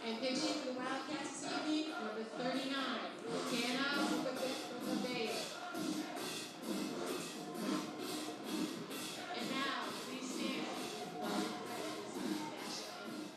And pitching for the Wildcats this evening, number 39, and now, please stand while we credit this national anthem.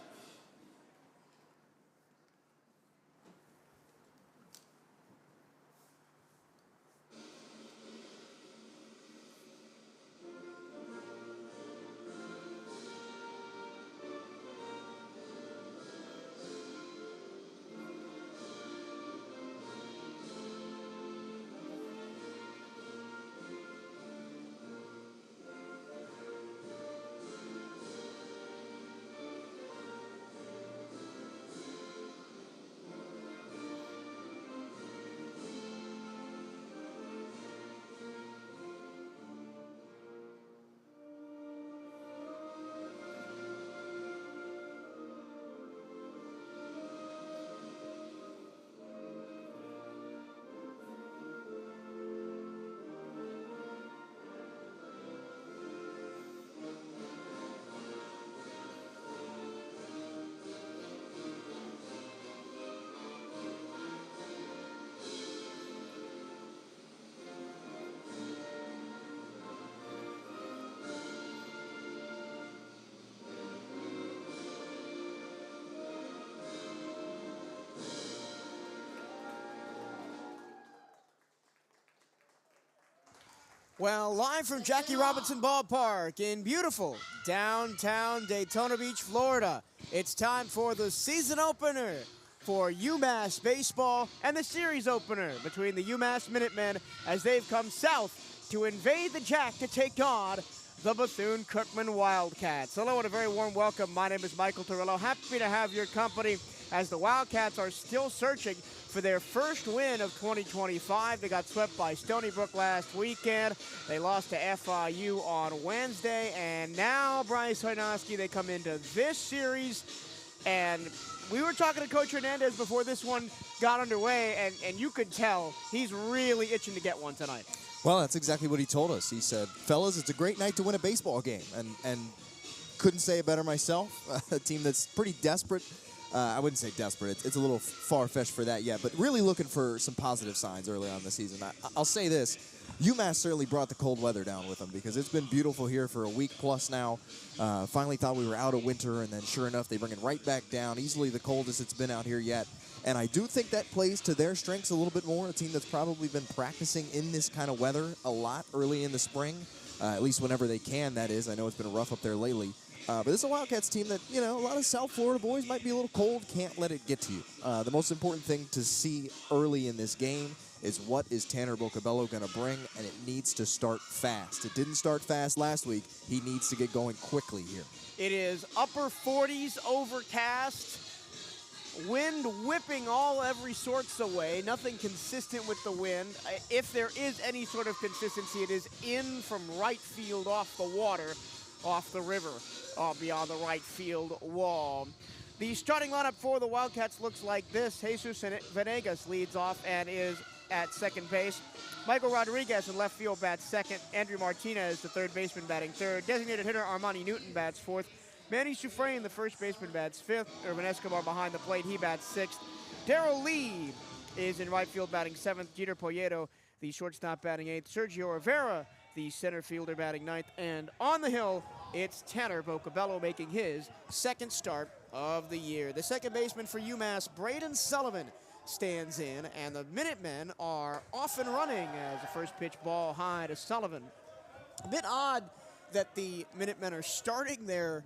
Well, live from Jackie Robinson Ballpark in beautiful downtown Daytona Beach, Florida, it's time for the season opener for UMass baseball and the series opener between the UMass Minutemen as they've come south to invade the Jack to take on the Bethune-Cookman Wildcats. Hello and a very warm welcome. My name is Michael Torello. Happy to have your company as the Wildcats are still searching for their first win of 2025. They got swept by Stony Brook last weekend. They lost to FIU on Wednesday. And now, Bryce Hoynoski, they come into this series. And we were talking to Coach Hernandez before this one got underway, and you could tell he's really itching to get one tonight. Well, that's exactly what he told us. He said, fellas, it's a great night to win a baseball game. And couldn't say it better myself. A team that's pretty desperate. I wouldn't say desperate. It's a little far-fetched for that yet, but really looking for some positive signs early on in the season. I'll say this. UMass certainly brought the cold weather down with them because it's been beautiful here for a week plus now. Finally thought we were out of winter, and then sure enough, they bring it right back down. Easily the coldest it's been out here yet. And I do think that plays to their strengths a little bit more. A team that's probably been practicing in this kind of weather a lot early in the spring, at least whenever they can, that is. I know it's been rough up there lately. But this is a Wildcats team that, you know, a lot of South Florida boys might be a little cold, can't let it get to you. The most important thing to see early in this game is what is Tanner Bocabello going to bring, and it needs to start fast. It didn't start fast last week. He needs to get going quickly here. It is upper 40s, overcast, wind whipping every sorts away, nothing consistent with the wind. If there is any sort of consistency, it is in from right field off the water. off the river beyond the right field wall. The starting lineup for the Wildcats looks like this. Jesus Venegas leads off and is at second base. Michael Rodriguez in left field bats second. Andrew Martinez, the third baseman, batting third. Designated hitter Armani Newton bats fourth. Manny Soufrian, the first baseman, bats fifth. Urban Escobar behind the plate, he bats sixth. Darrell Lee is in right field batting seventh. Jeter Polledo, the shortstop, batting eighth. Sergio Rivera, the center fielder, batting ninth. And on the hill, it's Tanner Bocabello making his second start of the year. The second baseman for UMass, Braden Sullivan, stands in, and the Minutemen are off and running as the first pitch ball high to Sullivan. A bit odd that the Minutemen are starting their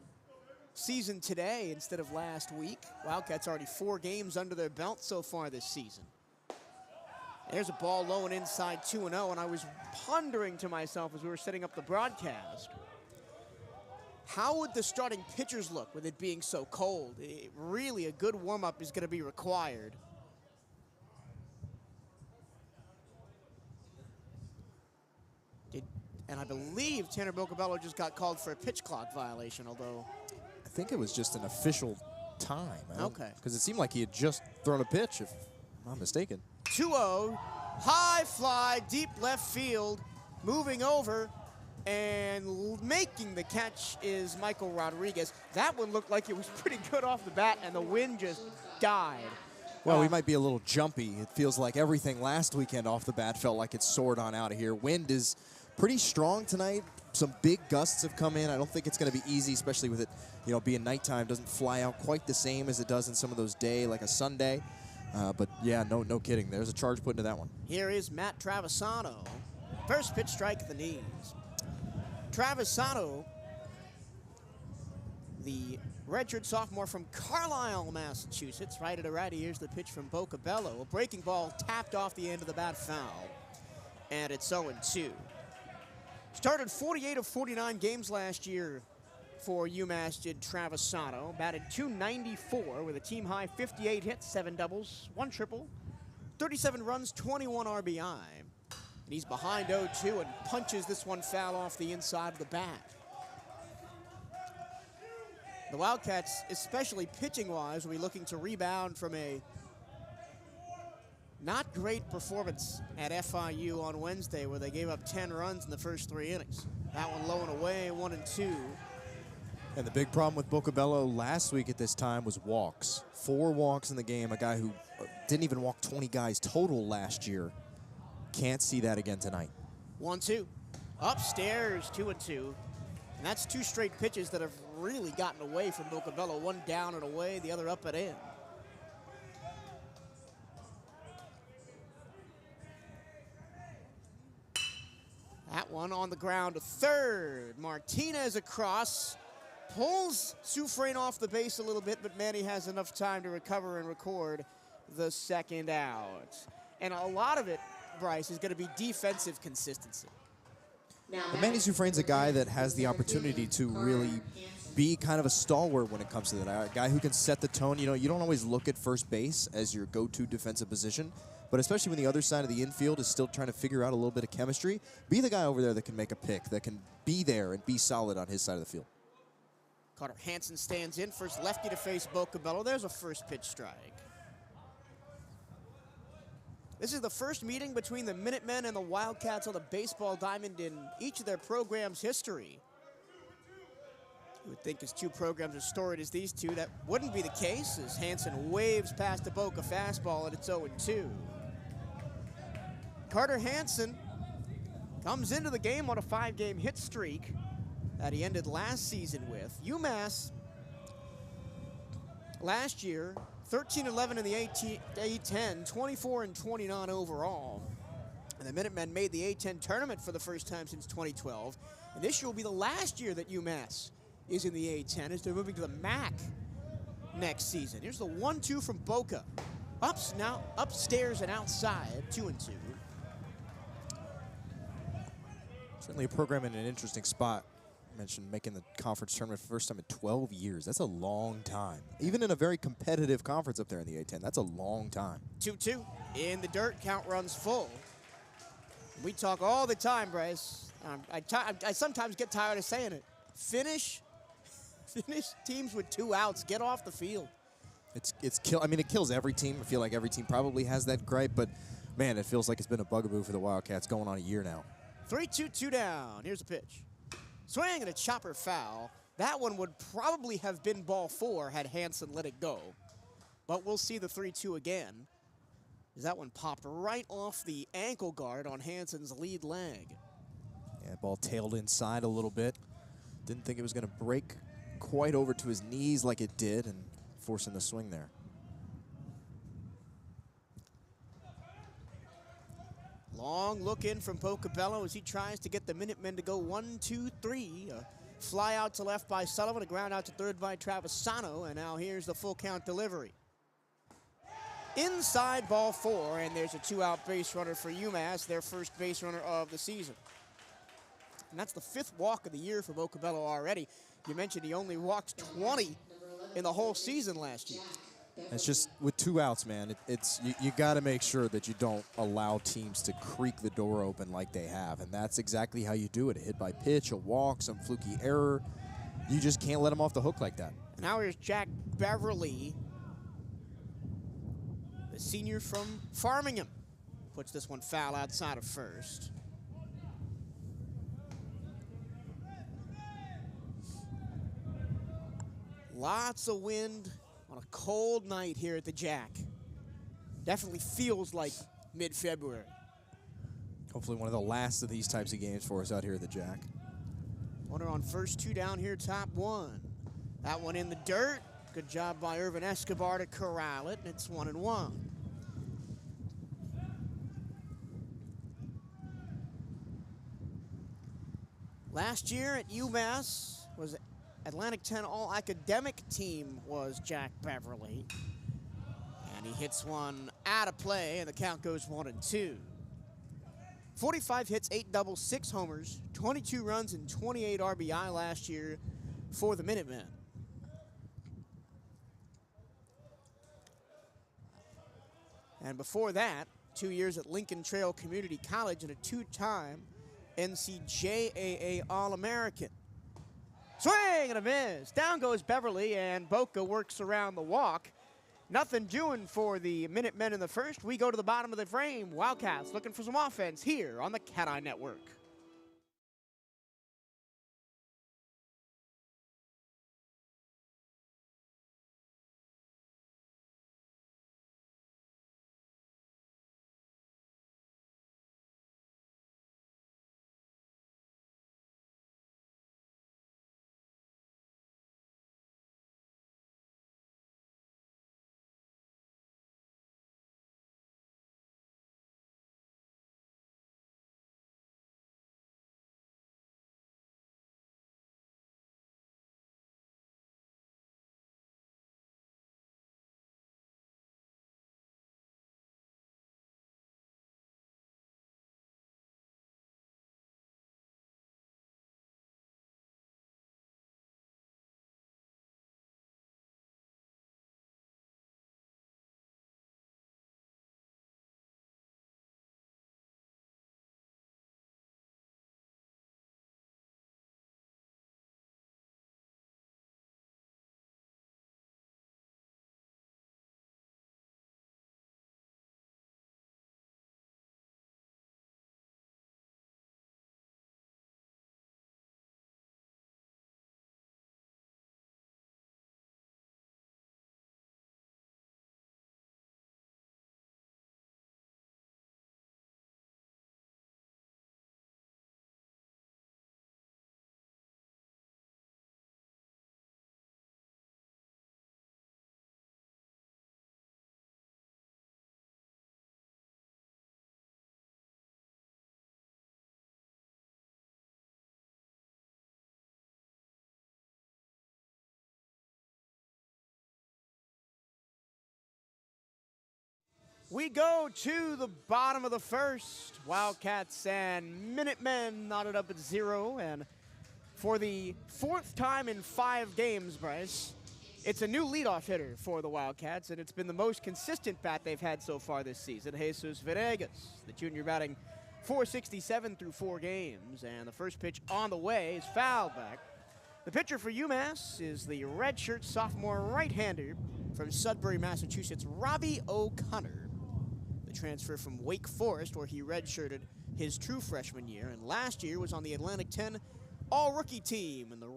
season today instead of last week. Wildcats already 4 games under their belt so far this season. There's a ball low and inside 2-0, and I was pondering to myself as we were setting up the broadcast, how would the starting pitchers look with it being so cold? Really, a good warm-up is going to be required. And I believe Tanner Bocabello just got called for a pitch clock violation, although... I think it was just an official time. Okay. Because it seemed like he had just thrown a pitch, if I'm not mistaken. 2-0, high fly, deep left field, moving over, and making the catch is Michael Rodriguez. That one looked like it was pretty good off the bat, and the wind just died. Well, we might be a little jumpy. It feels like everything last weekend off the bat felt like it soared on out of here. Wind is pretty strong tonight. Some big gusts have come in. I don't think it's going to be easy, especially with it, being nighttime. Doesn't fly out quite the same as it does in some of those days, like a Sunday. But yeah, no kidding. There's a charge put into that one. Here is Matt Travisano. First pitch strike at the knees. Travisano, the redshirt sophomore from Carlisle, Massachusetts. Right at a righty. Here's the pitch from Bocabello. A breaking ball tapped off the end of the bat, foul. And it's 0-2. Started 48 of 49 games last year for UMass, did Travisano. Batted .294 with a team-high 58 hits, 7 doubles, 1 triple, 37 runs, 21 RBI. And he's behind 0-2 and punches this one foul off the inside of the bat. The Wildcats, especially pitching-wise, will be looking to rebound from a not great performance at FIU on Wednesday, where they gave up 10 runs in the first 3 innings. That one low and away, 1-2. And the big problem with Bocabello last week at this time was walks. 4 walks in the game, a guy who didn't even walk 20 guys total last year. Can't see that again tonight. 1-2. Upstairs, 2-2. And that's 2 straight pitches that have really gotten away from Bocabello. One down and away, the other up and in. That one on the ground to third. Martinez across. Pulls Soufrian off the base a little bit, but Manny has enough time to recover and record the second out. And a lot of it, Bryce, is going to be defensive consistency. And Manny Soufrian's a guy that has the opportunity to really be kind of a stalwart when it comes to that. A guy who can set the tone. You don't always look at first base as your go-to defensive position, but especially when the other side of the infield is still trying to figure out a little bit of chemistry, be the guy over there that can make a pick, that can be there and be solid on his side of the field. Carter Hansen stands in, first lefty to face Bocabello. There's a first pitch strike. This is the first meeting between the Minutemen and the Wildcats on the baseball diamond in each of their programs' history. You would think as 2 programs as storied as these two, that wouldn't be the case, as Hansen waves past the Boca fastball and it's 0-2. Carter Hansen comes into the game on a 5-game hit streak that he ended last season with. UMass last year, 13-11 in the A10, 24-29 overall. And the Minutemen made the A10 tournament for the first time since 2012. And this year will be the last year that UMass is in the A10 as they're moving to the MAC next season. Here's the 1-2 from Boca. Now upstairs and outside, 2-2. Certainly a program in an interesting spot. I mentioned making the conference tournament for the first time in 12 years. That's a long time. Even in a very competitive conference up there in the A10, that's a long time. 2-2 in the dirt, count runs full. We talk all the time, Bryce. I sometimes get tired of saying it. Finish teams with 2 outs. Get off the field. I mean, it kills every team. I feel like every team probably has that gripe, but man, it feels like it's been a bugaboo for the Wildcats going on a year now. 3-2, 2 down. Here's a pitch. Swing and a chopper foul. That one would probably have been ball 4 had Hansen let it go. But we'll see the 3-2 again, as that one popped right off the ankle guard on Hansen's lead leg. Yeah, ball tailed inside a little bit. Didn't think it was going to break quite over to his knees like it did, and forcing the swing there. Long look in from Pocobello as he tries to get the Minutemen to go 1-2-3. A fly out to left by Sullivan, a ground out to third by Travisano, and now here's the full count delivery. Inside ball 4, and there's a 2-out base runner for UMass, their first base runner of the season. And that's the 5th walk of the year for Pocobello already. You mentioned he only walked 20 in the whole season last year. It's just with 2 outs, man. You got to make sure that you don't allow teams to creak the door open like they have, and that's exactly how you do it. A hit by pitch, a walk, some fluky error. You just can't let them off the hook like that. Now here's Jack Beverly, the senior from Farmingham. Puts this one foul outside of first. Lots of wind on a cold night here at the Jack. Definitely feels like mid-February. Hopefully one of the last of these types of games for us out here at the Jack. Runner on first, 2 down here, top 1. That one in the dirt. Good job by Irvin Escobar to corral it, and it's 1-1. Last year at UMass was Atlantic 10 All-Academic team was Jack Beverly. And he hits one out of play, and the count goes 1-2. 45 hits, 8 doubles, 6 homers, 22 runs, and 28 RBI last year for the Minutemen. And before that, 2 years at Lincoln Trail Community College and a 2-time NCJAA All-American. Swing and a miss. Down goes Beverly, and Boca works around the walk. Nothing doing for the Minutemen in the first. We go to the bottom of the frame. Wildcats looking for some offense here on the CatEye Network. We go to the bottom of the first. Wildcats and Minutemen knotted up at 0. And for the 4th time in 5 games, Bryce, it's a new leadoff hitter for the Wildcats, and it's been the most consistent bat they've had so far this season, Jesus Venegas, the junior batting .467 through 4 games. And the first pitch on the way is fouled back. The pitcher for UMass is the redshirt sophomore right-hander from Sudbury, Massachusetts, Robbie O'Connor. The transfer from Wake Forest, where he redshirted his true freshman year, and last year was on the Atlantic 10 all-rookie team. And the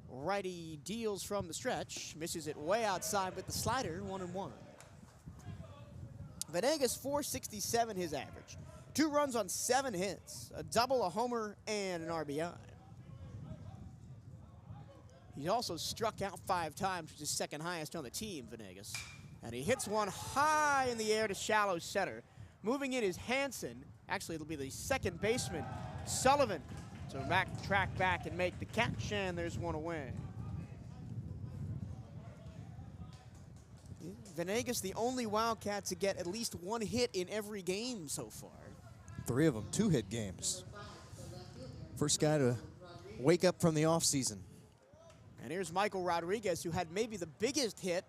righty deals from the stretch, misses it way outside with the slider, 1-1. Venegas, 467 his average. 2 runs on 7 hits, a double, a homer, and an RBI. He also struck out 5 times, which is second highest on the team, Venegas. And he hits one high in the air to shallow center. Moving in is Hansen. Actually, it'll be the second baseman, Sullivan, to track back and make the catch, and there's one away. Venegas, the only Wildcat to get at least 1 hit in every game so far. 3 of them 2-hit games. First guy to wake up from the offseason. And here's Michael Rodriguez, who had maybe the biggest hit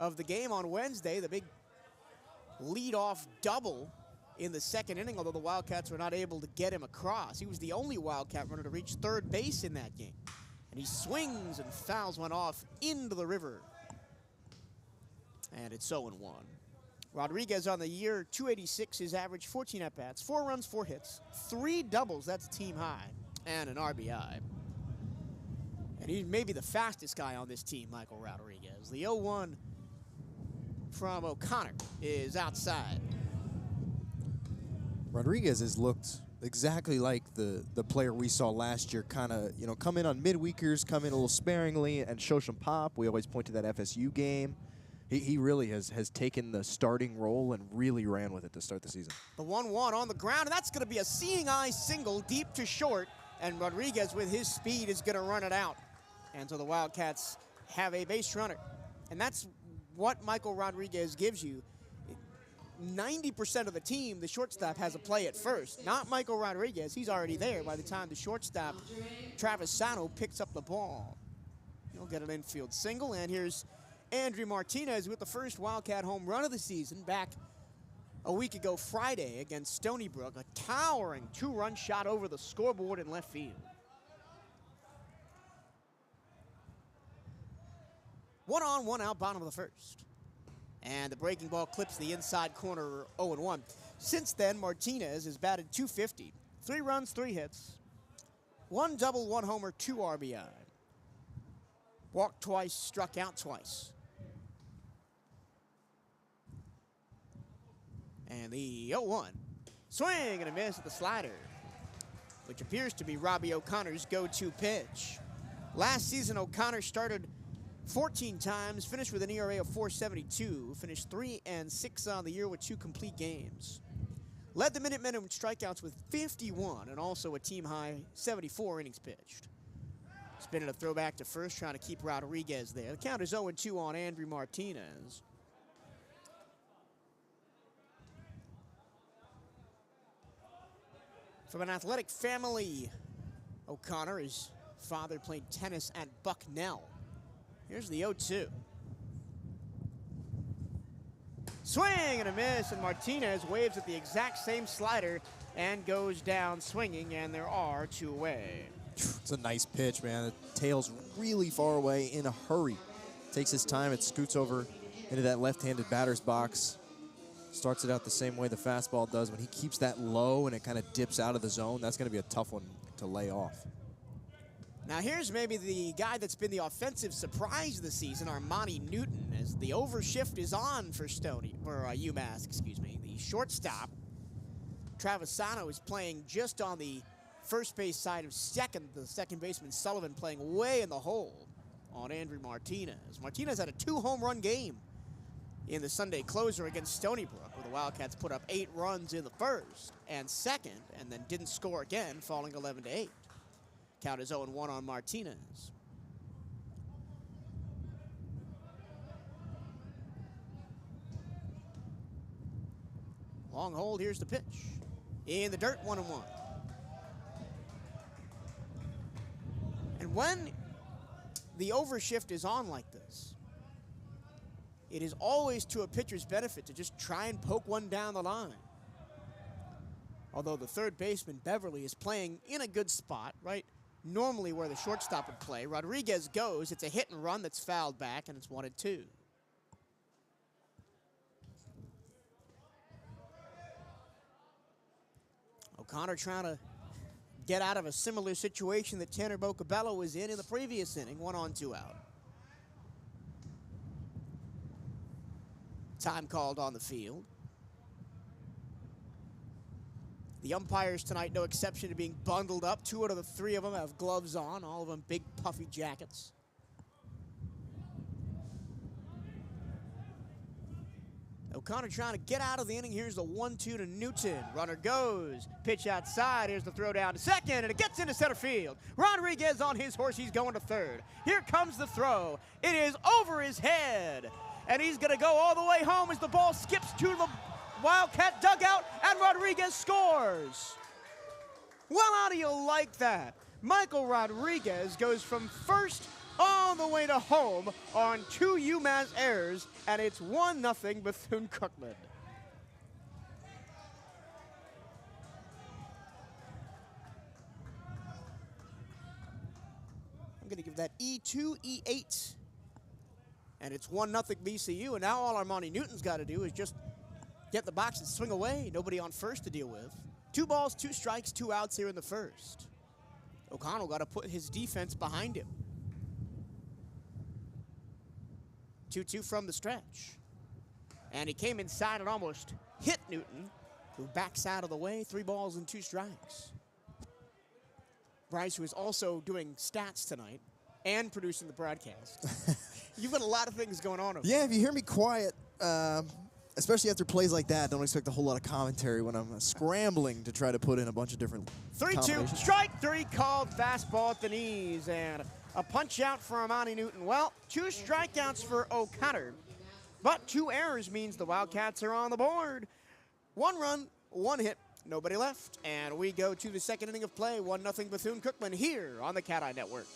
of the game on Wednesday, the big lead-off double in the second inning, although the Wildcats were not able to get him across. He was the only Wildcat runner to reach third base in that game. And he swings and fouls one off into the river. And it's 0-1. Rodriguez on the year, 286 his average, 14 at-bats, 4 runs, 4 hits, 3 doubles, that's team high, and an RBI. And he's maybe the fastest guy on this team, Michael Rodriguez. The 0-1 from O'Connor is outside. Rodriguez has looked exactly like the player we saw last year, kind of, come in on midweekers, come in a little sparingly and show some pop. We always point to that FSU game. He really has taken the starting role and really ran with it to start the season. The 1-1 on the ground, and that's going to be a seeing eye single deep to short, and Rodriguez with his speed is going to run it out. And so the Wildcats have a base runner. And that's what Michael Rodriguez gives you. 90% of the team, the shortstop has a play at first. Not Michael Rodriguez. He's already there by the time the shortstop, Travis Sano, picks up the ball. He'll get an infield single, and here's Andrew Martinez with the first Wildcat home run of the season back a week ago Friday against Stony Brook. A towering 2-run shot over the scoreboard in left field. 1 on, 1 out, bottom of the first. And the breaking ball clips the inside corner, 0-1. Since then, Martinez has batted .250, 3 runs, 3 hits, 1 double, 1 homer, 2 RBI. Walked twice, struck out twice. And the 0-1. Swing and a miss at the slider, which appears to be Robbie O'Connor's go-to pitch. Last season, O'Connor started 14 times, finished with an ERA of 4.72, finished 3-6 on the year with 2 complete games. Led the Minutemen in strikeouts with 51 and also a team-high 74 innings pitched. Spinning a throwback to first, trying to keep Rodriguez there. The count is 0-2 on Andrew Martinez. From an athletic family, O'Connor, his father played tennis at Bucknell. Here's the 0-2. Swing and a miss, and Martinez waves at the exact same slider and goes down swinging, and there are 2 away. It's a nice pitch, man. The tail's really far away in a hurry. Takes his time. It scoots over into that left-handed batter's box. Starts it out the same way the fastball does. When he keeps that low and it kind of dips out of the zone, that's going to be a tough one to lay off. Now here's maybe the guy that's been the offensive surprise this season, Armani Newton, as the overshift is on for UMass, excuse me. The shortstop, Travis Sano, is playing just on the first base side of second. The second baseman, Sullivan, playing way in the hole on Andrew Martinez. Martinez had a 2-home-run game in the Sunday closer against Stony Brook, where the Wildcats put up 8 runs in the first and second, and then didn't score again, falling 11-8. Count is 0-1 on Martinez. Long hold, here's the pitch. In the dirt, 1-1. And when the overshift is on like this, it is always to a pitcher's benefit to just try and poke one down the line. Although the third baseman, Beverly, is playing in a good spot, right normally where the shortstop would play. Rodriguez goes. It's a hit and run that's fouled back, and it's 1-2. O'Connor trying to get out of a similar situation that Tanner Bocabello was in the previous inning. 1 on, 2 out. Time called on the field. The umpires tonight, no exception to being bundled up. 2 out of the 3 of them have gloves on, all of them big puffy jackets. O'Connor trying to get out of the inning. Here's the 1-2 to Newton. Runner goes. Pitch outside. Here's the throw down to second, and it gets into center field. Rodriguez on his horse. He's going to third. Here comes the throw. It is over his head, and he's going to go all the way home as the ball skips to the Wildcat dugout, and Rodriguez scores. Well, how do you like that? Michael Rodriguez goes from first all the way to home on 2 UMass errors, and it's 1-0 Bethune-Cookman. I'm going to give that E2, E8. And it's 1-0 VCU, and now all Armani Newton's got to do is just get the box and swing away. Nobody on first to deal with. 2 balls, 2 strikes, 2 outs here in the first. O'Connell got to put his defense behind him. 2-2 from the stretch. And he came inside and almost hit Newton, who backs out of the way. 3 balls and 2 strikes. Bryce, who is also doing stats tonight and producing the broadcast. You've got a lot of things going on over there. Yeah, if you hear me quiet, especially after plays like that, don't expect a whole lot of commentary when I'm scrambling to try to put in a bunch of different 3-2, strike 3 called, fastball at the knees, and a punch out for Armani Newton. Well, 2 strikeouts for O'Connor, but 2 errors means the Wildcats are on the board. 1 run, 1 hit, nobody left, and we go to the second inning of play. 1-0 Bethune-Cookman here on the CatEye Network.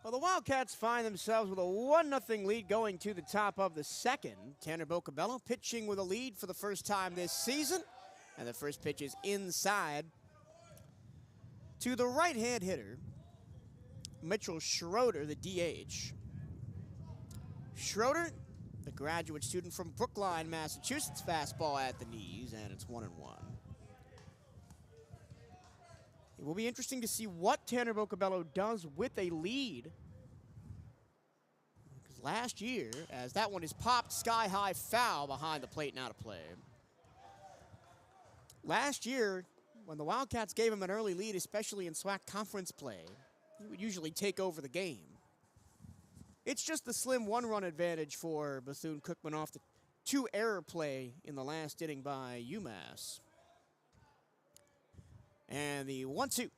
Well, the Wildcats find themselves with a 1-0 lead going to the top of the second. Tanner Bocabello pitching with a lead for the first time this season. And the first pitch is inside to the right-hand hitter, Mitchell Schroeder, the DH. Schroeder, the graduate student from Brookline, Massachusetts, fastball at the knees, and it's 1-1. It will be interesting to see what Tanner Bocabello does with a lead. Because last year, as that one is popped sky-high foul behind the plate, now to play. Last year, when the Wildcats gave him an early lead, especially in SWAC conference play, he would usually take over the game. It's just the slim 1-run advantage for Bethune-Cookman off the 2-error play in the last inning by UMass. And the 1-2.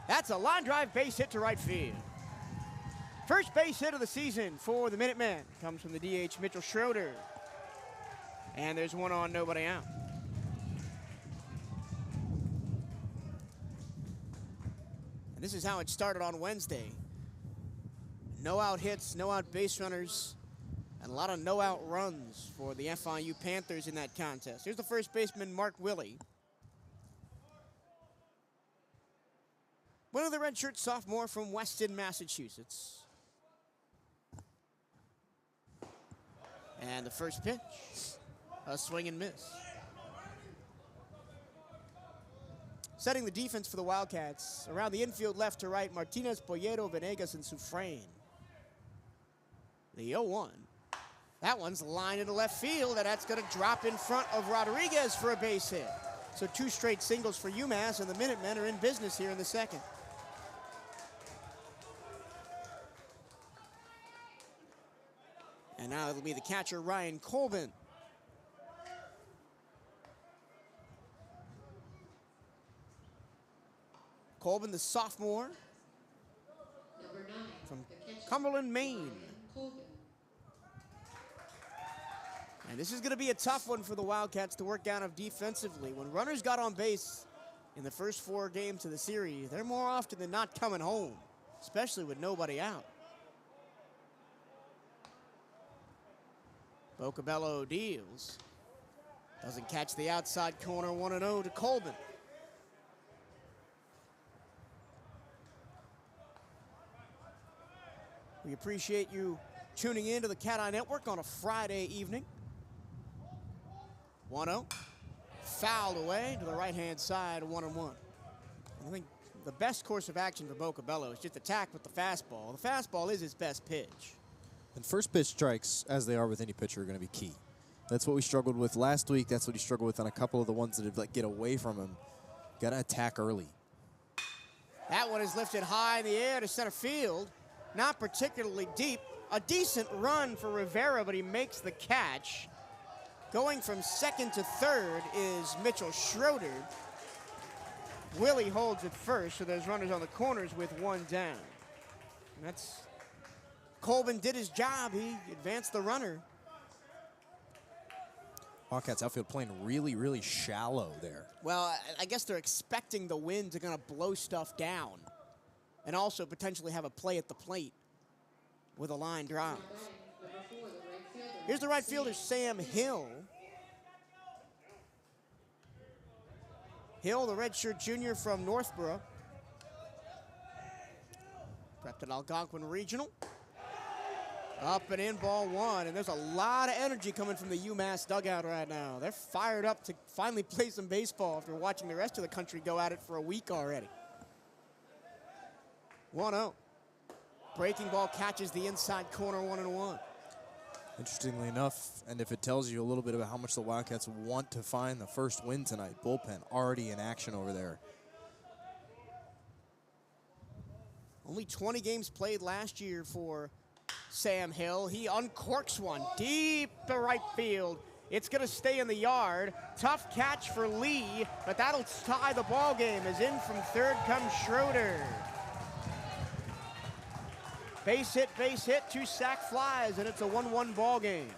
That's a line drive base hit to right field. First base hit of the season for the Minutemen comes from the DH, Mitchell Schroeder. And there's 1 on, nobody out. And this is how it started on Wednesday. No out hits, no out base runners, and a lot of no out runs for the FIU Panthers in that contest. Here's the first baseman, Mark Willie. One of the redshirt sophomore from Weston, Massachusetts. And the first pitch, a swing and miss. Setting the defense for the Wildcats, around the infield left to right, Martinez, Polledo, Venegas, and Sufrain. The 0-1. That one's lined into left field, and that's going to drop in front of Rodriguez for a base hit. So 2 straight singles for UMass, and the Minutemen are in business here in the second. And now it'll be the catcher, Ryan Colbin. Colbin, the sophomore from Cumberland, Maine. And this is going to be a tough one for the Wildcats to work out of defensively. When runners got on base in the first 4 games of the series, they're more often than not coming home, especially with nobody out. Bocabello deals. Doesn't catch the outside corner, 1-0 to Colbin. We appreciate you tuning in to the CatEye Network on a Friday evening. 1-0. Fouled away to the right-hand side, 1-1. I think the best course of action for Bocabello is just attack with the fastball. The fastball is his best pitch. And first pitch strikes, as they are with any pitcher, are going to be key. That's what we struggled with last week. That's what he struggled with on a couple of the ones that have get away from him. Got to attack early. That one is lifted high in the air to center field. Not particularly deep. A decent run for Rivera, but he makes the catch. Going from second to third is Mitchell Schroeder. Willie holds it first, so there's runners on the corners with 1 down. And that's Colbin did his job. He advanced the runner. Wildcats outfield playing really, really shallow there. Well, I guess they're expecting the wind to kind of blow stuff down and also potentially have a play at the plate with a line drive. Here's the right fielder, Sam Hill. Hill, the redshirt junior from Northborough. Prepped at Algonquin Regional. Up and in, ball 1, and there's a lot of energy coming from the UMass dugout right now. They're fired up to finally play some baseball after watching the rest of the country go at it for a week already. 1-0. Breaking ball catches the inside corner, 1-1. Interestingly enough, and if it tells you a little bit about how much the Wildcats want to find the first win tonight, bullpen already in action over there. Only 20 games played last year for Sam Hill. He uncorks one deep to right field. It's going to stay in the yard. Tough catch for Lee, but that'll tie the ball game as in from third comes Schroeder. Base hit, 2 sac flies, and it's a 1-1 ball game.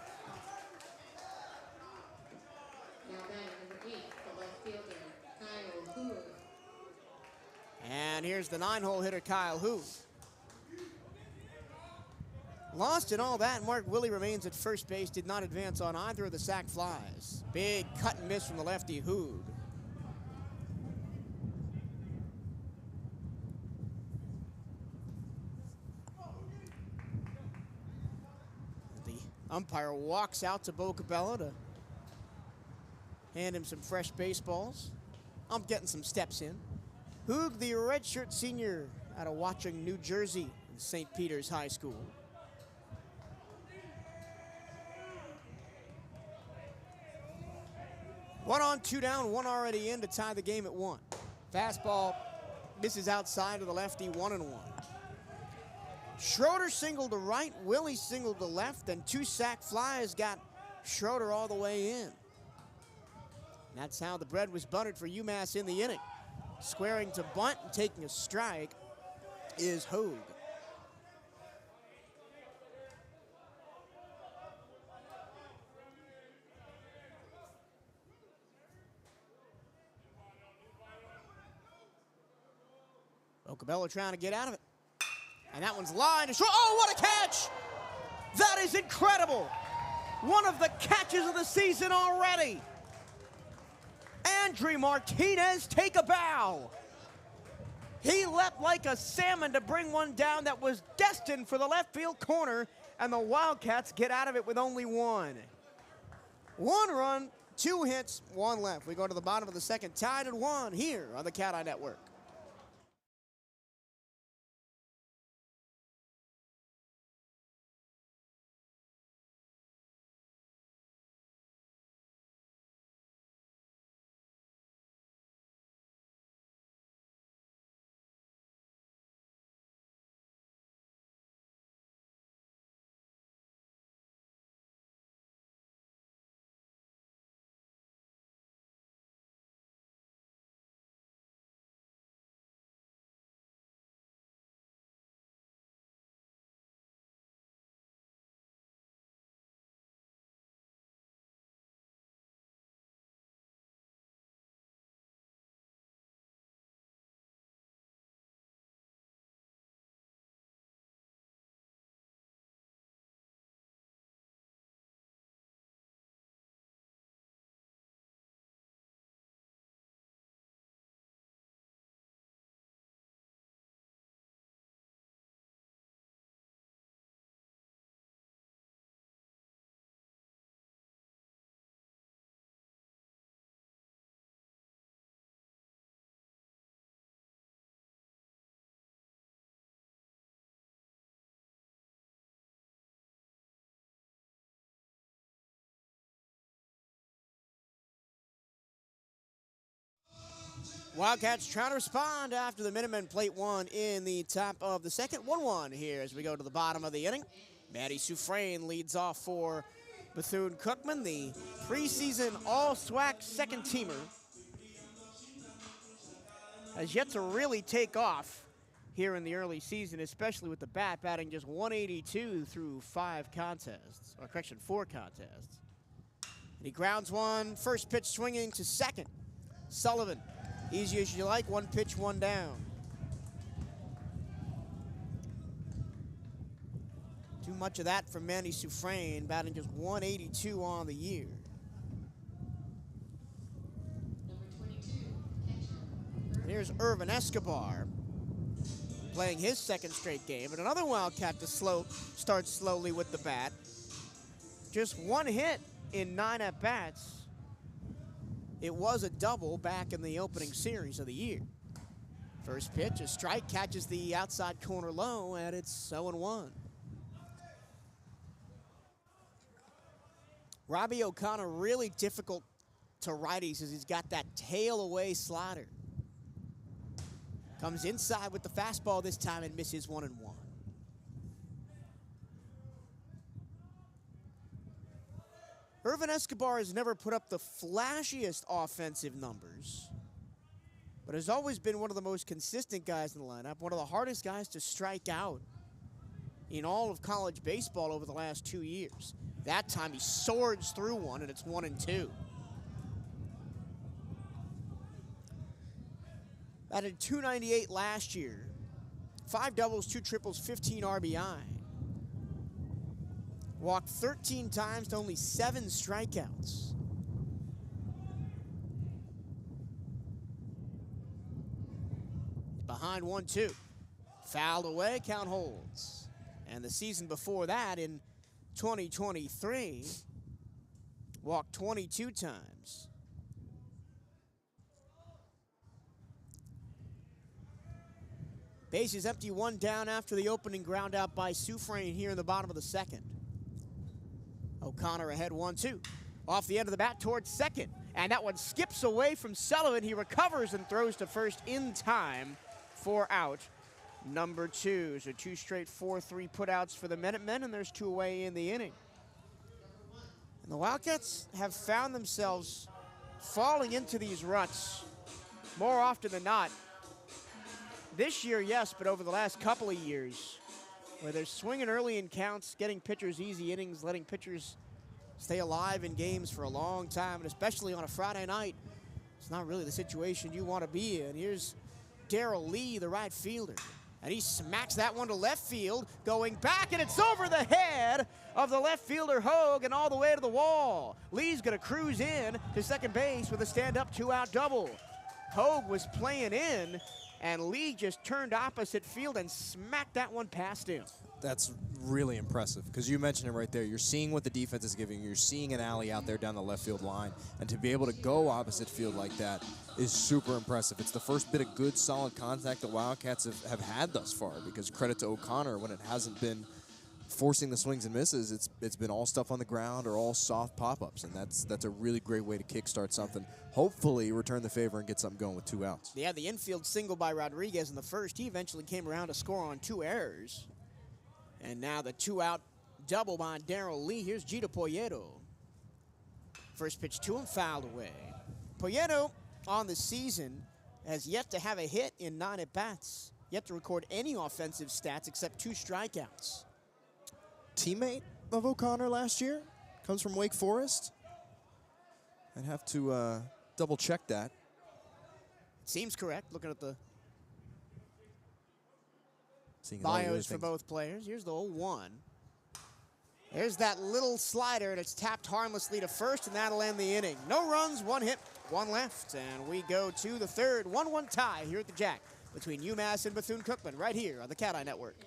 And here's the 9-hole hitter, Kyle Hu. Lost in all that, Mark Willie remains at first base, did not advance on either of the sac flies. Big cut and miss from the lefty Hoog. The umpire walks out to Bocabello to hand him some fresh baseballs. I'm getting some steps in. Hoog, the redshirt senior out of Watchung, New Jersey, in St. Peter's High School. One on, 2 down, 1 already in to tie the game at 1. Fastball misses outside of the lefty, 1-1. Schroeder singled to right, Willie singled to left, and 2 sac flies got Schroeder all the way in. And that's how the bread was buttered for UMass in the inning. Squaring to bunt and taking a strike is Hoog. Ocabello trying to get out of it. And that one's lined to short. Oh, what a catch! That is incredible! One of the catches of the season already. Andre Martinez take a bow. He leapt like a salmon to bring one down that was destined for the left field corner, and the Wildcats get out of it with only one. One run, 2 hits, 1 left. We go to the bottom of the second, tied at 1 here on the CatEye Network. Wildcats trying to respond after the Minutemen plate one in the top of the second. 1-1 here as we go to the bottom of the inning. Maddie Suffrain leads off for Bethune-Cookman, the preseason all-SWAC second-teamer. Has yet to really take off here in the early season, especially with the bat, batting just 182 through 4 contests. And he grounds one, first pitch swinging to second. Sullivan, easy as you like, 1 pitch, 1 down. Too much of that from Manny Suffrain, batting just 182 on the year. And here's Irvin Escobar playing his second straight game, and another Wildcat to start slowly with the bat. Just 1 hit in 9 at-bats. It was a double back in the opening series of the year. First pitch, a strike, catches the outside corner low, and it's 0-1. Robbie O'Connor really difficult to righties as he's got that tail away slider. Comes inside with the fastball this time and misses 1-1. Irvin Escobar has never put up the flashiest offensive numbers, but has always been one of the most consistent guys in the lineup, one of the hardest guys to strike out in all of college baseball over the last 2 years. That time he swords through one, and it's 1-2. Batted .298 last year. 5 doubles, 2 triples, 15 RBI. Walked 13 times to only 7 strikeouts. Behind 1-2. Fouled away, count holds. And the season before that, in 2023, walked 22 times. Bases empty, 1 down after the opening ground out by Suffrain here in the bottom of the second. O'Connor ahead 1-2. Off the end of the bat towards second. And that one skips away from Sullivan. He recovers and throws to first in time for out number 2. So 2 straight 4-3 putouts for the Minutemen, and there's 2 away in the inning. And the Wildcats have found themselves falling into these ruts more often than not. This year, yes, but over the last couple of years, where they're swinging early in counts, getting pitchers easy innings, letting pitchers stay alive in games for a long time, and especially on a Friday night, it's not really the situation you want to be in. Here's Darrell Lee, the right fielder. And he smacks that one to left field, going back, and it's over the head of the left fielder Hogue and all the way to the wall. Lee's gonna cruise in to second base with a stand-up 2-out double. Hogue was playing in, and Lee just turned opposite field and smacked that one past him. That's really impressive, because you mentioned it right there. You're seeing what the defense is giving you. You're seeing an alley out there down the left field line, and to be able to go opposite field like that is super impressive. It's the first bit of good, solid contact the Wildcats have had thus far, because credit to O'Connor, when it hasn't been forcing the swings and misses, it's been all stuff on the ground or all soft pop-ups, and that's a really great way to kickstart something. Hopefully return the favor and get something going with 2 outs. Yeah, the infield single by Rodriguez in the first. He eventually came around to score on 2 errors. And now the 2-out double by Darrell Lee. Here's Gito Poyeto. First pitch to him, fouled away. Poyeto on the season has yet to have a hit in 9 at-bats. Yet to record any offensive stats except 2 strikeouts. Teammate of O'Connor last year, comes from Wake Forest. I'd have to double check that. Seems correct, looking at the Seeing all the other bios for things. both players. Here's the 0-1. There's that little slider, and it's tapped harmlessly to first, and that'll end the inning. No runs, 1 hit, 1 left, and we go to the third. 1-1 tie here at the Jack between UMass and Bethune-Cookman right here on the CatEye Network.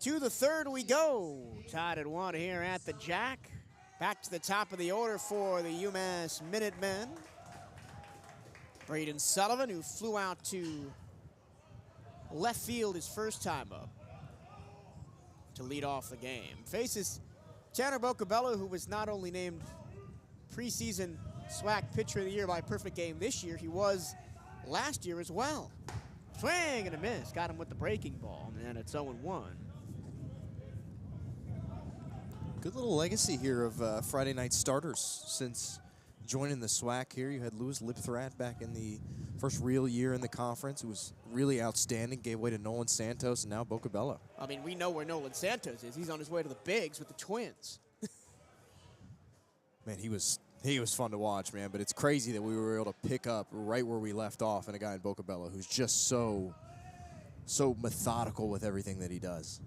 To the third we go. Tied at 1 here at the Jack. Back to the top of the order for the UMass Minutemen. Braden Sullivan, who flew out to left field his first time up to lead off the game. Faces Tanner Bocabello, who was not only named preseason SWAC Pitcher of the Year by Perfect Game this year, he was last year as well. Swing and a miss. Got him with the breaking ball, and it's 0-1. Good little legacy here of Friday night starters since joining the SWAC here. You had Louis Lipthrat back in the first real year in the conference, who was really outstanding, gave way to Nolan Santos, and now Bocabello. I mean, we know where Nolan Santos is. He's on his way to the bigs with the Twins. Man, he was fun to watch, man, but it's crazy that we were able to pick up right where we left off in a guy in Bocabello who's just so methodical with everything that he does.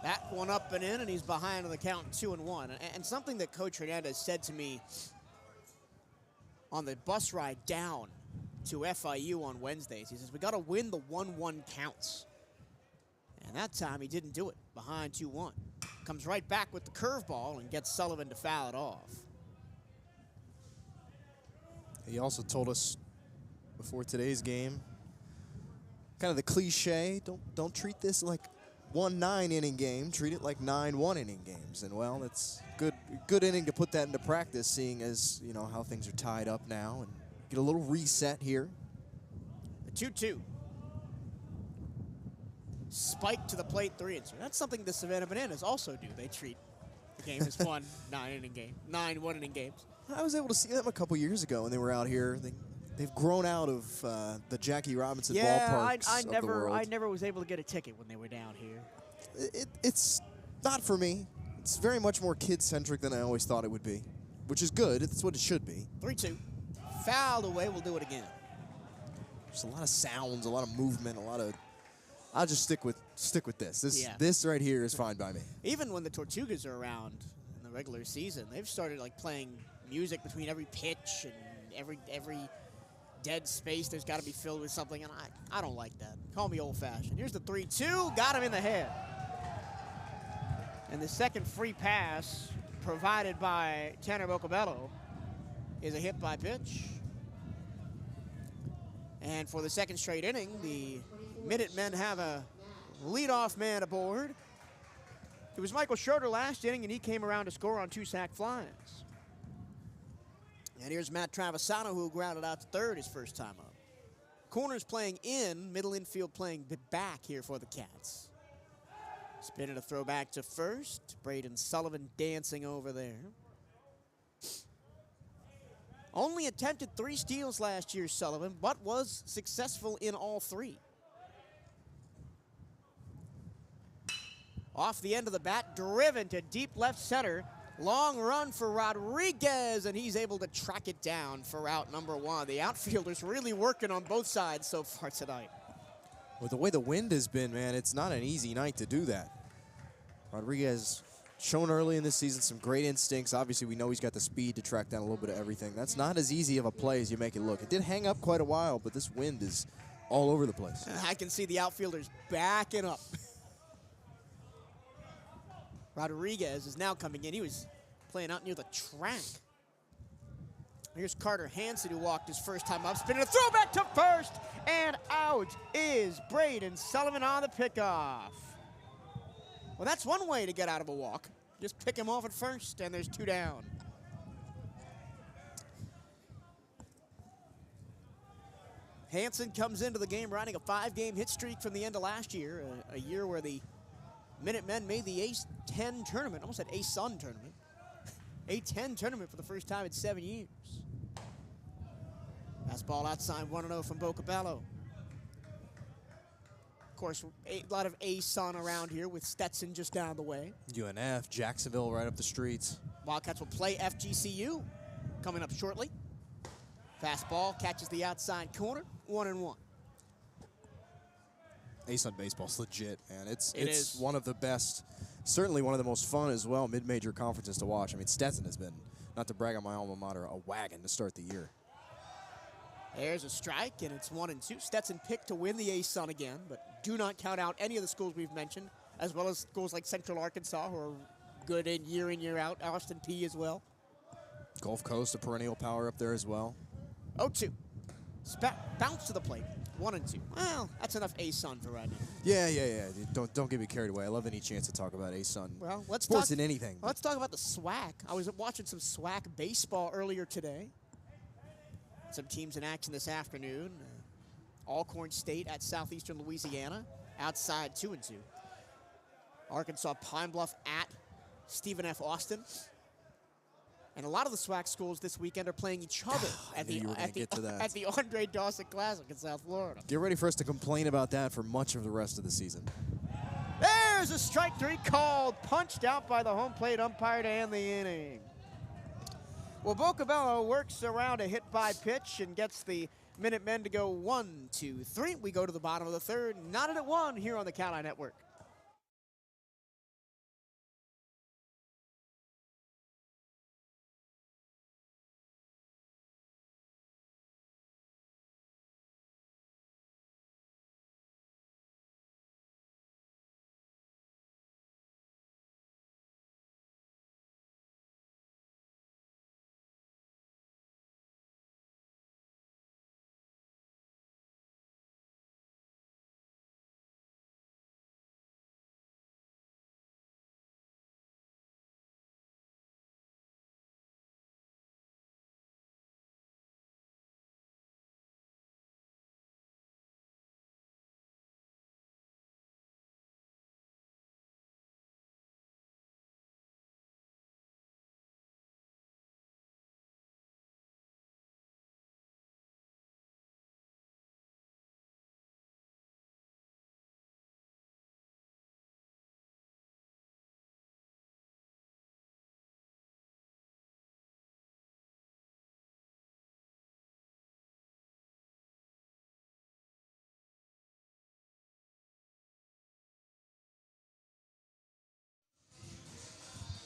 That one up and in, and he's behind on the count 2-1. And something that Coach Hernandez said to me on the bus ride down to FIU on Wednesdays, he says, we got to win the 1-1 counts. And that time he didn't do it, behind 2-1. Comes right back with the curveball and gets Sullivan to foul it off. He also told us before today's game, kind of the cliche, don't treat this like 1 9-inning game, treat it like 9 1-inning games. And well, it's good inning to put that into practice, seeing as, you know, how things are tied up now, and get a little reset here. The 2-2. Spike to the plate, 3 and 2. That's something the Savannah Bananas also do. They treat the game as 1 9-inning game, 9 1-inning games. I was able to see them a couple years ago when they were out here. They've grown out of the Jackie Robinson ballparks I of the world. never was able to get a ticket when they were down here. It's Not for me. It's very much more kid-centric than I always thought it would be, which is good. It's what it should be. 3-2. Fouled away. We'll do it again. There's a lot of sounds, a lot of movement, a lot of. I'll just stick with this. Yeah. This right here is fine by me. Even when the Tortugas are around in the regular season, they've started like playing music between every pitch and every dead space. There's got to be filled with something, and I don't like that. Call me old-fashioned. Here's the 3-2. Got him in the head. And the second free pass provided by Tanner Bocabello is a hit by pitch. And for the second straight inning, the Minutemen have a leadoff man aboard. It was Michael Schroeder last inning, and he came around to score on 2 sac flies. And here's Matt Travisano, who grounded out to third his first time up. Corners playing in, middle infield playing back here for the Cats. Spinning a throw back to first. Braden Sullivan dancing over there. Only attempted 3 steals last year, Sullivan, but was successful in all 3. Off the end of the bat, driven to deep left center. Long run for Rodriguez, and he's able to track it down for out number 1. The outfielders really working on both sides so far tonight. With the way the wind has been, man, it's not an easy night to do that. Rodriguez shown early in this season some great instincts. Obviously, we know he's got the speed to track down a little bit of everything. That's not as easy of a play as you make it look. It did hang up quite a while, but this wind is all over the place. I can see the outfielders backing up. Rodriguez is now coming in. He was playing out near the track. Here's Carter Hansen, who walked his first time up, spinning a throwback to first, and out is Braden Sullivan on the pickoff. Well, that's one way to get out of a walk. Just pick him off at first, and there's 2 down. Hansen comes into the game riding a 5-game hit streak from the end of last year, a year where the Minutemen made the A-10 tournament, almost said A-Sun tournament. A-10 tournament for the first time in 7 years. Fastball outside, 1-0 from Bocabello. Of course, a lot of A-Sun around here with Stetson just down the way. UNF, Jacksonville right up the streets. Wildcats will play FGCU coming up shortly. Fastball catches the outside corner, 1-1. A-Sun baseball's legit, man. It It's is. one of the best, certainly one of the most fun as well, mid-major conferences to watch. I mean, Stetson has been, not to brag on my alma mater, a wagon to start the year. There's a strike, and it's 1-2. Stetson picked to win the A-Sun again, but do not count out any of the schools we've mentioned, as well as schools like Central Arkansas, who are good in, year out. Austin P as well. Gulf Coast, a perennial power up there as well. 0-2. Bounce to the plate. 1-2. Well, that's enough A-Sun for right now. Yeah. Don't get me carried away. I love any chance to talk about A-Sun. Well, let's Sports talk, in anything. Let's talk about the SWAC. I was watching some SWAC baseball earlier today. Some teams in action this afternoon. Alcorn State at Southeastern Louisiana, outside 2-2. Arkansas Pine Bluff at Stephen F. Austin. And a lot of the SWAC schools this weekend are playing each other at the Andre Dawson Classic in South Florida. Get ready for us to complain about that for much of the rest of the season. There's a strike 3 called, punched out by the home plate umpire to end the inning. Well, Bocabello works around a hit by pitch and gets the Minutemen to go 1-2-3. We go to the bottom of the third, knotted at 1 here on the CatEye Network.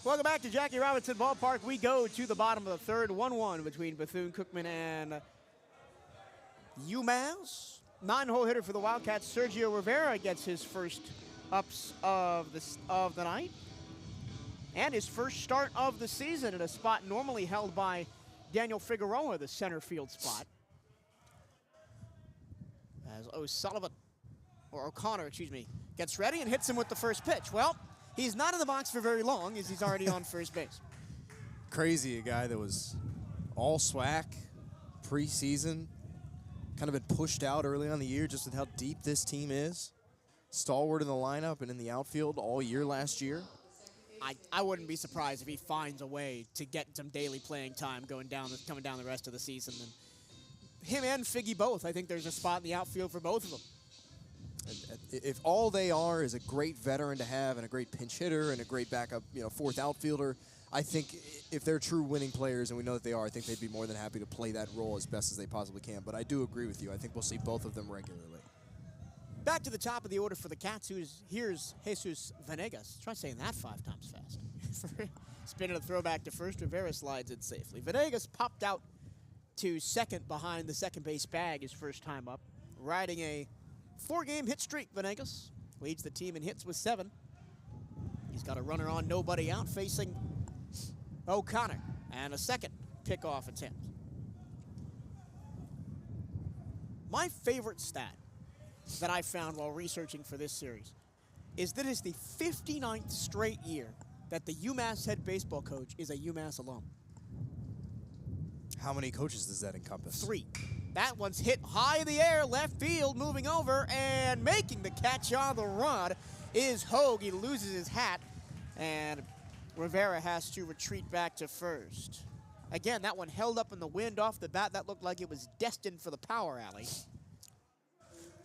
Welcome back to Jackie Robinson Ballpark. We go to the bottom of the third, 1-1 between Bethune-Cookman and UMass. 9-hole hitter for the Wildcats, Sergio Rivera, gets his first ups of the night and his first start of the season at a spot normally held by Daniel Figueroa, the center field spot. As O'Connor, gets ready and hits him with the first pitch. Well, he's not in the box for very long as he's already on first base. Crazy, a guy that was all SWAC preseason, kind of been pushed out early on in the year just with how deep this team is. Stalwart in the lineup and in the outfield all year last year. I wouldn't be surprised if he finds a way to get some daily playing time coming down the rest of the season. And him and Figgy both, I think there's a spot in the outfield for both of them. If all they are is a great veteran to have and a great pinch hitter and a great backup, fourth outfielder, I think if they're true winning players, and we know that they are, I think they'd be more than happy to play that role as best as they possibly can. But I do agree with you. I think we'll see both of them regularly. Back to the top of the order for the Cats, here's Jesus Venegas. Try saying that 5 times fast. Spinning a throwback to first, Rivera slides it safely. Venegas popped out to second behind the second base bag his first time up, riding a 4-game hit streak. Venegas leads the team in hits with 7. He's got a runner on, nobody out, facing O'Connor, and a second pickoff attempt. My favorite stat that I found while researching for this series is that it's the 59th straight year that the UMass head baseball coach is a UMass alum. How many coaches does that encompass? 3. That one's hit high in the air, left field, moving over, and making the catch on the run is Hogue. He loses his hat, and Rivera has to retreat back to first. Again, that one held up in the wind off the bat. That looked like it was destined for the power alley.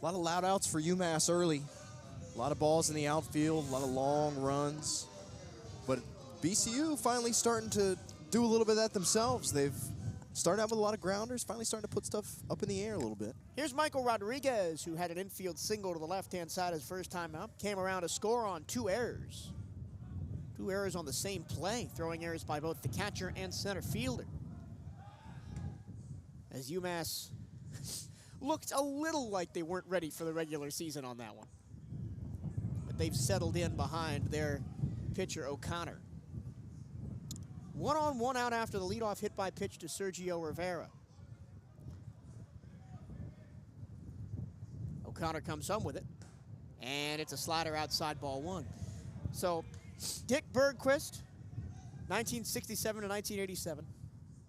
A lot of loud outs for UMass early. A lot of balls in the outfield, a lot of long runs. But BCU finally starting to do a little bit of that themselves. They've started out with a lot of grounders, finally starting to put stuff up in the air a little bit. Here's Michael Rodriguez, who had an infield single to the left-hand side his first time up. Came around to score on 2 errors. 2 errors on the same play, throwing errors by both the catcher and center fielder. As UMass looked a little like they weren't ready for the regular season on that one. But they've settled in behind their pitcher, O'Connor. 1 on, 1 out after the leadoff hit by pitch to Sergio Rivera. O'Connor comes home with it, and it's a slider outside, ball 1. So, Dick Bergquist, 1967 to 1987.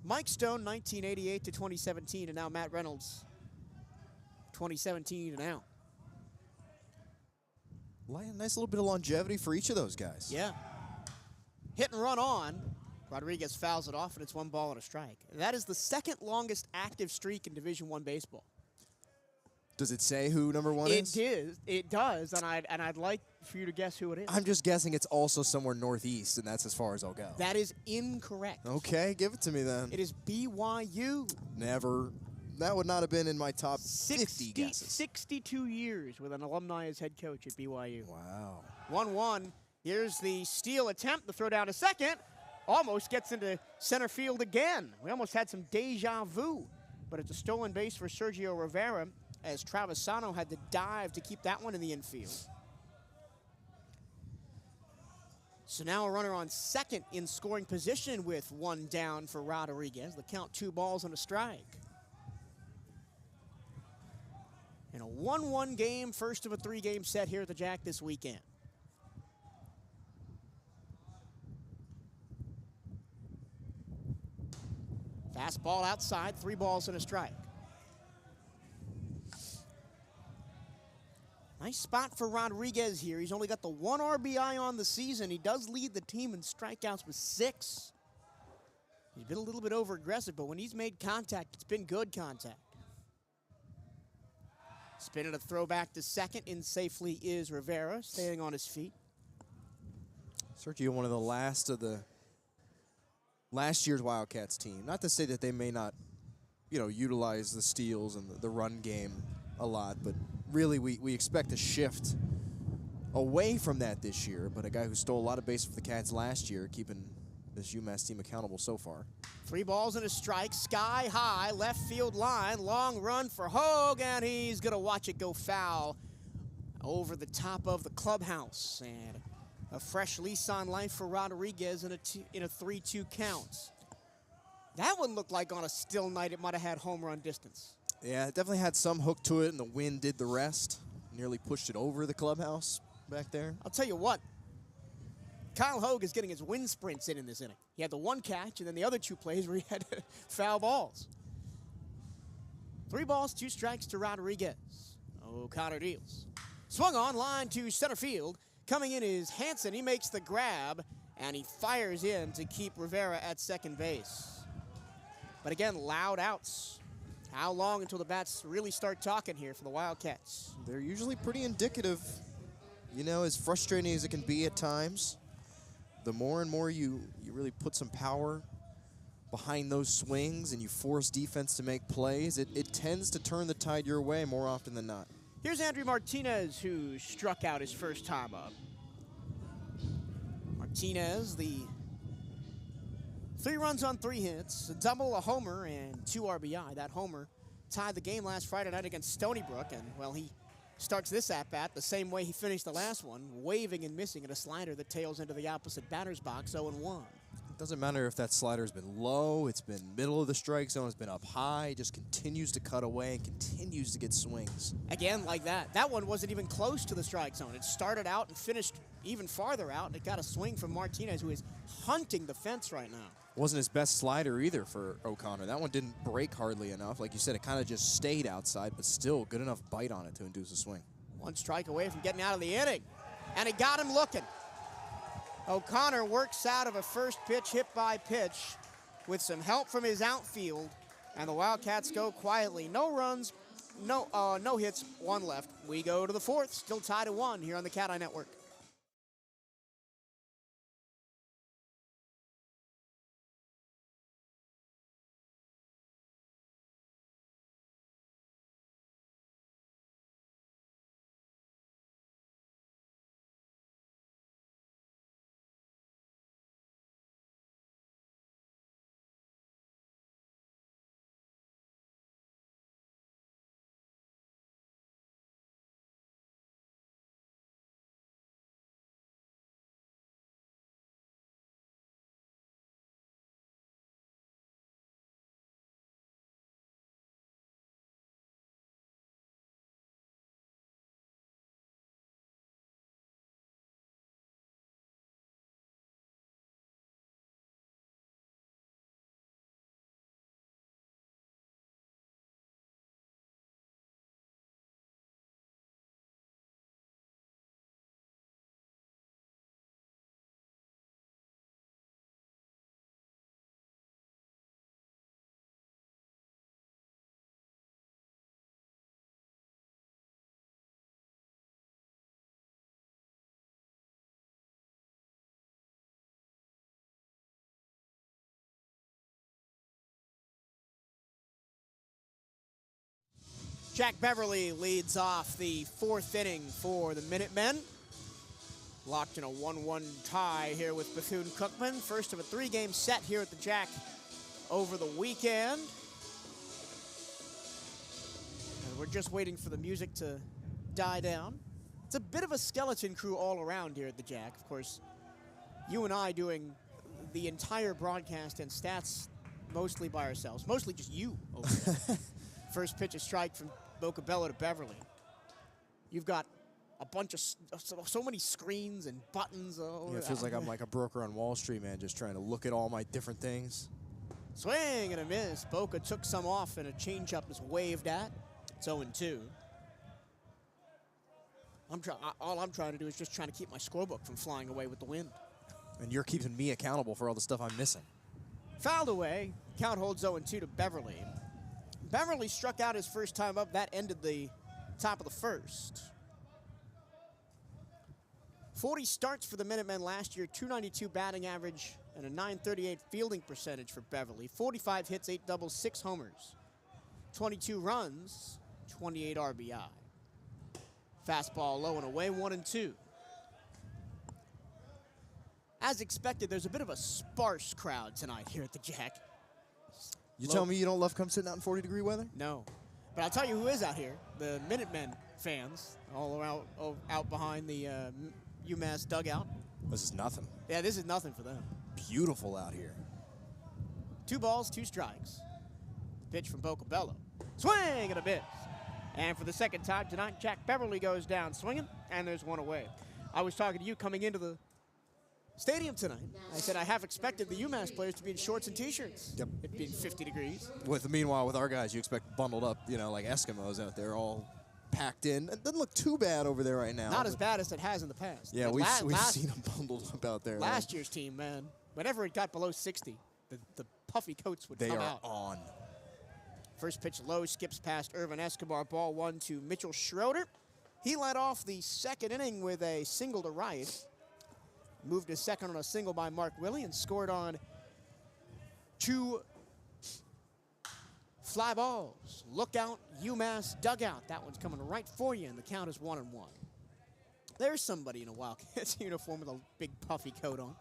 Mike Stone, 1988 to 2017, and now Matt Reynolds, 2017 to now. Nice little bit of longevity for each of those guys. Yeah. Hit and run on. Rodriguez fouls it off, and it's 1 ball and a strike. That is the second longest active streak in Division I baseball. Does it say who number 1 is? It does, and I'd like for you to guess who it is. I'm just guessing it's also somewhere northeast, and that's as far as I'll go. That is incorrect. Okay, give it to me then. It is BYU. Never. That would not have been in my top 50 guesses. 62 years with an alumni as head coach at BYU. Wow. 1-1. Here's the steal attempt. The throw down to second. Almost gets into center field again. We almost had some deja vu. But it's a stolen base for Sergio Rivera as Travisano had to dive to keep that one in the infield. So now a runner on second in scoring position with 1 down for Rodriguez. The count 2 balls and a strike. In a 1-1 game, first of a 3-game set here at the Jack this weekend. Fastball outside, 3 balls and a strike. Nice spot for Rodriguez here. He's only got the 1 RBI on the season. He does lead the team in strikeouts with 6. He's been a little bit over-aggressive, but when he's made contact, it's been good contact. Spinning a throwback to second in safely is Rivera, staying on his feet. Sergio, one of the last of the last year's Wildcats team. Not to say that they may not, utilize the steals and the run game a lot, but really we expect a shift away from that this year, but a guy who stole a lot of bases for the Cats last year, keeping this UMass team accountable so far. 3 balls and a strike, sky high, left field line, long run for Hogue, and he's gonna watch it go foul over the top of the clubhouse. And a fresh lease on life for Rodriguez in a 3-2 count. That one looked like on a still night it might have had home run distance. Yeah, it definitely had some hook to it, and the wind did the rest. Nearly pushed it over the clubhouse back there. I'll tell you what, Kyle Hogue is getting his wind sprints in this inning. He had the 1 catch, and then the other 2 plays where he had foul balls. 3 balls, 2 strikes to Rodriguez. O'Connor deals. Swung on, line to center field. Coming in is Hansen. He makes the grab, and he fires in to keep Rivera at second base. But again, loud outs. How long until the bats really start talking here for the Wildcats? They're usually pretty indicative. You know, as frustrating as it can be at times, the more and more you really put some power behind those swings and you force defense to make plays, it tends to turn the tide your way more often than not. Here's Andrew Martinez, who struck out his first time up. Martinez, the 3 runs on 3 hits, a double, a homer, and 2 RBI. That homer tied the game last Friday night against Stony Brook, and, well, he starts this at-bat the same way he finished the last one, waving and missing at a slider that tails into the opposite batter's box, 0-1. It doesn't matter if that slider's been low, it's been middle of the strike zone, it's been up high, it just continues to cut away and continues to get swings. Again, like that. That one wasn't even close to the strike zone. It started out and finished even farther out, and it got a swing from Martinez, who is hunting the fence right now. Wasn't his best slider either for O'Connor. That one didn't break hardly enough. Like you said, it kind of just stayed outside, but still good enough bite on it to induce a swing. 1 strike away from getting out of the inning, and it got him looking. O'Connor works out of a first pitch, hit by pitch, with some help from his outfield, and the Wildcats go quietly. No runs, no hits, 1 left. We go to the 4th, still tied at 1 here on the CatEye Network. Jack Beverly leads off the 4th inning for the Minutemen. Locked in a 1-1 tie here with Bethune-Cookman. First of a 3-game set here at the Jack over the weekend. And we're just waiting for the music to die down. It's a bit of a skeleton crew all around here at the Jack. Of course, you and I doing the entire broadcast and stats mostly by ourselves. Mostly just you over there. First pitch, a strike from Bocabella to Beverly. You've got a bunch of so many screens and buttons. Yeah, it feels like I'm like a broker on Wall Street, man, just trying to look at all my different things. Swing and a miss. Boca took some off and a changeup is waved at. It's 0-2. All I'm trying to do is just trying to keep my scorebook from flying away with the wind. And you're keeping me accountable for all the stuff I'm missing. Fouled away. Count holds 0-2 to Beverly. Beverly struck out his first time up. That ended the top of the first. 40 starts for the Minutemen last year, 292 batting average, and a 938 fielding percentage for Beverly. 45 hits, 8 doubles, 6 homers. 22 runs, 28 RBI. Fastball low and away, 1-2. as expected, there's a bit of a sparse crowd tonight here at the Jack. You tell me you don't love come sitting out in 40-degree weather? No. But I'll tell you who is out here. The Minutemen fans all around, out behind the UMass dugout. This is nothing. Yeah, this is nothing for them. Beautiful out here. 2 balls, 2 strikes. Pitch from Bocabello. Swing and a miss. And for the second time tonight, Jack Beverly goes down swinging, and there's 1 away. I was talking to you coming into the stadium tonight. I said I half expected the UMass players to be in shorts and T-shirts. Yep. It being 50 degrees. Meanwhile, with our guys, you expect bundled up, like Eskimos out there, all packed in. It doesn't look too bad over there right now. Not as bad as it has in the past. Yeah, But we've seen them bundled up out there. Last year's team, man, whenever it got below 60, the puffy coats would They come are out. on. First pitch low, skips past Irvin Escobar. Ball 1 to Mitchell Schroeder. He led off the second inning with a single to right. Moved to second on a single by Mark Willie and scored on 2 fly balls. Look out, UMass dugout. That one's coming right for you, and the count is 1-1. There's somebody in a Wildcats uniform with a big puffy coat on.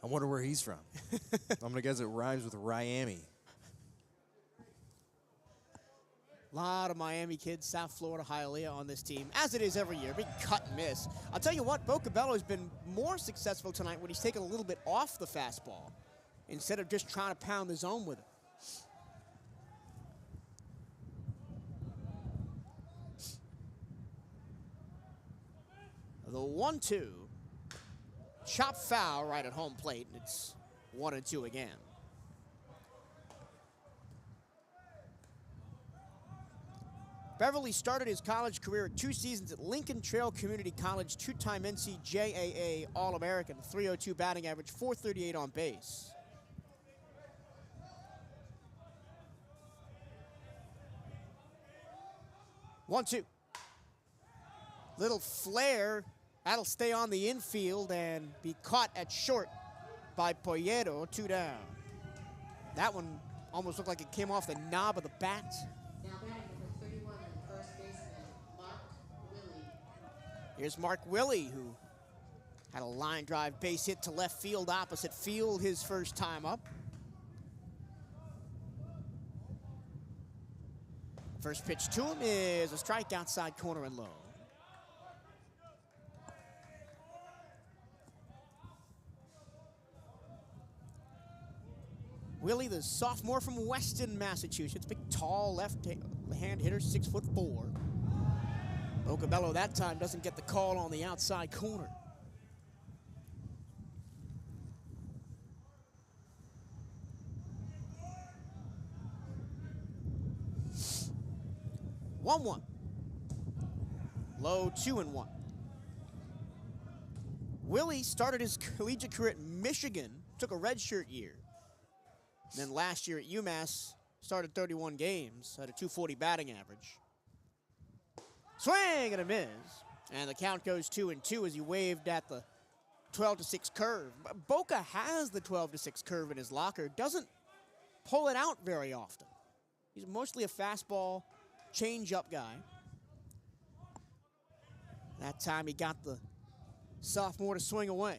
I wonder where he's from. I'm going to guess it rhymes with Miami. A lot of Miami kids, South Florida, Hialeah on this team, as it is every year. Big cut and miss. I'll tell you what, Bocabello has been more successful tonight when he's taken a little bit off the fastball instead of just trying to pound the zone with it. The 1-2. Chop foul right at home plate, and it's 1-2 again. Beverly started his college career at 2 seasons at Lincoln Trail Community College, 2-time NCJAA All-American, 302 batting average, 438 on base. One, two. Little flare. That'll stay on the infield and be caught at short by Poyedo, 2 down. That one almost looked like it came off the knob of the bat. Now batting number 31 and first baseman, Mark Willie. Here's Mark Willie, who had a line drive base hit to left field opposite field his first time up. First pitch to him is a strike outside corner and low. Willie, the sophomore from Weston, Massachusetts. Big, tall, left-hand hitter, 6'4". Bocabello that time doesn't get the call on the outside corner. One. Low 2-1. Willie started his collegiate career at Michigan, took a redshirt year. Then last year at UMass, started 31 games, had a 240 batting average. Swing and a miss. And the count goes 2-2 as he waved at the 12-6 curve. Boca has the 12-6 curve in his locker, doesn't pull it out very often. He's mostly a fastball, change-up guy. That time he got the sophomore to swing away.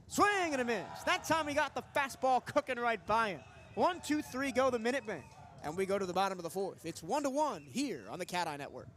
Swing and a miss. That time he got the fastball cooking right by him. 1, 2, 3 go the Minutemen. And we go to the bottom of the 4th. It's 1-1 here on the CatEye Network.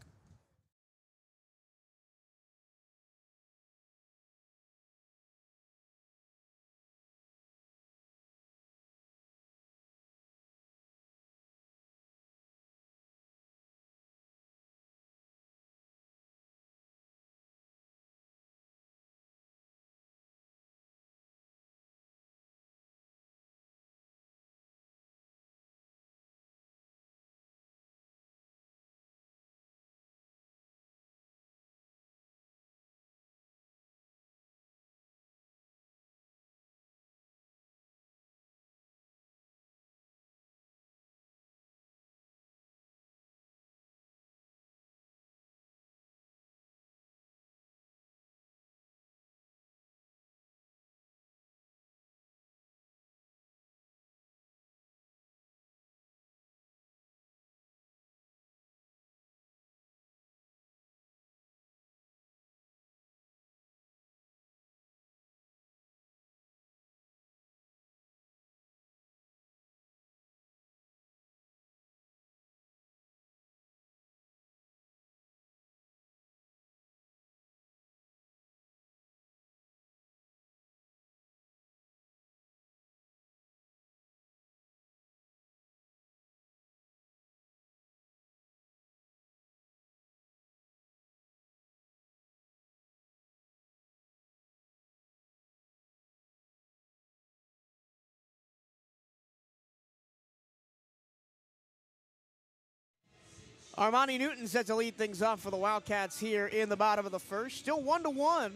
Armani Newton set to lead things off for the Wildcats here in the bottom of the first. Still 1-1.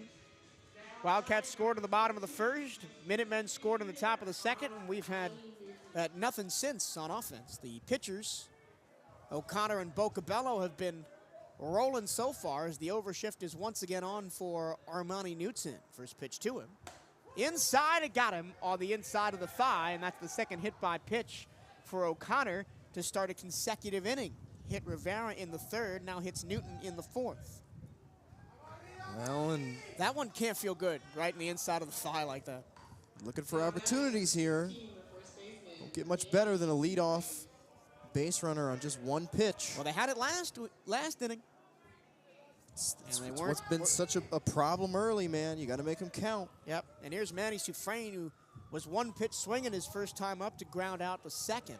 Wildcats scored in the bottom of the first. Minutemen scored in the top of the second, and we've had nothing since on offense. The pitchers, O'Connor and Bocabello, have been rolling so far as the overshift is once again on for Armani Newton. First pitch to him. Inside, it got him on the inside of the thigh, and that's the second hit by pitch for O'Connor to start a consecutive inning. Hit Rivera in the third, now hits Newton in the fourth. Well, and that one can't feel good, right in the inside of the thigh like that. Looking for opportunities here. Don't get much better than a leadoff base runner on just one pitch. Well, they had it last inning. It's what's been such a problem early, man. You got to make them count. Yep, and here's Manny Sufrain, who was one pitch swinging his first time up to ground out to second.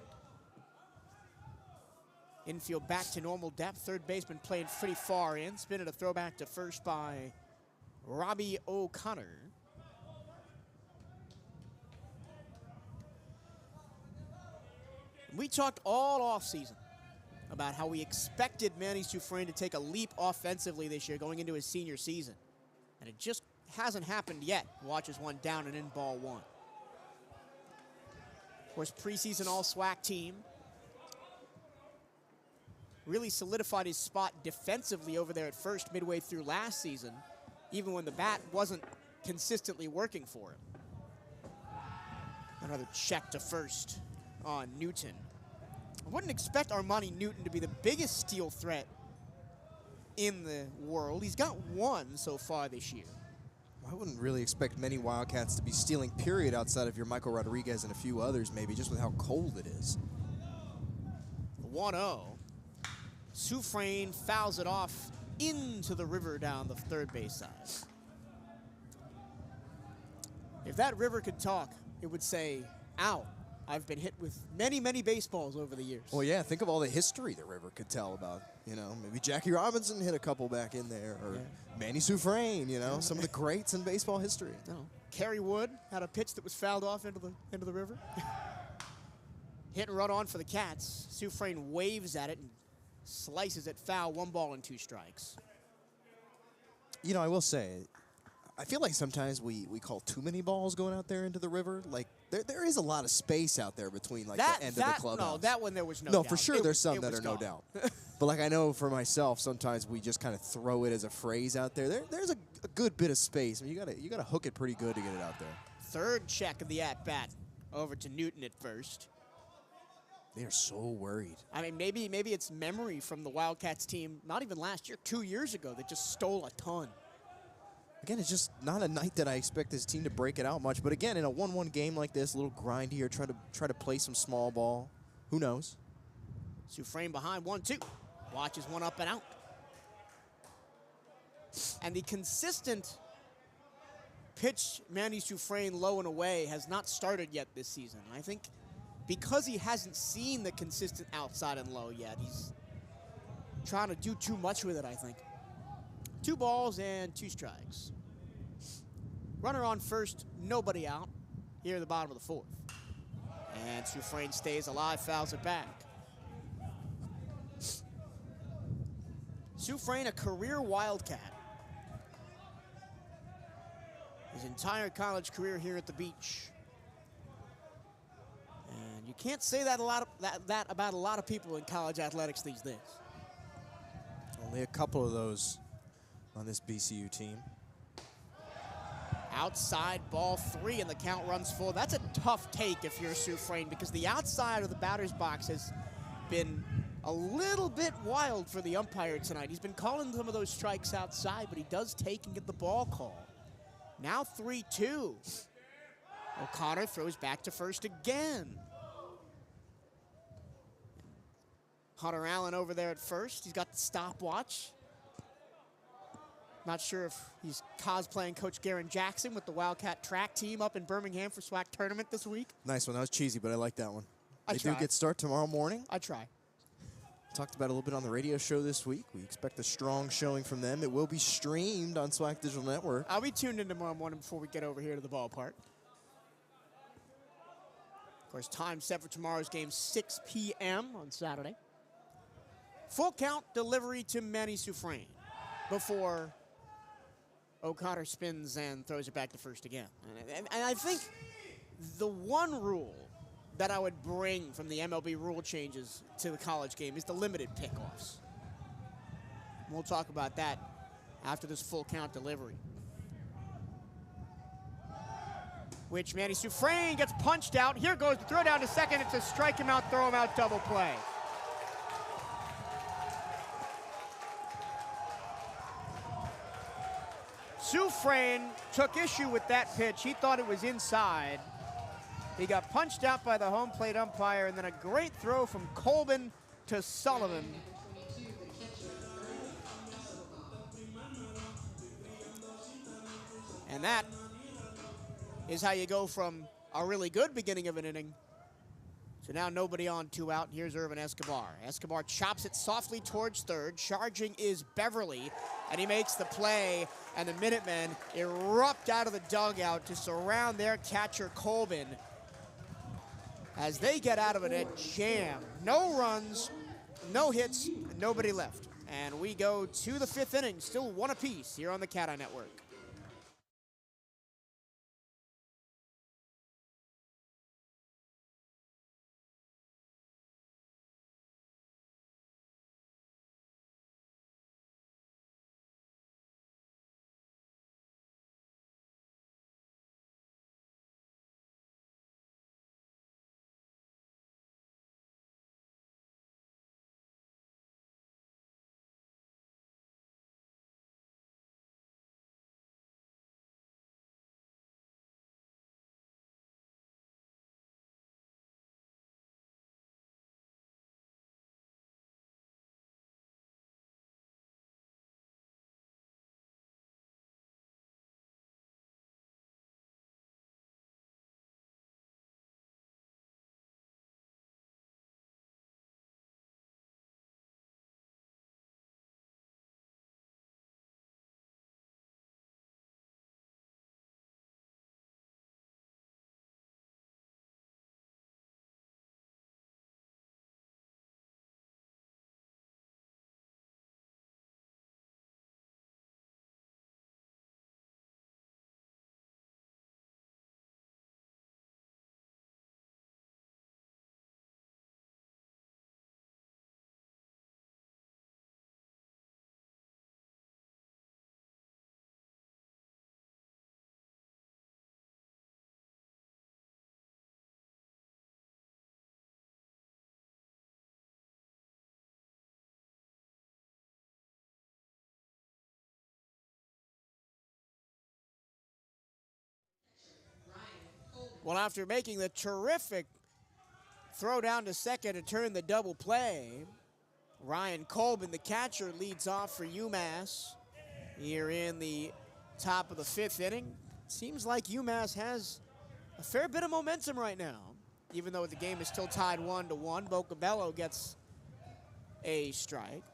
Infield back to normal depth. Third baseman playing pretty far in. Spinning a throwback to first by Robbie O'Connor. We talked all offseason about how we expected Manny Sufrain to take a leap offensively this year going into his senior season. And it just hasn't happened yet. Watches one down and in, ball one. Of course, preseason all-SWAC team. Really solidified his spot defensively over there at first midway through last season, even when the bat wasn't consistently working for him. Another check to first on Newton. I wouldn't expect Armani Newton to be the biggest steal threat in the world. He's got one so far this year. I wouldn't really expect many Wildcats to be stealing, period, outside of your Michael Rodriguez and a few others, maybe, just with how cold it is. 1-0. Sufrain fouls it off into the river down the third base side. If that river could talk, it would say, ow, I've been hit with many, many baseballs over the years. Well, yeah, think of all the history the river could tell about. You know, maybe Jackie Robinson hit a couple back in there, or Manny Sufrain, you know, some of the greats in baseball history. No. Kerry Wood had a pitch that was fouled off into the river. Hit and run on for the Cats. Sufrain waves at it and slices it foul, 1 ball and 2 strikes. You know, I will say, I feel like sometimes we call too many balls going out there into the river. Like, there is a lot of space out there between, like, the end of the clubhouse. No, that one there was no doubt. doubt. For sure there's some that are gone. no doubt. But, like, I know for myself, sometimes we just kind of throw it as a phrase out there. There's a good bit of space. I mean, you gotta hook it pretty good to get it out there. Third check of the at-bat over to Newton at first. They are so worried. I mean, maybe it's memory from the Wildcats team, not even last year, 2 years ago, that just stole a ton. Again, it's just not a night that I expect this team to break it out much. But again, in a 1-1 game like this, a little grind here, try to play some small ball. Who knows? Sufrain behind 1-2. Watches one up and out. And the consistent pitch Manny Sufrain low and away has not started yet this season. I think because he hasn't seen the consistent outside and low yet, he's trying to do too much with it, I think. 2 balls and 2 strikes. Runner on first, nobody out. Here at the bottom of the fourth. And Sufrain stays alive, fouls it back. Sufrain, a career Wildcat. His entire college career here at the beach. And you can't say that about a lot of people in college athletics these days. Only a couple of those on this BCU team. Outside, ball 3, and the count runs full. That's a tough take if you're Sufrain, because the outside of the batter's box has been a little bit wild for the umpire tonight. He's been calling some of those strikes outside, but he does take and get the ball call. Now 3-2. O'Connor throws back to first again. Hunter Allen over there at first. He's got the stopwatch. Not sure if he's cosplaying Coach Garen Jackson with the Wildcat track team up in Birmingham for SWAC tournament this week. Nice one. That was cheesy, but I like that one. They try. do get start tomorrow morning. I try. Talked about it a little bit on the radio show this week. We expect a strong showing from them. It will be streamed on SWAC Digital Network. I'll be tuned in tomorrow morning before we get over here to the ballpark. Of course, time set for tomorrow's game, 6 p.m. on Saturday. Full count delivery to Manny Soufrain before O'Connor spins and throws it back to first again. And I think the one rule that I would bring from the MLB rule changes to the college game is the limited pickoffs. We'll talk about that after this full count delivery. Which Manny Soufrain gets punched out. Here goes the throw down to second. It's a strike him out, throw him out, double play. Soufrain took issue with that pitch. He thought it was inside. He got punched out by the home plate umpire, and then a great throw from Colbin to Sullivan. And that is how you go from a really good beginning of an inning to now nobody on, 2 out. Here's Irvin Escobar. Escobar chops it softly towards third. Charging is Beverly, and he makes the play, and the Minutemen erupt out of the dugout to surround their catcher Colbin as they get out of it at jam. No runs, no hits, nobody left. And we go to the 5th inning, still 1 apiece here on the CatEye Network. Well, after making the terrific throw down to second to turn the double play, Ryan Colbin, the catcher, leads off for UMass here in the top of the 5th inning. Seems like UMass has a fair bit of momentum right now, even though the game is still tied 1-1. Bocabello gets a strike.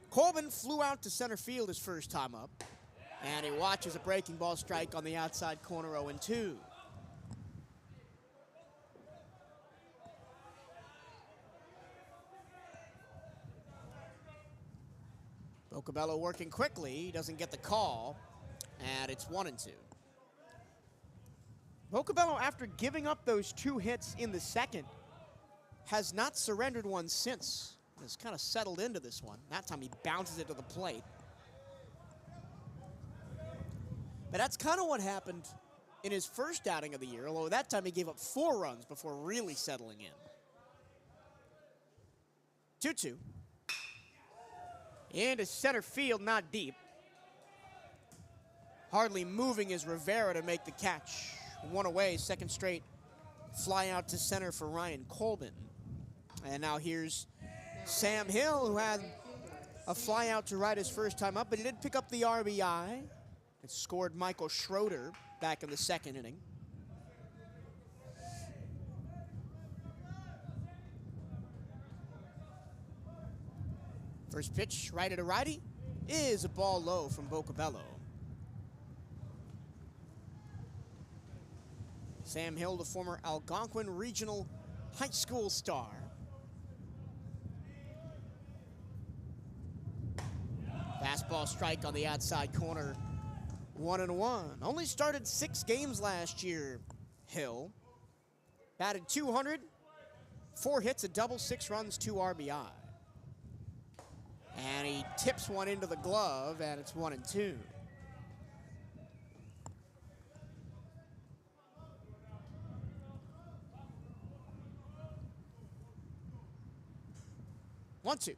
Colbin flew out to center field his first time up, and he watches a breaking ball strike on the outside corner, 0-2. Bocabello working quickly, he doesn't get the call, and it's 1-2. Bocabello, after giving up those 2 hits in the second, has not surrendered one since. Has kind of settled into this one. That time he bounces it to the plate. But that's kind of what happened in his first outing of the year, although that time he gave up 4 runs before really settling in. 2-2. Into center field, not deep. Hardly moving is Rivera to make the catch. 1 away, second straight fly out to center for Ryan Colbin. And now here's Sam Hill, who had a fly out to right his first time up, but he did pick up the RBI. It scored Michael Schroeder back in the 2nd inning. First pitch, righty to righty, is a ball low from Bocabello. Sam Hill, the former Algonquin Regional high school star. Fastball strike on the outside corner. 1-1. Only started 6 games last year, Hill. Batted .200, 4 hits, a double, 6 runs, 2 RBI. And he tips one into the glove, and it's 1-2. One, two.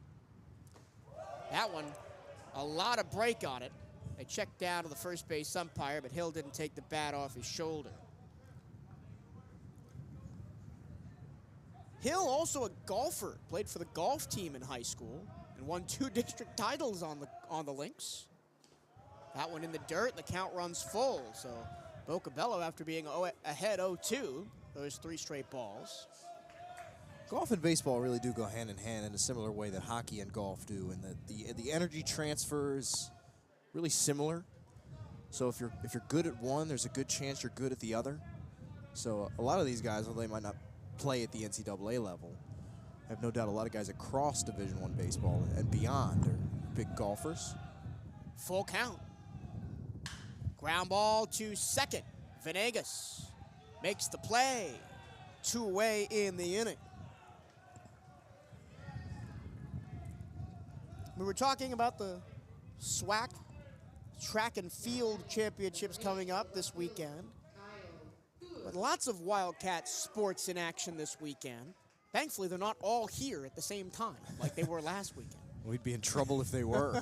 That one, a lot of break on it. They checked down to the first base umpire, but Hill didn't take the bat off his shoulder. Hill, also a golfer, played for the golf team in high school and won 2 district titles on the links. That one in the dirt, the count runs full. So Bocabello, after being ahead 0-2, those 3 straight balls. Golf and baseball really do go hand in hand in a similar way that hockey and golf do, and the energy transfer is really similar. So if you're good at one, there's a good chance you're good at the other. So a lot of these guys, although they might not play at the NCAA level, I have no doubt a lot of guys across Division I baseball and beyond are big golfers. Full count. Ground ball to second. Venegas makes the play. 2 away in the inning. We were talking about the SWAC Track and Field Championships coming up this weekend. But lots of Wildcats sports in action this weekend. Thankfully, they're not all here at the same time like they were last weekend. We'd be in trouble if they were.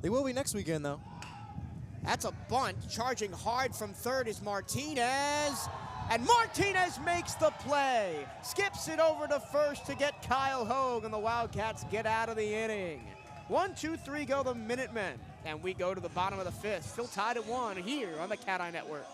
They will be next weekend, though. That's a bunt. Charging hard from third is Martinez. And Martinez makes the play. Skips it over to first to get Kyle Hogue, and the Wildcats get out of the inning. 1, 2, 3 go the Minutemen. And we go to the bottom of the 5th. Still tied at 1 here on the CatEye Network.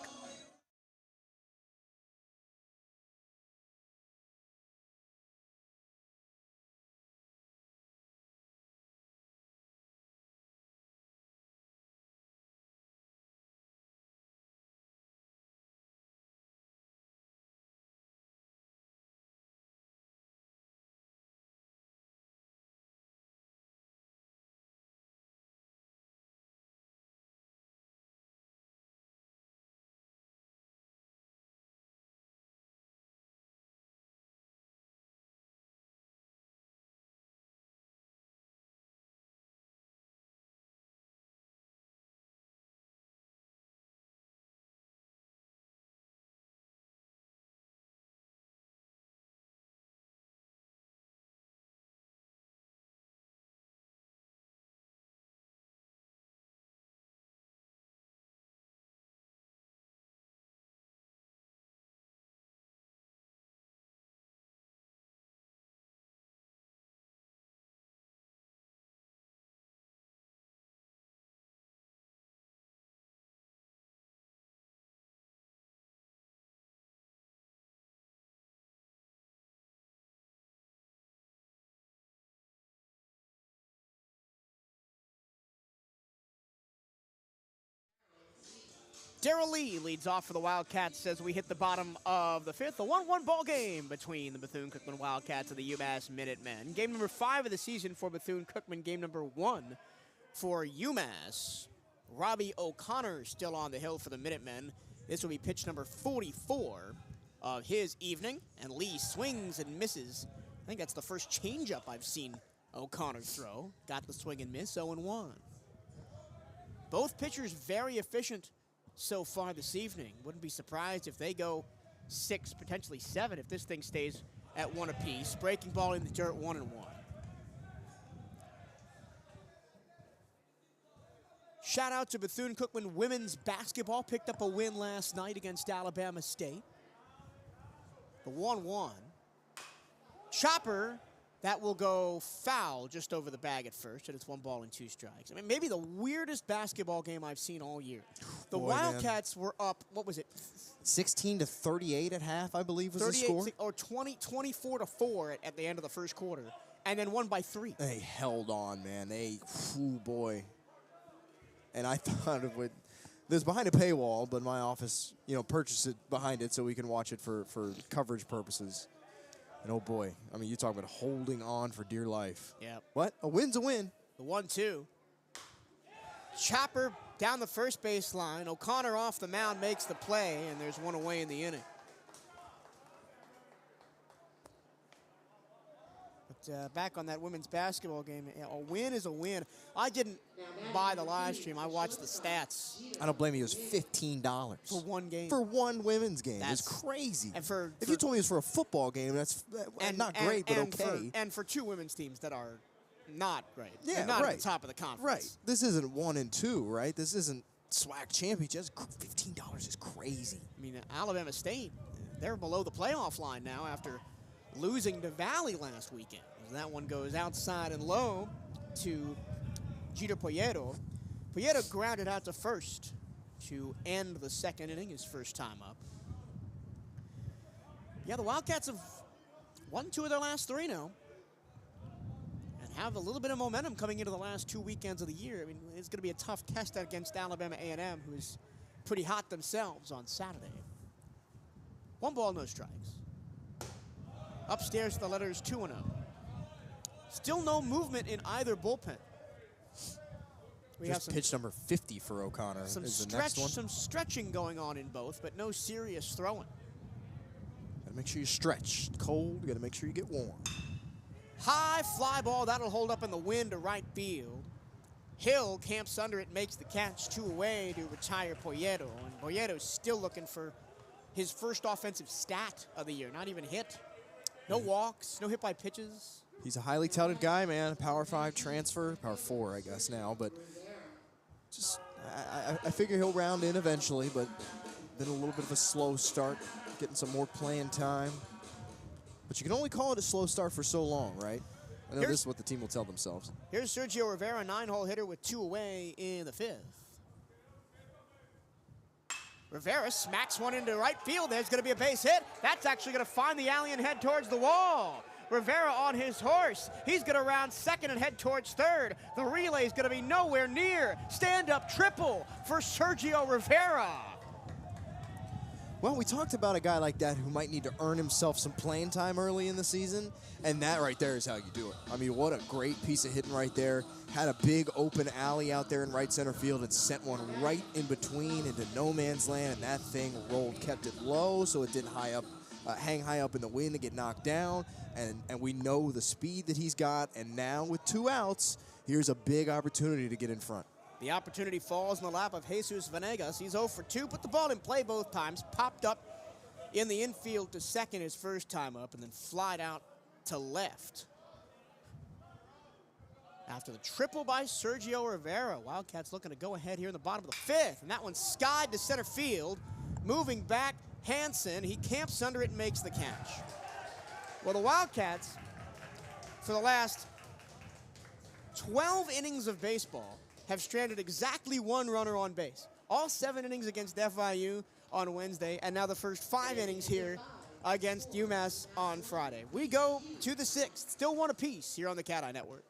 Darrell Lee leads off for the Wildcats as we hit the bottom of the 5th. A 1-1 ball game between the Bethune-Cookman Wildcats and the UMass Minutemen. Game number 5 of the season for Bethune-Cookman. Game number 1 for UMass. Robbie O'Connor still on the hill for the Minutemen. This will be pitch number 44 of his evening. And Lee swings and misses. I think that's the first changeup I've seen O'Connor throw. Got the swing and miss, 0-1. Both pitchers very efficient so far this evening. Wouldn't be surprised if they go 6, potentially 7, if this thing stays at 1 apiece. Breaking ball in the dirt, 1-1. Shout out to Bethune-Cookman women's basketball. Picked up a win last night against Alabama State. The 1-1. Chopper, that will go foul just over the bag at first, and it's 1 ball and 2 strikes. I mean, maybe the weirdest basketball game I've seen all year. The Wildcats were up, what was it? 16-38 at half, I believe was the score. Or 24-4 at the end of the first quarter, and then won by 3. They held on, man. Oh boy. And I thought There's behind a paywall, but my office, purchased it behind it so we can watch it for coverage purposes. And oh boy, I mean, you talk about holding on for dear life. Yep. What? A win's a win. The 1-2. Chopper down the first baseline. O'Connor off the mound makes the play, and there's one away in the inning. But back on that women's basketball game, a win is a win. I didn't buy the live stream. I watched the stats. I don't blame you. It was $15 for one game. For one women's game. That's it's crazy. And if you told me it was for a football game, that's not great, but okay. And for two women's teams that are not great. Yeah, they're not right. at the top of the conference. Right. This isn't 1 and 2, right? This isn't SWAC championship. $15 is crazy. I mean, Alabama State, they're below the playoff line now after losing to Valley last weekend. That one goes outside and low to Jeter Poyeto. Poyeto grounded out to first to end the second inning, his first time up. Yeah, the Wildcats have won 2 of their last 3 now and have a little bit of momentum coming into the last 2 weekends of the year. I mean, it's going to be a tough test against Alabama A&M, who is pretty hot themselves on Saturday. 1 ball, no strikes. Upstairs, the letters 2-0. Still no movement in either bullpen. We have pitch number 50 for O'Connor is the next one. Some stretching going on in both, but no serious throwing. Got to make sure you stretch. Cold, got to make sure you get warm. High fly ball, that'll hold up in the wind to right field. Hill camps under it, makes the catch, 2 away to retire Poyeto. And Poyeto's still looking for his first offensive stat of the year. Not even hit. No walks, no hit by pitches. He's a highly touted guy, man. Power 5 transfer, Power 4, I guess now. But just, I figure he'll round in eventually. But been a little bit of a slow start, getting some more playing time. But you can only call it a slow start for so long, right? I know this is what the team will tell themselves. Here's Sergio Rivera, 9-hole hitter with 2 away in the 5th. Rivera smacks one into right field. There's going to be a base hit. That's actually going to find the alley and head towards the wall. Rivera on his horse. He's going to round second and head towards third. The relay is going to be nowhere near. Stand-up triple for Sergio Rivera. Well, we talked about a guy like that who might need to earn himself some playing time early in the season, and that right there is how you do it. I mean, what a great piece of hitting right there. Had a big open alley out there in right center field and sent one right in between into no man's land, and that thing rolled, kept it low so it didn't hang high up in the wind and get knocked down. And we know the speed that he's got, and now with 2 outs, here's a big opportunity to get in front. The opportunity falls in the lap of Jesus Venegas. He's 0 for 2, put the ball in play both times, popped up in the infield to second his first time up, and then flied out to left. After the triple by Sergio Rivera, Wildcats looking to go ahead here in the bottom of the 5th, and that one skied to center field. Moving back, Hansen, he camps under it and makes the catch. Well, the Wildcats, for the last 12 innings of baseball, have stranded exactly 1 runner on base. All 7 innings against FIU on Wednesday, and now the first 5 innings here against UMass on Friday. We go to the 6th, still 1 apiece here on the CatEye Network.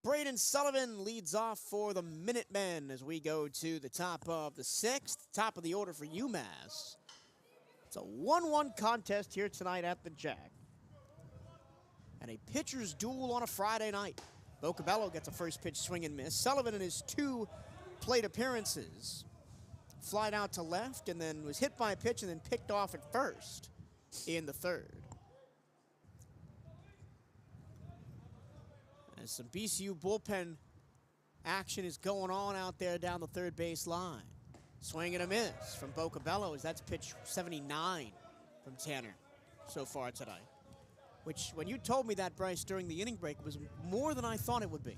Braden Sullivan leads off for the Minutemen as we go to the top of the 6th, top of the order for UMass. It's a 1-1 contest here tonight at the Jack. And a pitcher's duel on a Friday night. Bocabello gets a first pitch swing and miss. Sullivan in his 2 plate appearances flied out to left and then was hit by a pitch and then picked off at first in the 3rd. As some BCU bullpen action is going on out there down the third base line. Swing and a miss from Bocabello as that's pitch 79 from Tanner so far tonight. Which, when you told me that, Bryce, during the inning break, was more than I thought it would be.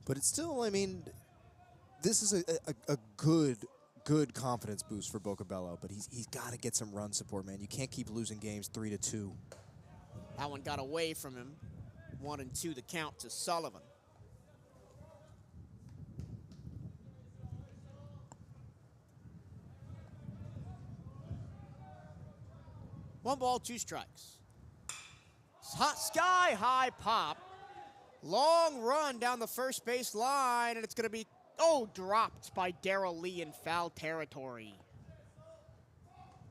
But it's still, I mean, this is a good confidence boost for Bocabello, but he's got to get some run support, man. You can't keep losing games 3-2. That one got away from him. 1-2 the count to Sullivan. One ball, 2 strikes. Hot sky high pop. Long run down the first base line, and it's going to be, dropped by Darrell Lee in foul territory.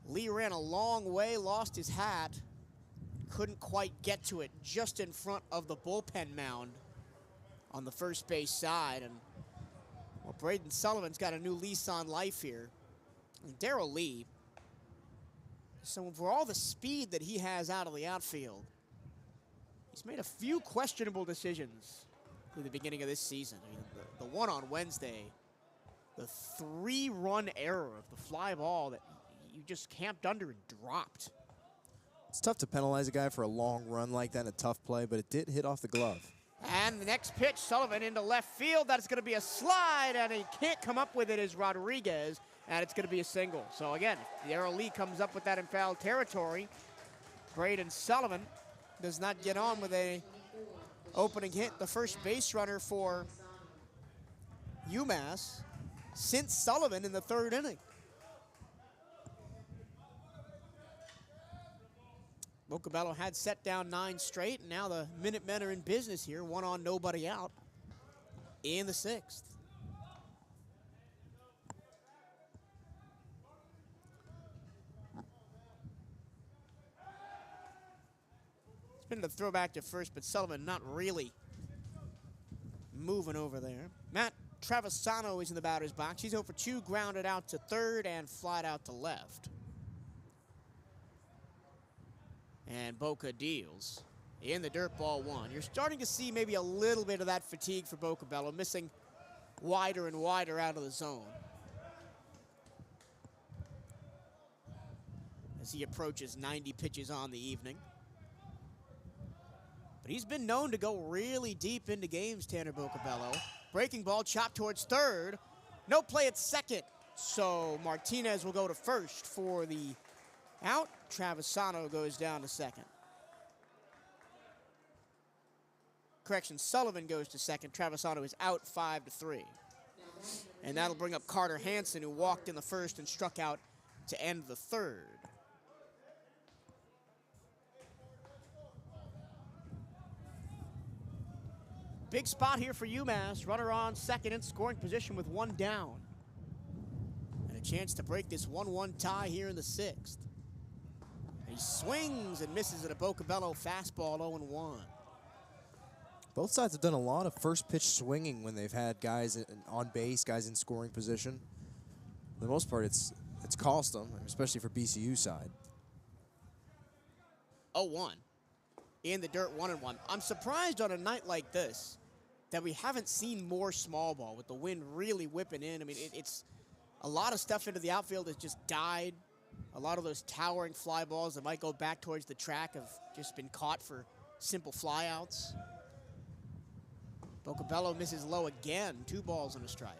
Lee ran a long way, lost his hat. Couldn't quite get to it, just in front of the bullpen mound on the first base side. And well, Braden Sullivan's got a new lease on life here. And Darrell Lee, so for all the speed that he has out of the outfield, he's made a few questionable decisions through the beginning of this season. I mean, the one on Wednesday, the 3-run error of the fly ball that you just camped under and dropped. It's tough to penalize a guy for a long run like that in a tough play, but it did hit off the glove. And the next pitch, Sullivan into left field. That's going to be a slide, and he can't come up with it as Rodriguez, and it's going to be a single. So again, if Darrell Lee comes up with that in foul territory, Braden Sullivan does not get on with a opening hit. The first base runner for UMass since Sullivan in the 3rd inning. Bocabello had set down 9 straight, and now the Minutemen are in business here. 1 on, nobody out in the 6th. It's been the throwback to first, but Sullivan not really moving over there. Matt Travisano is in the batter's box. He's 0 for 2, grounded out to 3rd and flied out to left. And Boca deals in the dirt, ball 1. You're starting to see maybe a little bit of that fatigue for Bocabello, missing wider and wider out of the zone as he approaches 90 pitches on the evening. But he's been known to go really deep into games, Tanner Bocabello. Breaking ball, chopped towards 3rd. No play at 2nd, so Martinez will go to 1st for the out. Travisano goes down to 2nd. Correction, Sullivan goes to 2nd. Travisano is out 5-3. And that'll bring up Carter Hansen, who walked in the 1st and struck out to end the 3rd. Big spot here for UMass. Runner on 2nd in scoring position with 1 down. And a chance to break this 1-1 tie here in the 6th. He swings and misses at a Bocabello fastball, 0-1. Both sides have done a lot of first pitch swinging when they've had guys on base, guys in scoring position. For the most part, it's cost them, especially for BCU side. 0-1 in the dirt, 1-1. I'm surprised on a night like this that we haven't seen more small ball with the wind really whipping in. I mean, it's a lot of stuff into the outfield has just died. A lot of those towering fly balls that might go back towards the track have just been caught for simple flyouts. Bocabello misses low again, 2 balls and a strike.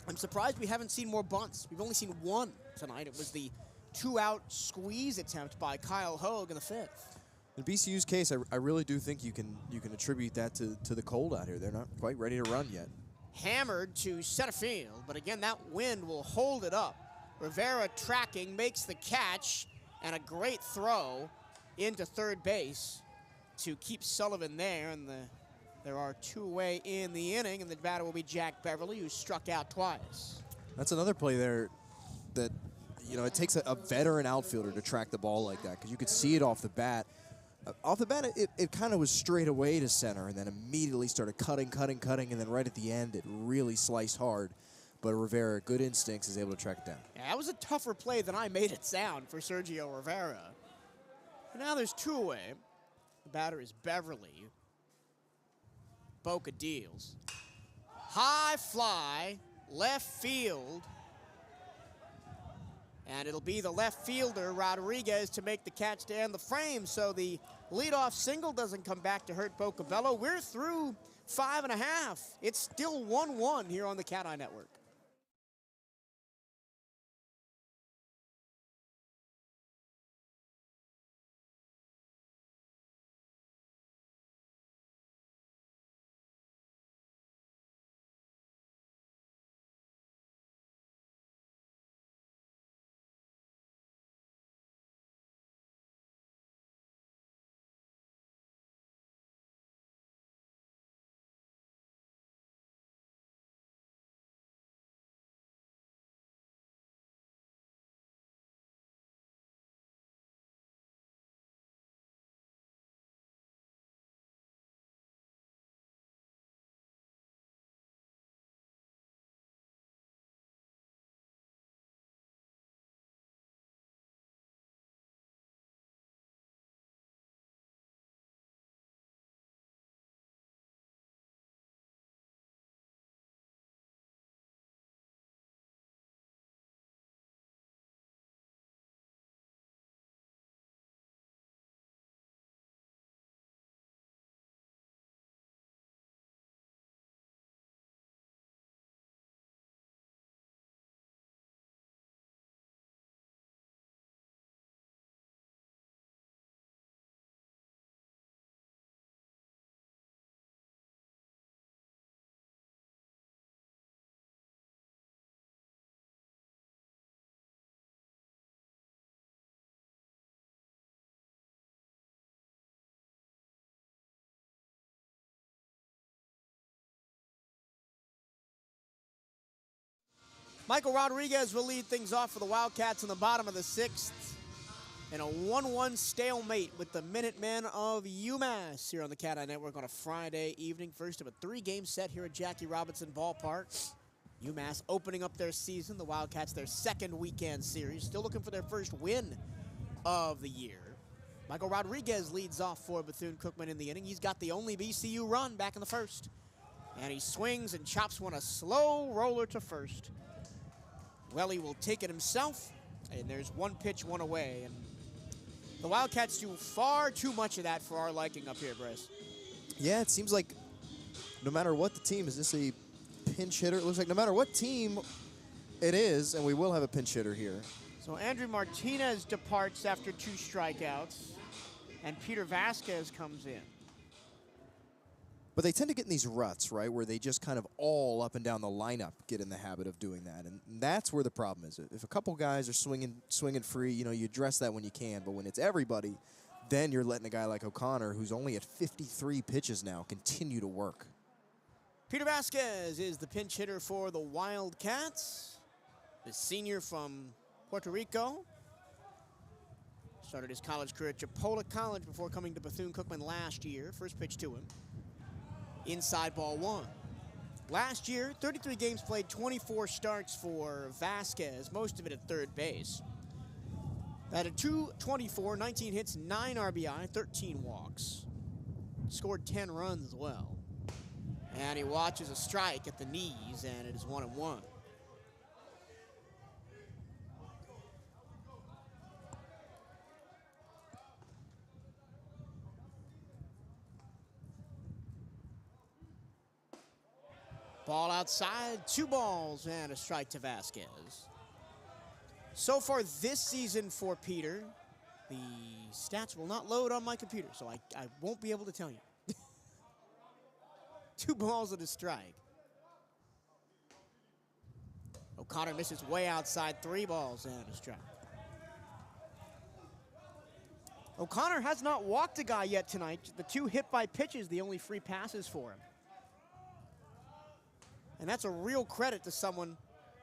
I'm surprised we haven't seen more bunts. We've only seen 1 tonight. It was the 2-out squeeze attempt by Kyle Hogue in the 5th. In BCU's case, I really do think you can attribute that to the cold out here. They're not quite ready to run yet. Hammered to center field, but again, that wind will hold it up. Rivera tracking, makes the catch, and a great throw into 3rd base to keep Sullivan there, and there are 2 away in the inning, and the batter will be Jack Beverly, who struck out twice. That's another play there that, you know, it takes a veteran outfielder to track the ball like that, because you could see it off the bat. It kind of was straight away to center and then immediately started cutting, and then right at the end, it really sliced hard. But Rivera, good instincts, is able to track it down. Yeah, that was a tougher play than I made it sound for Sergio Rivera. And now there's 2 away. The batter is Beverly. Boca deals. High fly, left field. And it'll be the left fielder, Rodriguez, to make the catch to end the frame. So the leadoff single doesn't come back to hurt Boca Bello. We're through 5.5. It's still 1-1 here on the CatEye Network. Michael Rodriguez will lead things off for the Wildcats in the bottom of the 6th. And a 1-1 stalemate with the Minutemen of UMass here on the CatEye Network on a Friday evening. First of a 3-game set here at Jackie Robinson Ballpark. UMass opening up their season. The Wildcats their 2nd weekend series. Still looking for their first win of the year. Michael Rodriguez leads off for Bethune-Cookman in the inning. He's got the only BCU run back in the 1st. And he swings and chops one a slow roller to first. Welly will take it himself, and there's 1 pitch, 1 away. And the Wildcats do far too much of that for our liking up here, Bryce. Yeah, it seems like no matter what the team, is this a pinch hitter? It looks like no matter what team it is, and we will have a pinch hitter here. So Andrew Martinez departs after 2 strikeouts, and Peter Vasquez comes in. But they tend to get in these ruts, right, where they just kind of all up and down the lineup get in the habit of doing that. And that's where the problem is. If a couple guys are swinging free, you know, you address that when you can. But when it's everybody, then you're letting a guy like O'Connor, who's only at 53 pitches now, continue to work. Peter Vasquez is the pinch hitter for the Wildcats. The senior from Puerto Rico. Started his college career at Chipola College before coming to Bethune-Cookman last year. First pitch to him. Inside ball 1. Last year, 33 games played, 24 starts for Vasquez, most of it at 3rd base. Batted .224, 19 hits, 9 RBI, 13 walks. Scored 10 runs as well. And he watches a strike at the knees, and it is 1-1. Ball outside, 2 balls, and a strike to Vasquez. So far this season for Peter, the stats will not load on my computer, so I won't be able to tell you. 2 balls and a strike. O'Connor misses way outside, 3 balls and a strike. O'Connor has not walked a guy yet tonight. The 2 hit by pitches, the only free passes for him. And that's a real credit to someone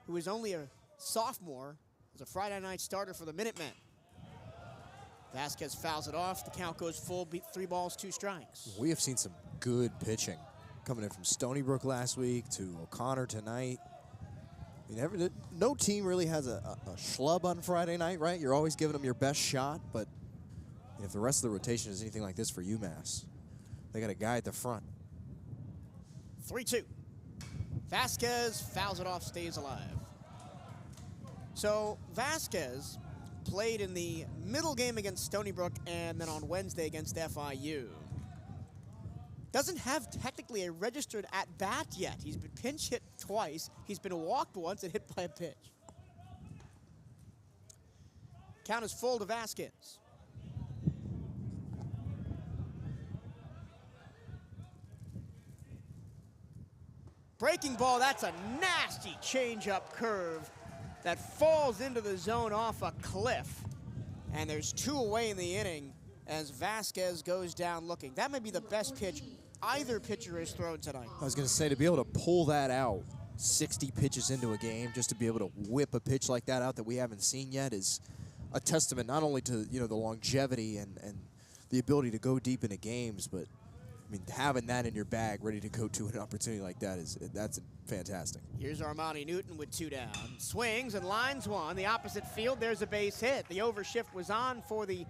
who is only a sophomore as a Friday night starter for the Minutemen. Vasquez fouls it off. The count goes full, 3 balls, 2 strikes. We have seen some good pitching coming in from Stony Brook last week to O'Connor tonight. I mean, no team really has a schlub on Friday night, right? You're always giving them your best shot, but if the rest of the rotation is anything like this for UMass, they got a guy at the front. 3-2. Vasquez fouls it off, stays alive. So Vasquez played in the middle game against Stony Brook and then on Wednesday against FIU. Doesn't have technically a registered at-bat yet. He's been pinch hit twice. He's been walked once and hit by a pitch. Count is full to Vasquez. Breaking ball, that's a nasty change-up curve that falls into the zone off a cliff. And there's 2 away in the inning as Vasquez goes down looking. That may be the best pitch either pitcher has thrown tonight. I was going to say, to be able to pull that out 60 pitches into a game, just to be able to whip a pitch like that out that we haven't seen yet is a testament not only to, the longevity and the ability to go deep into games, but I mean, having that in your bag ready to go to an opportunity like that that's fantastic. Here's Armani Newton with 2 down. Swings and lines one. The opposite field, there's a base hit. The overshift was on for the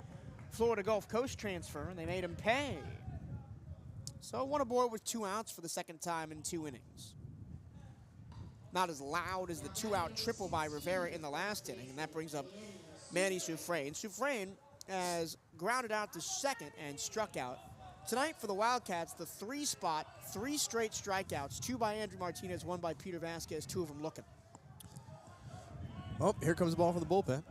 Florida Gulf Coast transfer, and they made him pay. So 1 aboard with 2 outs for the second time in 2 innings. Not as loud as the 2-out triple by Rivera in the last inning, and that brings up Manny Soufrain. Soufrain has grounded out to second and struck out. Tonight for the Wildcats, the 3-spot, 3 straight strikeouts, 2 by Andrew Martinez, 1 by Peter Vasquez, 2 of them looking. Oh, here comes the ball from the bullpen.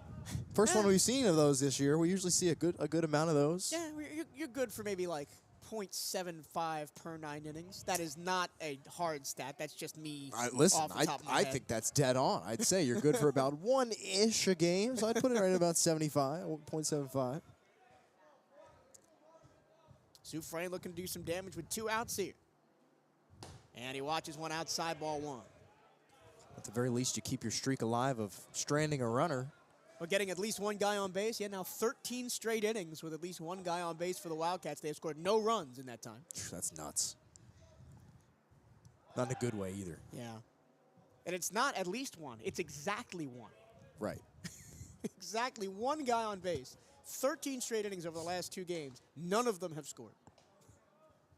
First one we've seen of those this year. We usually see a good amount of those. Yeah, you're good for maybe like 0.75 per 9 innings. That is not a hard stat. That's just me. Listen, off the top of my I head. think that's dead on. I'd say you're good for about 1-ish a game, so I'd put it right at about 0.75. Soufrain looking to do some damage with 2 outs here. And he watches 1 outside, ball 1. At the very least, you keep your streak alive of stranding a runner. We're getting at least 1 guy on base. Yeah, now 13 straight innings with at least 1 guy on base for the Wildcats. They have scored no runs in that time. That's nuts. Not in a good way either. Yeah. And it's not at least 1. It's exactly 1. Right. Exactly 1 guy on base. 13 straight innings over the last 2 games. None of them have scored.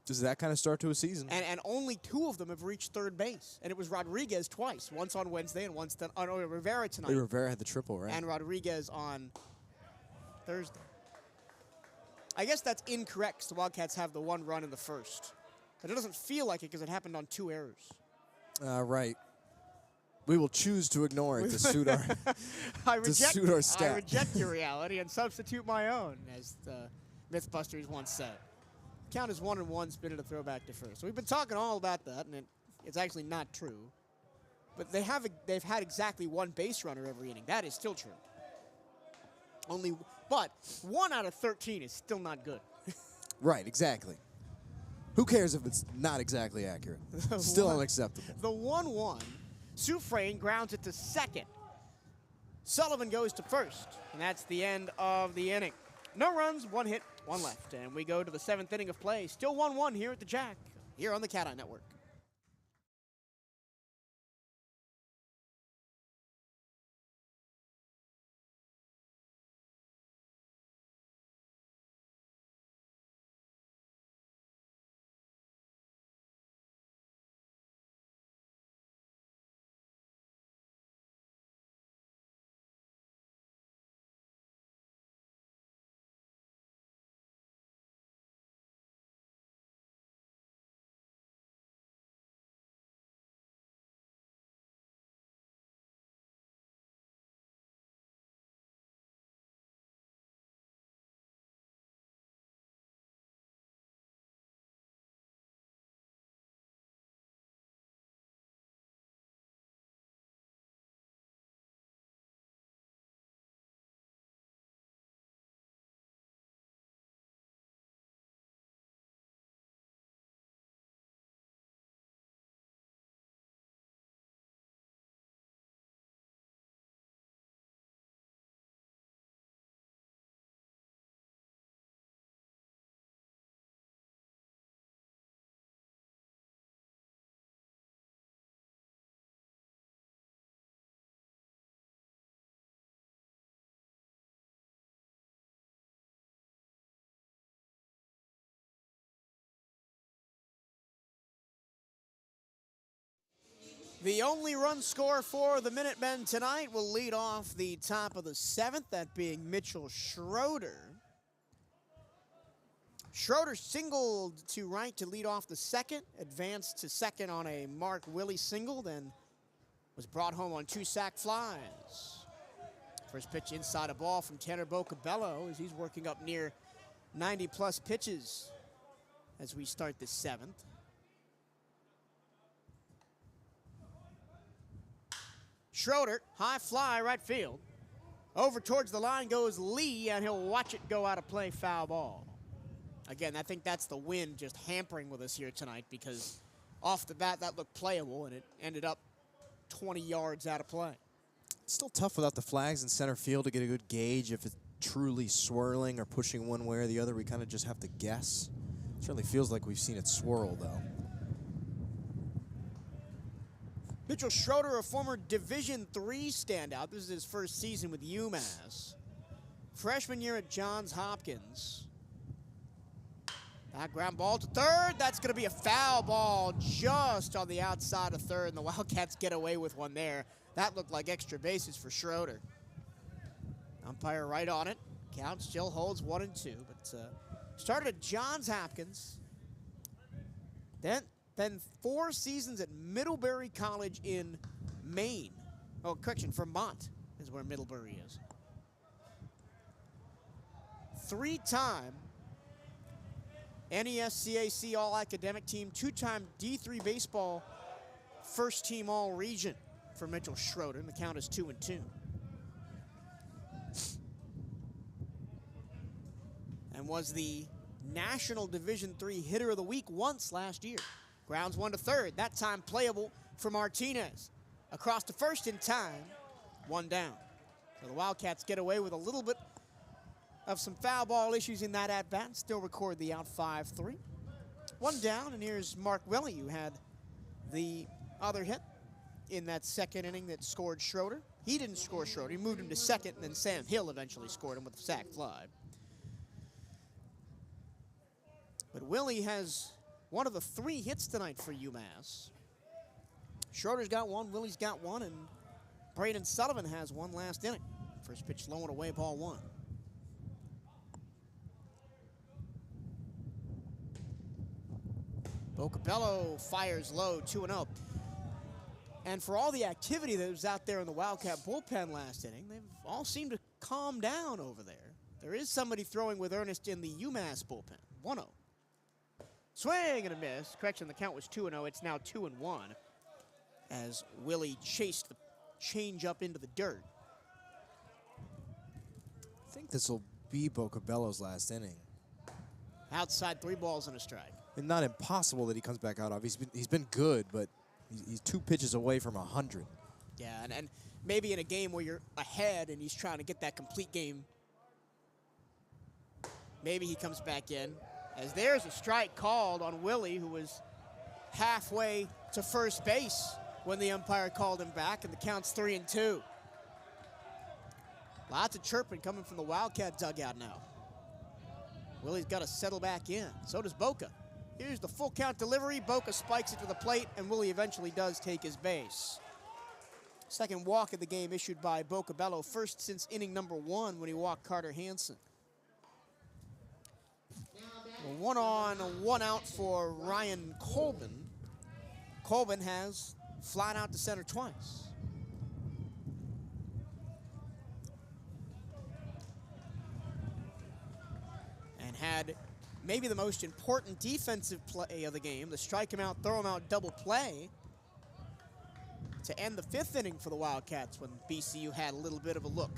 Does that kind of start to a season? And only 2 of them have reached third base. And it was Rodriguez twice. Once on Wednesday and once on Rivera tonight. Rivera had the triple, right? And Rodriguez on Thursday. I guess that's incorrect because the Wildcats have the 1 run in the first. But it doesn't feel like it because it happened on 2 errors. Right. We will choose to ignore it to suit our suit our stat. I reject your reality and substitute my own, as the Mythbusters once said. Count is 1-1, spin it a throwback to first. So we've been talking all about that, and it's actually not true. But they've had exactly 1 base runner every inning. That is still true. But 1 out of 13 is still not good. Right, exactly. Who cares if it's not exactly accurate? Still unacceptable. The 1-1. Soufrain grounds it to second. Sullivan goes to first, and that's the end of the inning. No runs, 1 hit, 1 left, and we go to the 7th inning of play. Still 1-1 here at the Jack, here on the CatEye Network. The only run scorer for the Minutemen tonight will lead off the top of the 7th, that being Mitchell Schroeder. Schroeder singled to right to lead off the 2nd, advanced to 2nd on a Mark Willie single, then was brought home on 2 sac flies. First pitch inside a ball from Tanner Bocabello as he's working up near 90-plus pitches as we start the 7th. Schroeder, high fly, right field. Over towards the line goes Lee, and he'll watch it go out of play, foul ball. Again, I think that's the wind just hampering with us here tonight, because off the bat that looked playable, and it ended up 20 yards out of play. It's still tough without the flags in center field to get a good gauge if it's truly swirling or pushing one way or the other. We kind of just have to guess. It certainly feels like we've seen it swirl, though. Mitchell Schroeder, a former Division III standout. This is his first season with UMass. Freshman year at Johns Hopkins. Background ball to third. That's going to be a foul ball just on the outside of third, and the Wildcats get away with one there. That looked like extra bases for Schroeder. Umpire right on it. Count still holds 1-2, but started at Johns Hopkins. Then 4 seasons at Middlebury College in Maine. Oh, correction, Vermont is where Middlebury is. 3-time NESCAC All-Academic Team, 2-time D3 Baseball First Team All-Region for Mitchell Schroeder, and the count is 2-2. And was the National Division III Hitter of the Week once last year. Grounds 1 to third, that time playable for Martinez. Across to first in time, 1 down. So the Wildcats get away with a little bit of some foul ball issues in that at-bat, still record the out 5-3. 1 down, and here's Mark Willie, who had the other hit in that 2nd inning that scored Schroeder. He didn't score Schroeder, he moved him to 2nd, and then Sam Hill eventually scored him with a sac fly. But Willie has one of the 3 hits tonight for UMass. Schroeder's got 1, Willie's got 1, and Braden Sullivan has 1 last inning. First pitch low and away, ball 1. Bocabello fires low, 2-0. And for all the activity that was out there in the Wildcat bullpen last inning, they've all seemed to calm down over there. There is somebody throwing with earnest in the UMass bullpen, 1-0. Swing and a miss. Correction, the count was 2-0. It's now 2-1 as Willie chased the change up into the dirt. I think this will be Bocabello's last inning. Outside, 3 balls and a strike. And not impossible that he comes back out of. He's been good, but he's 2 pitches away from 100. Yeah, and maybe in a game where you're ahead and he's trying to get that complete game, maybe he comes back in. As there's a strike called on Willie, who was halfway to first base when the umpire called him back, and the count's 3-2. Lots of chirping coming from the Wildcat dugout now. Willie's got to settle back in. So does Boca. Here's the full count delivery. Boca spikes it to the plate, and Willie eventually does take his base. Second walk of the game issued by Bocabello, first since inning number 1 when he walked Carter Hansen. 1 on, 1 out for Ryan Colbin. Colbin has flied out to center twice. And had maybe the most important defensive play of the game, the strike him out, throw him out double play, to end the 5th inning for the Wildcats when BCU had a little bit of a look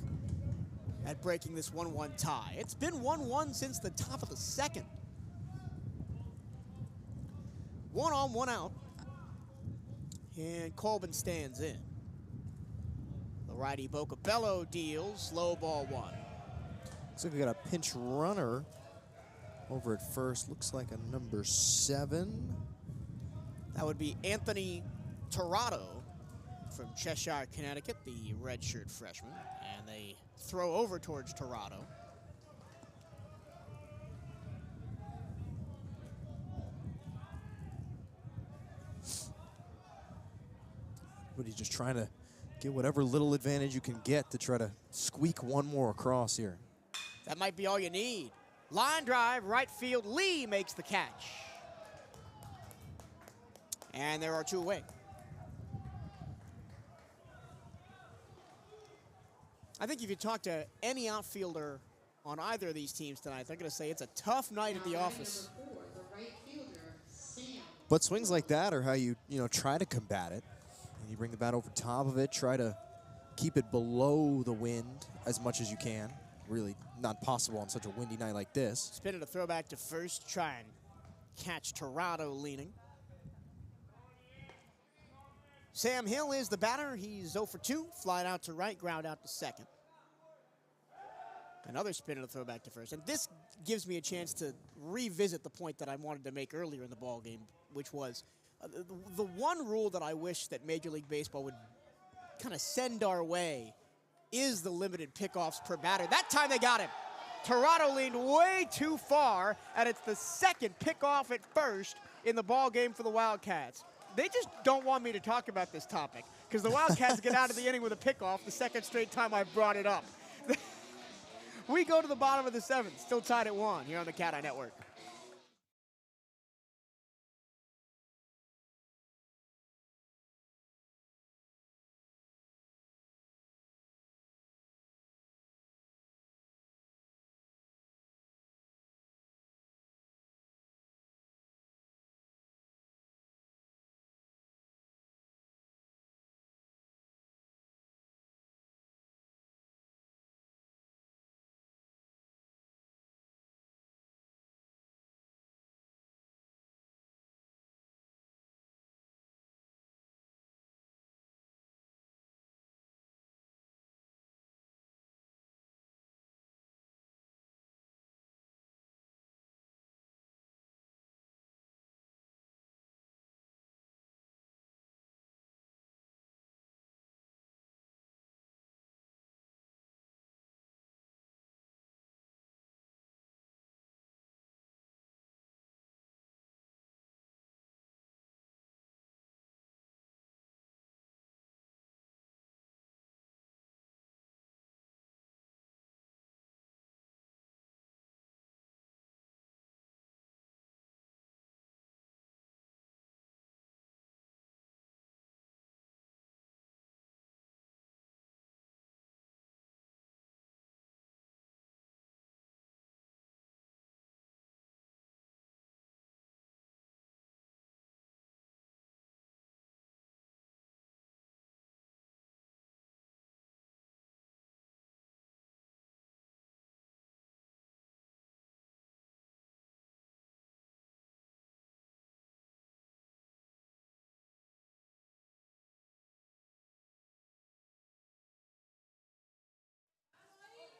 at breaking this 1-1 tie. It's been 1-1 since the top of the 2nd. 1 on, 1 out. And Colbin stands in. The righty Bocabello deals, low ball 1. Looks like we got a pinch runner over at first. Looks like a number 7. That would be Anthony Torado from Cheshire, Connecticut, the redshirt freshman. And they throw over towards Torado. Everybody's just trying to get whatever little advantage you can get to try to squeak one more across here. That might be all you need. Line drive, right field. Lee makes the catch. And there are two away. I think if you talk to any outfielder on either of these teams tonight, they're going to say it's a tough night at the office. But swings like that are how you try to combat it. And you bring the bat over top of it, try to keep it below the wind as much as you can. Really not possible on such a windy night like this. Spinning a throwback to first, try and catch Torado leaning. Sam Hill is the batter. He's 0 for 2. Flied out to right, ground out to second. Another spin and a throwback to first. And this gives me a chance to revisit the point that I wanted to make earlier in the ball game, which was the one rule that I wish that Major League Baseball would kind of send our way is the limited pickoffs per batter. That time they got him. Torado leaned way too far, and it's the second pickoff at first in the ball game for the Wildcats. They just don't want me to talk about this topic because the Wildcats get out of the inning with a pickoff the second straight time I've brought it up. We go to the bottom of the seventh, still tied at 1 here on the CatEye Network.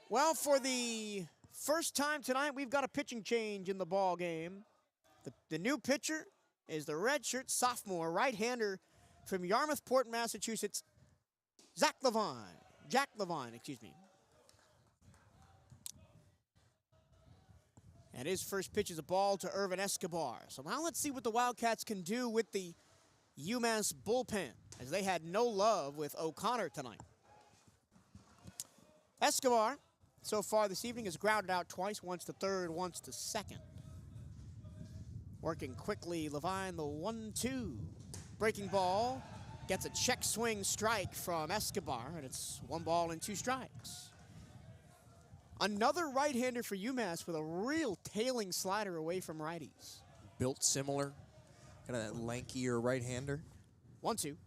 Well, for the first time tonight, we've got a pitching change in the ball game. The new pitcher is the redshirt sophomore right-hander from Yarmouthport, Massachusetts, Jack Levine, excuse me. And his first pitch is a ball to Irvin Escobar. So now let's see what the Wildcats can do with the UMass bullpen, as they had no love with O'Connor tonight. Escobar, so far this evening, has grounded out twice, once to third, once to second. Working quickly, Levine, the 1-2. Breaking ball, gets a check swing strike from Escobar, and it's 1 ball and 2 strikes. Another right-hander for UMass with a real tailing slider away from righties. Built similar, kind of that lankier right-hander. 1-2.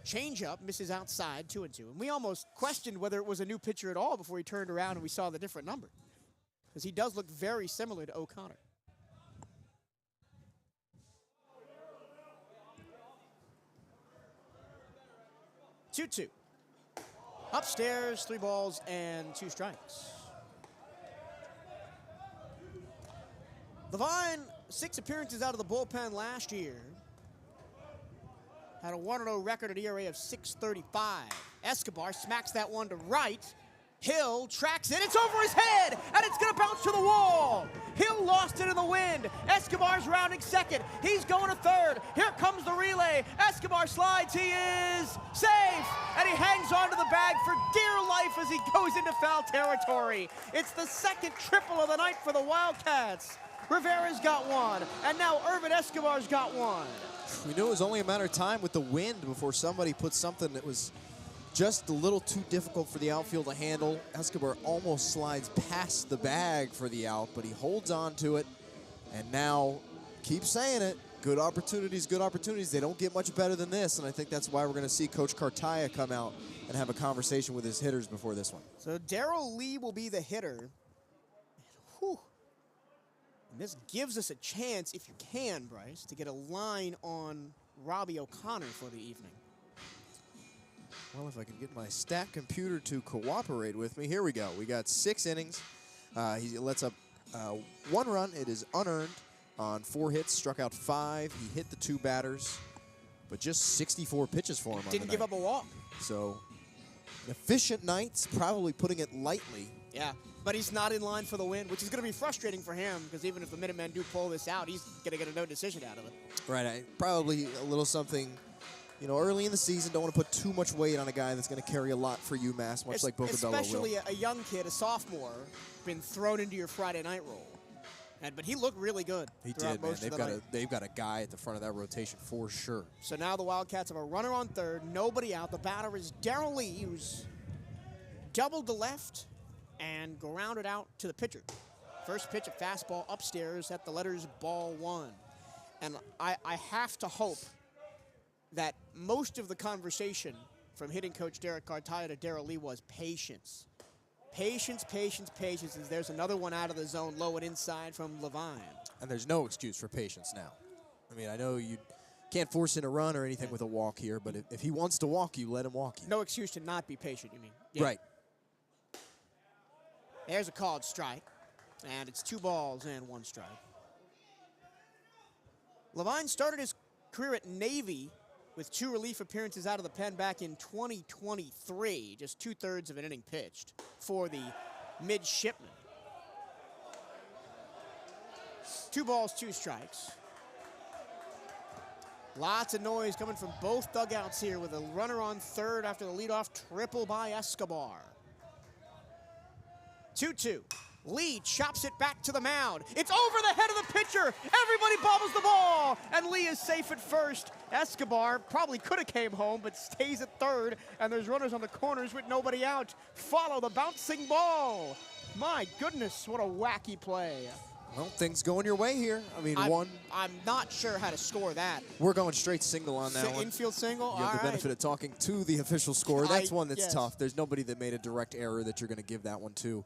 Change-up, misses outside, 2-2. And we almost questioned whether it was a new pitcher at all before he turned around and we saw the different number, because he does look very similar to O'Connor. Two-two. Upstairs, 3 balls and 2 strikes. Levine, 6 appearances out of the bullpen last year. Had a 1-0 record at ERA of 6.35. Escobar smacks that one to right. Hill tracks it. It's over his head, and it's going to bounce to the wall. He'll lost it in the wind. Escobar's rounding second. He's going to third. Here comes the relay. Escobar slides. He is safe. And he hangs onto the bag for dear life as he goes into foul territory. It's the second triple of the night for the Wildcats. Rivera's got one, and now Irvin Escobar's got one. We knew it was only a matter of time with the wind before somebody put something that was just a little too difficult for the outfield to handle. Escobar almost slides past the bag for the out, but he holds on to it. And now, keep saying it, good opportunities, good opportunities. They don't get much better than this, and I think that's why we're going to see Coach CatEye come out and have a conversation with his hitters before this one. So Darrell Lee will be the hitter. Whew. And this gives us a chance, if you can, Bryce, to get a line on Robbie O'Connor for the evening. Well, if I can get my stat computer to cooperate with me. Here we go. We got 6 innings. He lets up 1 run. It is unearned on 4 hits, struck out 5. He hit the 2 batters, but just 64 pitches for him. Didn't give up a walk. So, an efficient night, probably putting it lightly. Yeah, but he's not in line for the win, which is going to be frustrating for him because even if the Minutemen do pull this out, he's going to get a no decision out of it. Right, probably a little something, you know, early in the season. Don't want to put too much weight on a guy that's going to carry a lot for UMass, much like Bocabello will. Especially a young kid, a sophomore, been thrown into your Friday night role. But he looked really good. He did, man. They've got a guy at the front of that rotation for sure. So now the Wildcats have a runner on third, nobody out. The batter is Darrell Lee, who's doubled to left and grounded out to the pitcher. First pitch, a fastball upstairs at the letters ball 1. And I have to hope that most of the conversation from hitting coach Derek CatEye to Darrell Lee was patience. Patience, patience, patience, as there's another one out of the zone, low and inside from Levine. And there's no excuse for patience now. I mean, I know you can't force in a run or anything with a walk here, but if he wants to walk you, let him walk you. No excuse to not be patient, you mean? Yeah. Right. There's a called strike, and it's 2 balls and 1 strike. Levine started his career at Navy with 2 relief appearances out of the pen back in 2023, just 2/3 of an inning pitched for the midshipman. 2 balls, 2 strikes. Lots of noise coming from both dugouts here with a runner on third after the leadoff triple by Escobar. 2-2. Lee chops it back to the mound. It's over the head of the pitcher. Everybody bobbles the ball, and Lee is safe at first. Escobar probably could have came home, but stays at third, and there's runners on the corners with nobody out. Follow the bouncing ball. My goodness, what a wacky play. Well, things going your way here. I mean, I'm not sure how to score that. We're going straight single on that one. Infield single? You have the benefit of talking to the official scorer. That's one that's yes. tough. There's nobody that made a direct error that you're going to give that one to.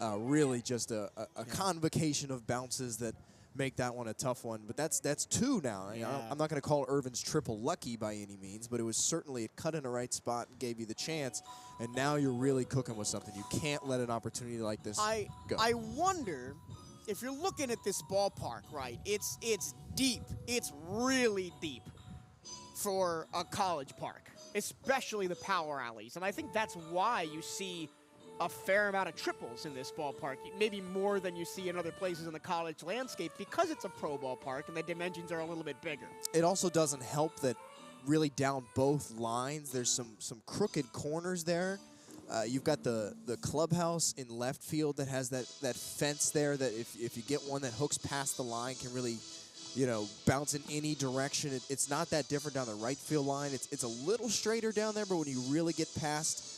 Really just a convocation of bounces that make that one a tough one. But that's 2 now. Yeah. I'm not going to call Irvin's triple lucky by any means, but it was certainly it cut in the right spot and gave you the chance. And now you're really cooking with something. You can't let an opportunity like this go. I wonder if you're looking at this ballpark, right? It's deep. It's really deep for a college park, especially the power alleys. And I think that's why you see a fair amount of triples in this ballpark, maybe more than you see in other places in the college landscape because it's a pro ballpark and the dimensions are a little bit bigger. It also doesn't help that really down both lines, there's some crooked corners there. You've got the clubhouse in left field that has that fence there that if you get one that hooks past the line can really, you know, bounce in any direction. It's not that different down the right field line. It's a little straighter down there, but when you really get past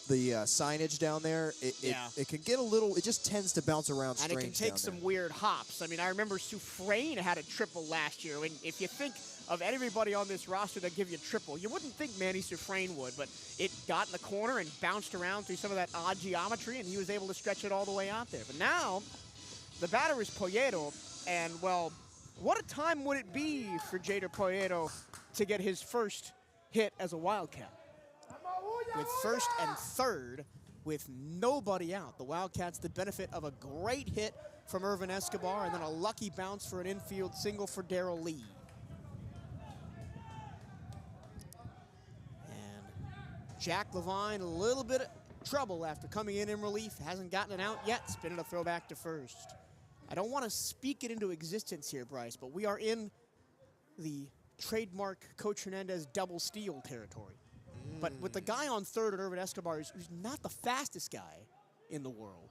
the signage down there, it can get a little, it just tends to bounce around strange. And it can take some weird hops. I mean, I remember Sufrain had a triple last year, and if you think of everybody on this roster that give you a triple, you wouldn't think Manny Sufrain would, but it got in the corner and bounced around through some of that odd geometry, and he was able to stretch it all the way out there. But now, the batter is Poyeto, and, well, what a time would it be for Jader Poyeto to get his first hit as a Wildcat? With first and third, with nobody out. The Wildcats the benefit of a great hit from Irvin Escobar and then a lucky bounce for an infield single for Darrell Lee. And Jack Levine, a little bit of trouble after coming in relief. Hasn't gotten it out yet. Spinning a throw back to first. I don't want to speak it into existence here, Bryce, but we are in the trademark Coach Hernandez double steal territory. But with the guy on third at Irvin Escobar, who's not the fastest guy in the world.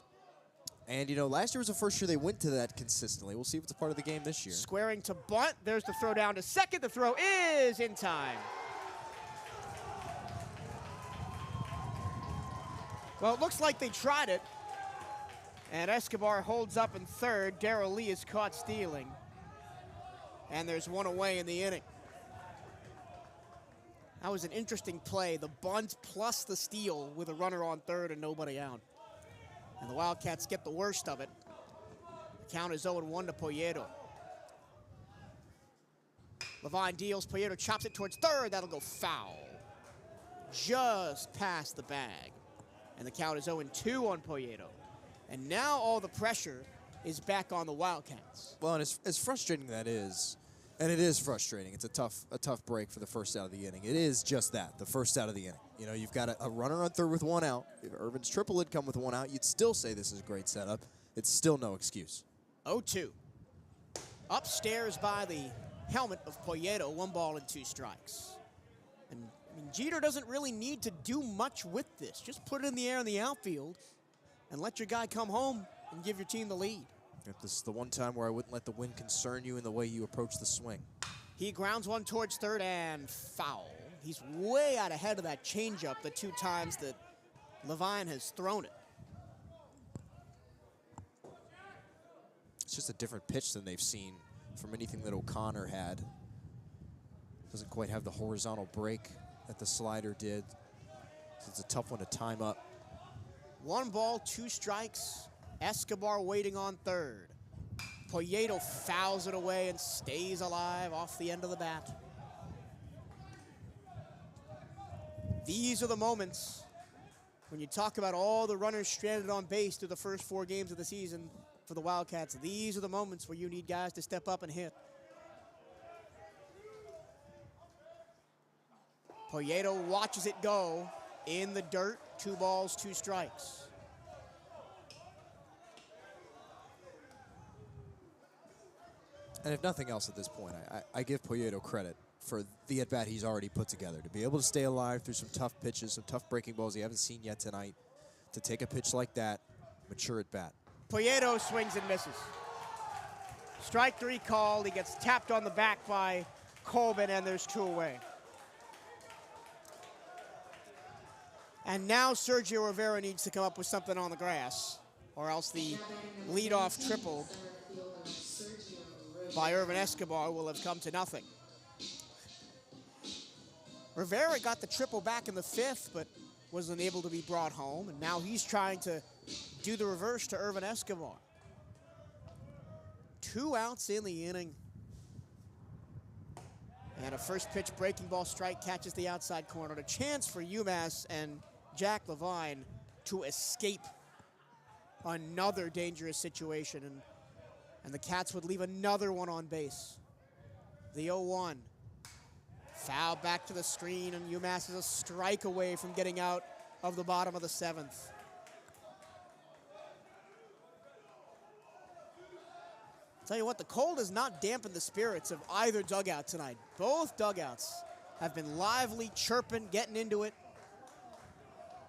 And, you know, last year was the first year they went to that consistently. We'll see if it's a part of the game this year. Squaring to bunt. There's the throw down to second. The throw is in time. Well, it looks like they tried it. And Escobar holds up in third. Darrell Lee is caught stealing. And there's one away in the inning. That was an interesting play. The bunt plus the steal with a runner on third and nobody out. And the Wildcats get the worst of it. The count is 0-1 to Poyeto. Levine deals. Poyeto chops it towards third. That'll go foul. Just past the bag. And the count is 0-2 on Poyeto. And now all the pressure is back on the Wildcats. Well, and as frustrating that is, and it is frustrating. It's a tough break for the first out of the inning. It is just that, the first out of the inning. You know, you've got a runner on third with one out. If Irvin's triple had come with one out, you'd still say this is a great setup. It's still no excuse. 0-2. Upstairs by the helmet of Poyeto, 1 ball and 2 strikes. And I mean, Jeter doesn't really need to do much with this. Just put it in the air in the outfield and let your guy come home and give your team the lead. If this is the one time where I wouldn't let the wind concern you in the way you approach the swing. He grounds one towards third and foul. He's way out ahead of that changeup the 2 times that Levine has thrown it. It's just a different pitch than they've seen from anything that O'Connor had. Doesn't quite have the horizontal break that the slider did. So it's a tough one to time up. 1 ball, 2 strikes. Escobar waiting on third. Poyeto fouls it away and stays alive off the end of the bat. These are the moments when you talk about all the runners stranded on base through the first 4 games of the season for the Wildcats. These are the moments where you need guys to step up and hit. Poyeto watches it go in the dirt. 2 balls, 2 strikes. And if nothing else at this point, I give Poyeto credit for the at-bat he's already put together. To be able to stay alive through some tough pitches, some tough breaking balls you haven't seen yet tonight. To take a pitch like that, mature at-bat. Poyeto swings and misses. Strike 3 called. He gets tapped on the back by Colbin, and there's 2 away. And now Sergio Rivera needs to come up with something on the grass, or else the leadoff triple by Irvin Escobar will have come to nothing. Rivera got the triple back in the 5th, but wasn't able to be brought home, and now he's trying to do the reverse to Irvin Escobar. 2 outs in the inning. And a first pitch breaking ball strike catches the outside corner. A chance for UMass and Jack Levine to escape another dangerous situation, and the Cats would leave another one on base. The 0-1. Foul back to the screen, and UMass is a strike away from getting out of the bottom of the 7th. Tell you what, the cold has not dampened the spirits of either dugout tonight. Both dugouts have been lively, chirping, getting into it.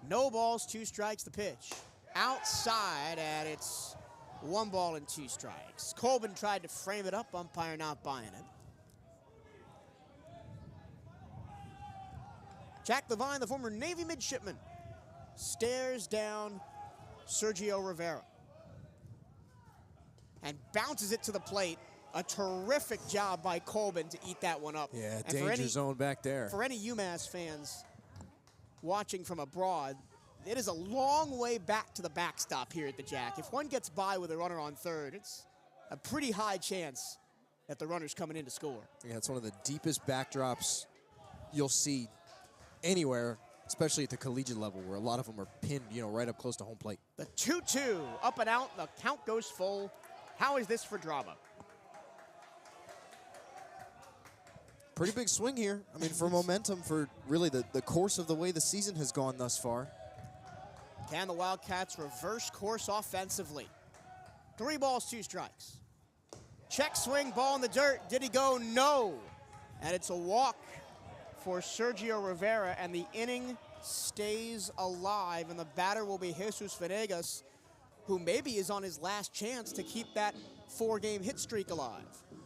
No balls, 2 strikes, the pitch. Outside, and it's 1 ball and 2 strikes. Colbin tried to frame it up, umpire not buying it. Jack Levine, the former Navy midshipman, stares down Sergio Rivera and bounces it to the plate. A terrific job by Colbin to eat that one up. Yeah, and danger zone back there. For any UMass fans watching from abroad, it is a long way back to the backstop here at the Jack. If one gets by with a runner on third, it's a pretty high chance that the runner's coming in to score. Yeah, it's one of the deepest backdrops you'll see anywhere, especially at the collegiate level, where a lot of them are pinned, you know, right up close to home plate. The 2-2, up and out, the count goes full. How is this for drama? Pretty big swing here. I mean, for momentum, for really the course of the way the season has gone thus far. Can the Wildcats reverse course offensively? 3 balls, 2 strikes. Check swing, ball in the dirt. Did he go? No. And it's a walk for Sergio Rivera, and the inning stays alive, and the batter will be Jesus Venegas, who maybe is on his last chance to keep that 4-game hit streak alive.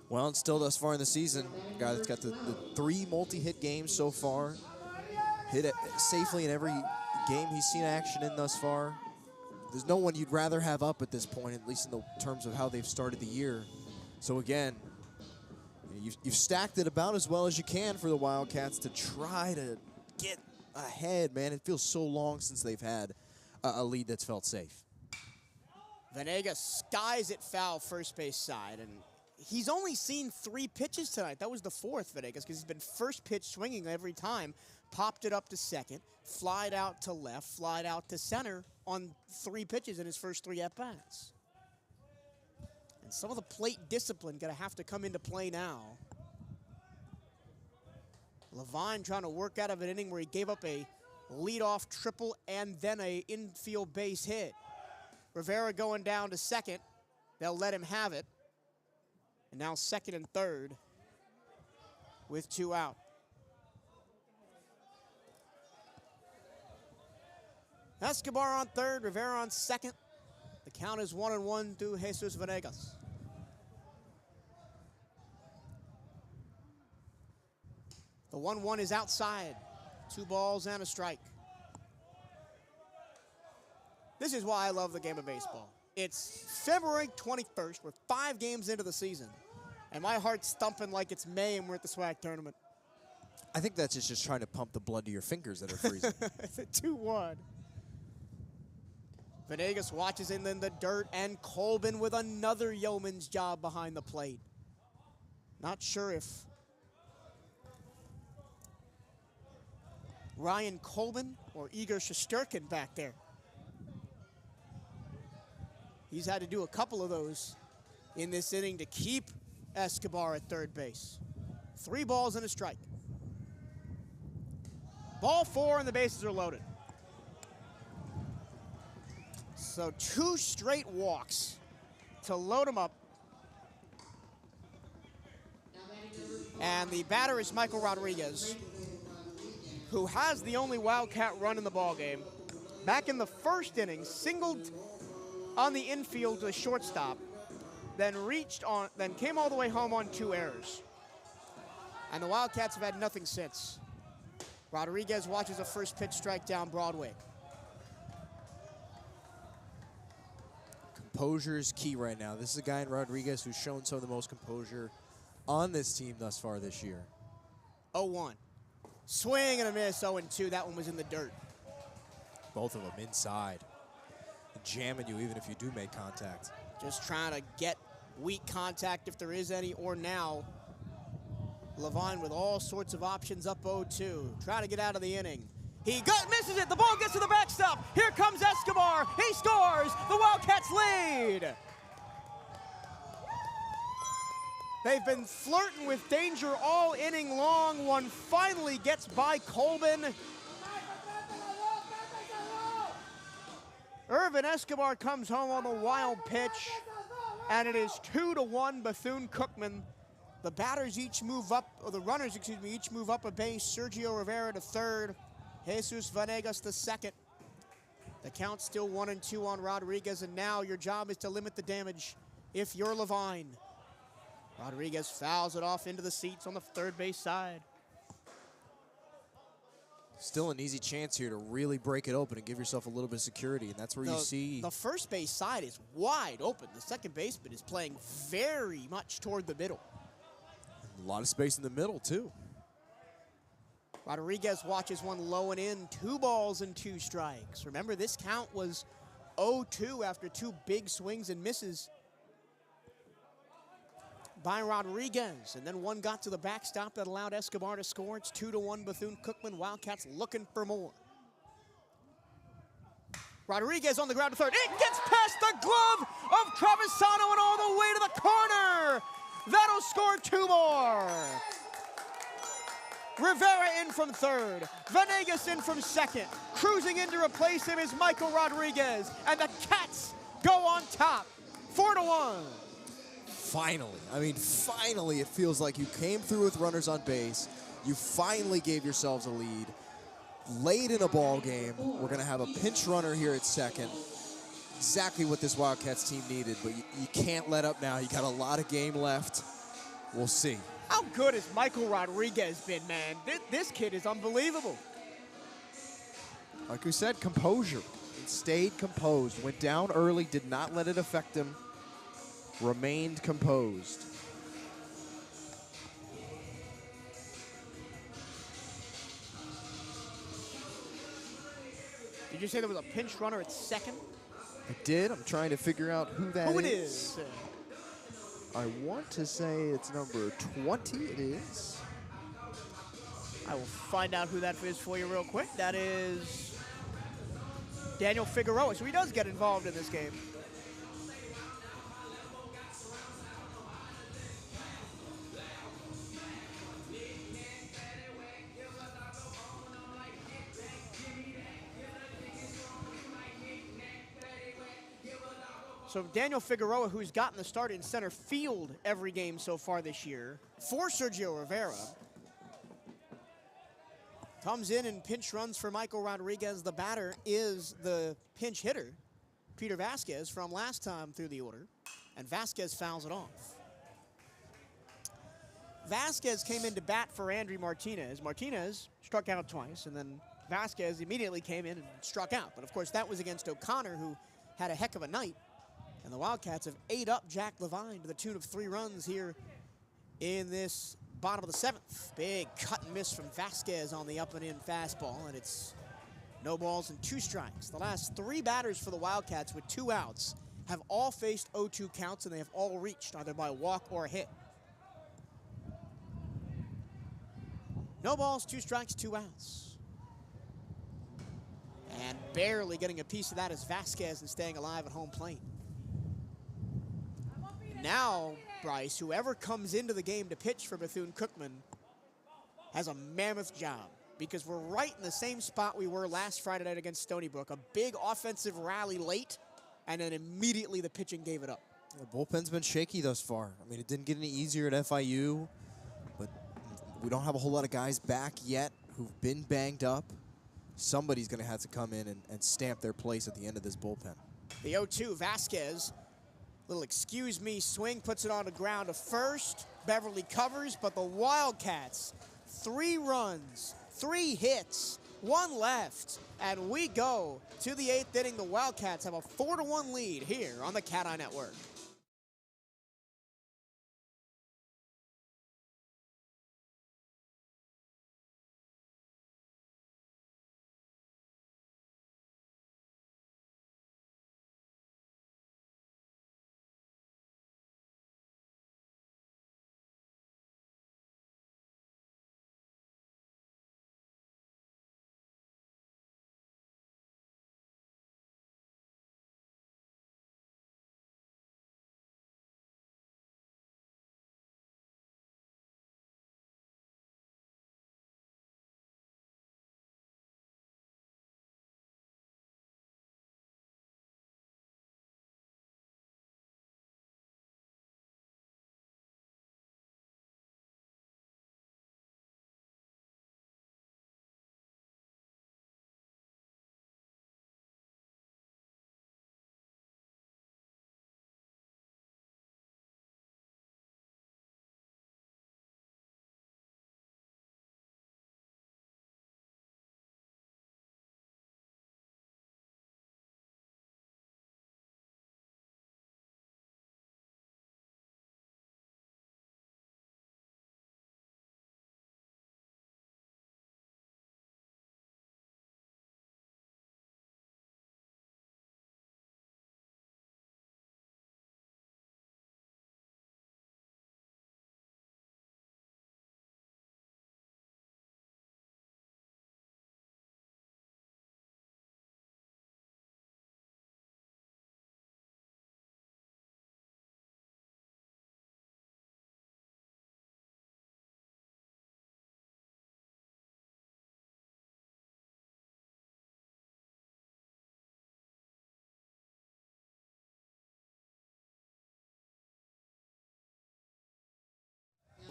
Well, and still thus far in the season, guy that's got the 3 multi-hit games so far. Hit it safely in every game he's seen action in thus far. There's no one you'd rather have up at this point, at least in the terms of how they've started the year. So again, you've stacked it about as well as you can for the Wildcats to try to get ahead, man. It feels so long since they've had a lead that's felt safe. Venegas skies it foul first base side, and he's only seen 3 pitches tonight. That was the 4th, Venegas, because he's been first pitch swinging every time. Popped it up to second, flied out to left, flied out to center on 3 pitches in his first 3 at-bats. And some of the plate discipline gonna have to come into play now. Levine trying to work out of an inning where he gave up a leadoff triple and then a infield base hit. Rivera going down to second. They'll let him have it. And now second and third with 2 out. Escobar on third, Rivera on second. The count is 1-1 to Jesus Venegas. The 1-1 is outside. 2 balls and a strike. This is why I love the game of baseball. It's February 21st. We're 5 games into the season. And my heart's thumping like it's May and we're at the SWAC tournament. I think that's just trying to pump the blood to your fingers that are freezing. It's a 2-1. Venegas watches in the dirt, and Colbin with another yeoman's job behind the plate. Not sure if Ryan Colbin or Igor Shesterkin back there. He's had to do a couple of those in this inning to keep Escobar at third base. 3 balls and a strike. Ball 4 and the bases are loaded. So 2 straight walks to load him up. And the batter is Michael Rodriguez, who has the only Wildcat run in the ballgame. Back in the first inning, singled on the infield to the shortstop, then came all the way home on 2 errors. And the Wildcats have had nothing since. Rodriguez watches a first pitch strike down Broadway. Composure is key right now. This is a guy in Rodriguez who's shown some of the most composure on this team thus far this year. 0-1. Swing and a miss, 0-2. That one was in the dirt. Both of them inside. Jamming you even if you do make contact. Just trying to get weak contact if there is any, or now Levine with all sorts of options up 0-2. Trying to get out of the inning. He misses it. The ball gets to the backstop. Here comes Escobar. He scores. The Wildcats lead. They've been flirting with danger all inning long. One finally gets by Colbin. Irvin Escobar comes home on the wild pitch, and it is 2-1 Bethune-Cookman. The batters each move up, or the runners, excuse me, each move up a base. Sergio Rivera to third. Jesus Venegas to second. The count's still 1-2 on Rodriguez, and now your job is to limit the damage if you're Levine. Rodriguez fouls it off into the seats on the third base side. Still an easy chance here to really break it open and give yourself a little bit of security, and that's where you see... The first base side is wide open. The second baseman is playing very much toward the middle. A lot of space in the middle, too. Rodriguez watches one low and in, 2 balls and 2 strikes. Remember, this count was 0-2 after 2 big swings and misses by Rodriguez. And then one got to the backstop that allowed Escobar to score. It's 2-1 Bethune-Cookman. Wildcats looking for more. Rodriguez on the ground to third. It gets past the glove of Travisano and all the way to the corner. That'll score 2 more. Rivera in from third. Venegas in from second. Cruising in to replace him is Michael Rodriguez. And the Cats go on top. 4-1. Finally. I mean, finally, it feels like you came through with runners on base. You finally gave yourselves a lead. Late in a ball game, we're going to have a pinch runner here at second. Exactly what this Wildcats team needed, but you can't let up now. You got a lot of game left. We'll see. How good has Michael Rodriguez been, man? This kid is unbelievable. Like we said, composure. He stayed composed. Went down early, did not let it affect him. Remained composed. Did you say there was a pinch runner at second? I did. I'm trying to figure out who that Who is. it is? I want to say it's number 20. It is. I will find out who that is for you real quick. That is Daniel Figueroa. So he does get involved in this game. So Daniel Figueroa, who's gotten the start in center field every game so far this year, for Sergio Rivera, comes in and pinch runs for Michael Rodriguez. The batter is the pinch hitter, Peter Vasquez, from last time through the order, and Vasquez fouls it off. Vasquez came in to bat for Andry Martinez. Martinez struck out twice, and then Vasquez immediately came in and struck out. But of course, that was against O'Connor, who had a heck of a night. And the Wildcats have ate up Jack Levine to the tune of 3 runs here in this bottom of the 7th. Big cut and miss from Vasquez on the up and in fastball, and it's no balls and 2 strikes. The last 3 batters for the Wildcats with 2 outs have all faced 0-2 counts, and they have all reached either by walk or a hit. No balls, 2 strikes, 2 outs. And barely getting a piece of that is Vasquez and staying alive at home plate. Now, Bryce, whoever comes into the game to pitch for Bethune-Cookman has a mammoth job, because we're right in the same spot we were last Friday night against Stony Brook. A big offensive rally late, and then immediately the pitching gave it up. The bullpen's been shaky thus far. I mean, it didn't get any easier at FIU, but we don't have a whole lot of guys back yet who've been banged up. Somebody's going to have to come in and stamp their place at the end of this bullpen. The 0-2, Vasquez. Little excuse me swing, puts it on the ground to first. Beverly covers, but the Wildcats, 3 runs, 3 hits, 1 left, and we go to the 8th inning. The Wildcats have a 4-1 lead here on the CatEye Network.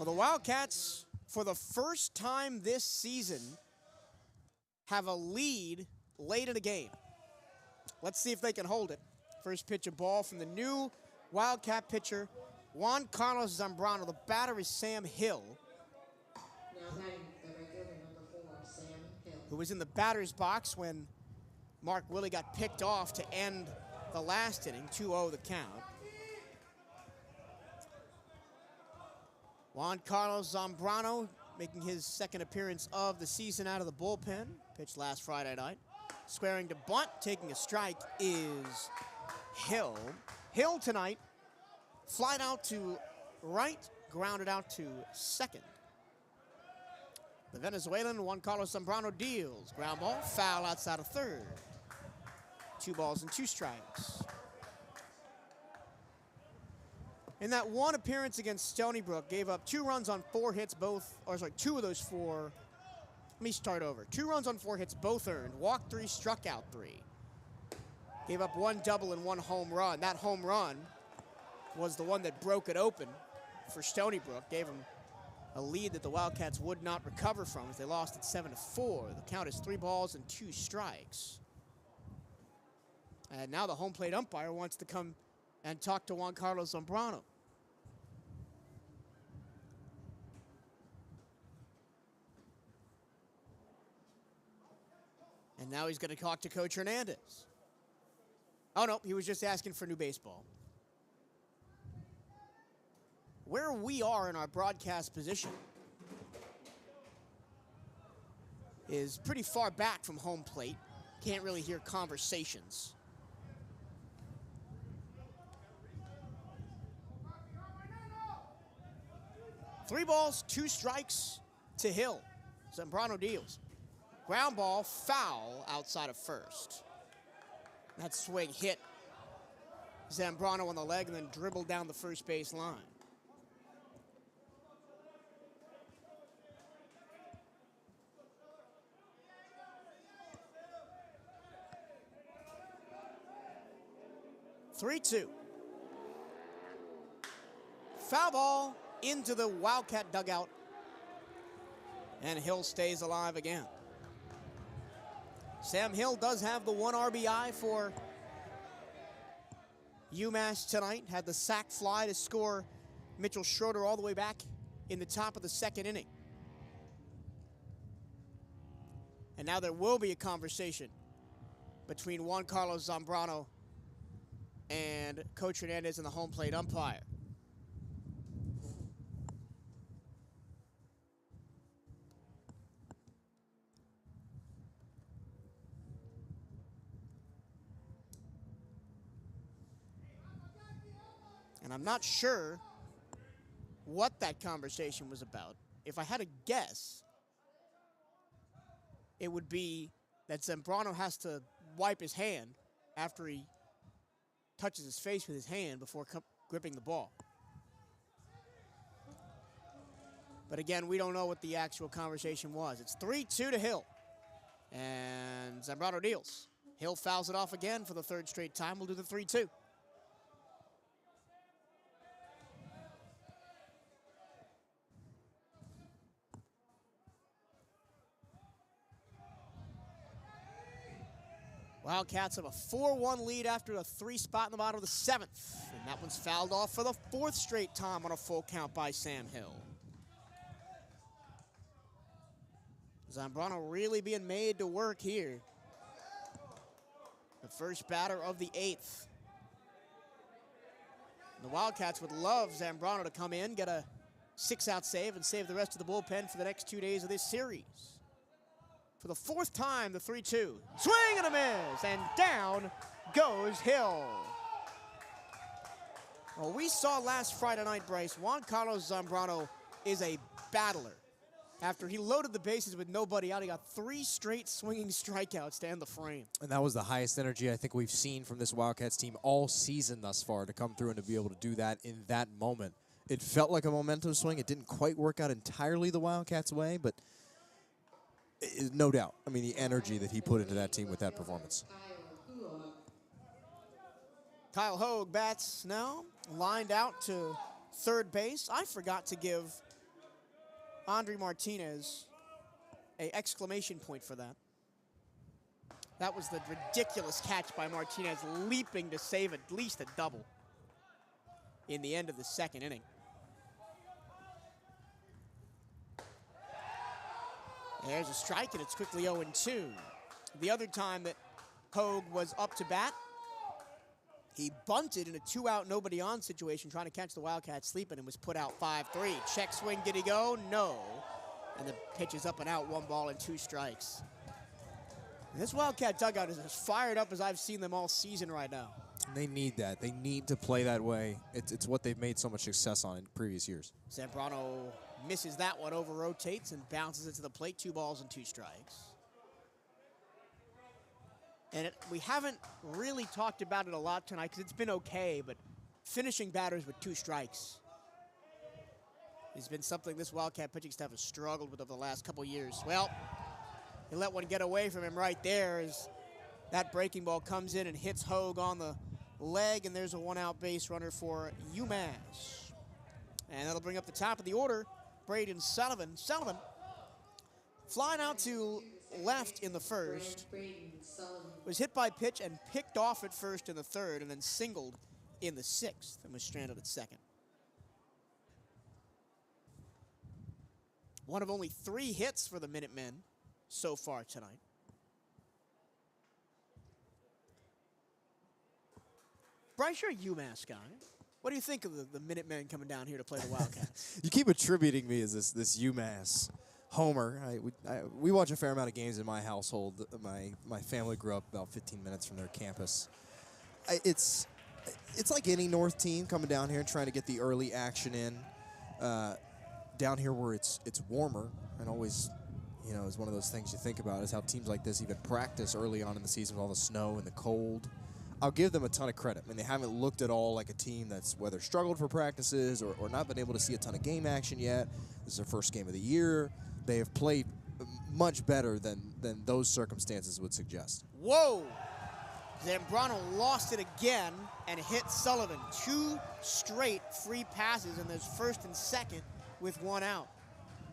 Well, the Wildcats, for the first time this season, have a lead late in the game. Let's see if they can hold it. First pitch of ball from the new Wildcat pitcher, Juan Carlos Zambrano. The batter is Sam Hill, Now batting the right fielder, number 4, Sam Hill. who was in the batter's box when Mark Willie got picked off to end the last inning, 2-0 the count. Juan Carlos Zambrano making his second appearance of the season out of the bullpen. Pitched last Friday night. Squaring to bunt, taking a strike is Hill. Hill tonight, flied out to right, grounded out to second. The Venezuelan Juan Carlos Zambrano deals. Ground ball, foul outside of third. 2 balls and 2 strikes. In that one appearance against Stony Brook, gave up 2 runs on 4 hits, 2 of those 4. Let me start over. 2 runs on 4 hits, both earned. Walked 3, struck out 3. Gave up 1 double and 1 home run. That home run was the one that broke it open for Stony Brook. Gave them a lead that the Wildcats would not recover from as they lost at 7-4. The count is 3 balls and 2 strikes. And now the home plate umpire wants to come and talk to Juan Carlos Zambrano. And now he's going to talk to Coach Hernandez. Oh, no, he was just asking for new baseball. Where we are in our broadcast position is pretty far back from home plate. Can't really hear conversations. Three balls, 2 strikes to Hill. Zambrano deals. Ground ball, foul outside of first. That swing hit Zambrano on the leg and then dribbled down the first base line. Three-two. Foul ball into the Wildcat dugout. And Hill stays alive again. Sam Hill does have the 1 RBI for UMass tonight. Had the sac fly to score Mitchell Schroeder all the way back in the top of the 2nd inning. And now there will be a conversation between Juan Carlos Zambrano and Coach Hernandez and the home plate umpire. And I'm not sure what that conversation was about. If I had a guess, it would be that Zambrano has to wipe his hand after he touches his face with his hand before gripping the ball. But again, we don't know what the actual conversation was. It's 3-2 to Hill. And Zambrano deals. Hill fouls it off again for the 3rd straight time. We'll do the 3-2. Wildcats have a 4-1 lead after a 3 spot in the bottom of the 7th. And that one's fouled off for the 4th straight time on a full count by Sam Hill. Zambrano really being made to work here. The first batter of the 8th. The Wildcats would love Zambrano to come in, get a 6-out save, and save the rest of the bullpen for the next 2 days of this series. For the 4th time, the 3-2. Swing and a miss, and down goes Hill. Well, we saw last Friday night, Bryce, Juan Carlos Zambrano is a battler. After he loaded the bases with nobody out, he got 3 straight swinging strikeouts to end the frame. And that was the highest energy I think we've seen from this Wildcats team all season thus far, to come through and to be able to do that in that moment. It felt like a momentum swing. It didn't quite work out entirely the Wildcats' way, but no doubt. I mean, the energy that he put into that team with that performance. Kyle Hogue bats now, lined out to 3rd base. I forgot to give Andre Martinez a exclamation point for that. That was the ridiculous catch by Martinez, leaping to save at least a double in the end of the second inning. There's a strike, and it's quickly 0-2. The other time that Hogue was up to bat, he bunted in a 2-out, nobody on situation, trying to catch the Wildcats sleeping, and was put out 5-3. Check swing, did he go? No. And the pitch is up and out, 1 ball and 2 strikes. And this Wildcat dugout is as fired up as I've seen them all season right now. They need that. They need to play that way. It's what they've made so much success on in previous years. Zambrano misses that one, over-rotates, and bounces it to the plate, 2 balls and 2 strikes. And we haven't really talked about it a lot tonight because it's been okay, but finishing batters with 2 strikes has been something this Wildcat pitching staff has struggled with over the last couple years. Well, he let one get away from him right there as that breaking ball comes in and hits Hogue on the leg, and there's a 1-out base runner for UMass. And that'll bring up the top of the order, Braden Sullivan. Sullivan flying out to left in the first, was hit by pitch and picked off at first in the third, and then singled in the 6th and was stranded at second. One of only 3 hits for the Minutemen so far tonight. Bryce, you're a UMass guy. What do you think of the Minutemen coming down here to play the Wildcats? You keep attributing me as this UMass homer. We watch a fair amount of games in my household. My family grew up about 15 minutes from their campus. It's like any North team coming down here and trying to get the early action in. Down here where it's warmer, and always, is one of those things you think about is how teams like this even practice early on in the season with all the snow and the cold. I'll give them a ton of credit. I mean, they haven't looked at all like a team that's whether struggled for practices or not been able to see a ton of game action yet. This is their first game of the year. They have played much better than those circumstances would suggest. Whoa! Zambrano lost it again and hit Sullivan. 2 straight free passes in those first and second with 1 out.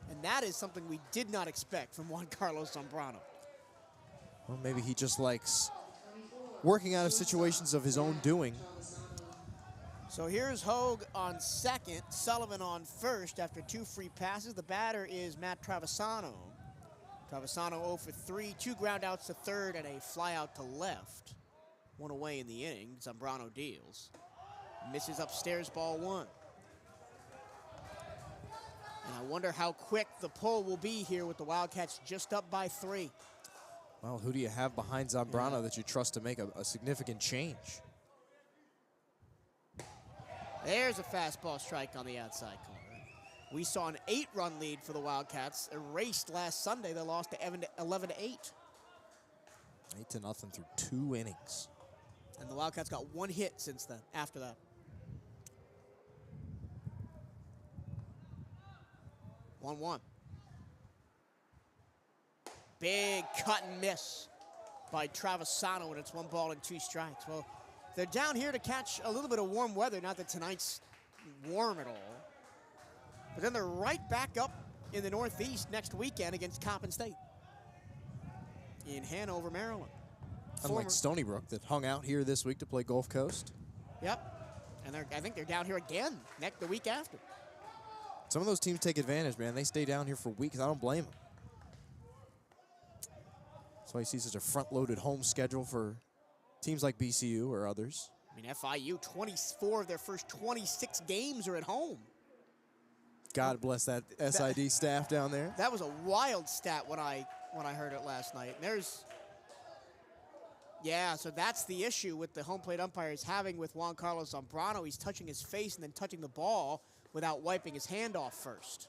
And that is something we did not expect from Juan Carlos Zambrano. Well, maybe he just likes working out of situations of his own doing. So here's Hogue on second, Sullivan on first after 2 free passes. The batter is Matt Travisano. Travisano 0 for 3, 2 ground outs to third and a fly out to left. 1 away in the inning. Zambrano deals. Misses upstairs, ball 1. And I wonder how quick the pull will be here with the Wildcats just up by 3. Well, who do you have behind Zambrano that you trust to make a significant change? There's a fastball strike on the outside corner. We saw an 8-run lead for the Wildcats erased last Sunday. They lost to 11-8. 8-0 through 2 innings. And the Wildcats got 1 hit since then, after that. 1-1. Big cut and miss by Travisano, and it's 1 ball and 2 strikes. Well, they're down here to catch a little bit of warm weather. Not that tonight's warm at all. But then they're right back up in the Northeast next weekend against Coppin State in Hanover, Maryland. Unlike Stony Brook that hung out here this week to play Gulf Coast. Yep. And I think they're down here again the week after. Some of those teams take advantage, man. They stay down here for weeks. I don't blame them. That's why you see such a front-loaded home schedule for teams like BCU or others. I mean, FIU, 24 of their first 26 games are at home. God bless that SID staff down there. That was a wild stat when I heard it last night. And so that's the issue with the home plate umpires having with Juan Carlos Zambrano. He's touching his face and then touching the ball without wiping his hand off first.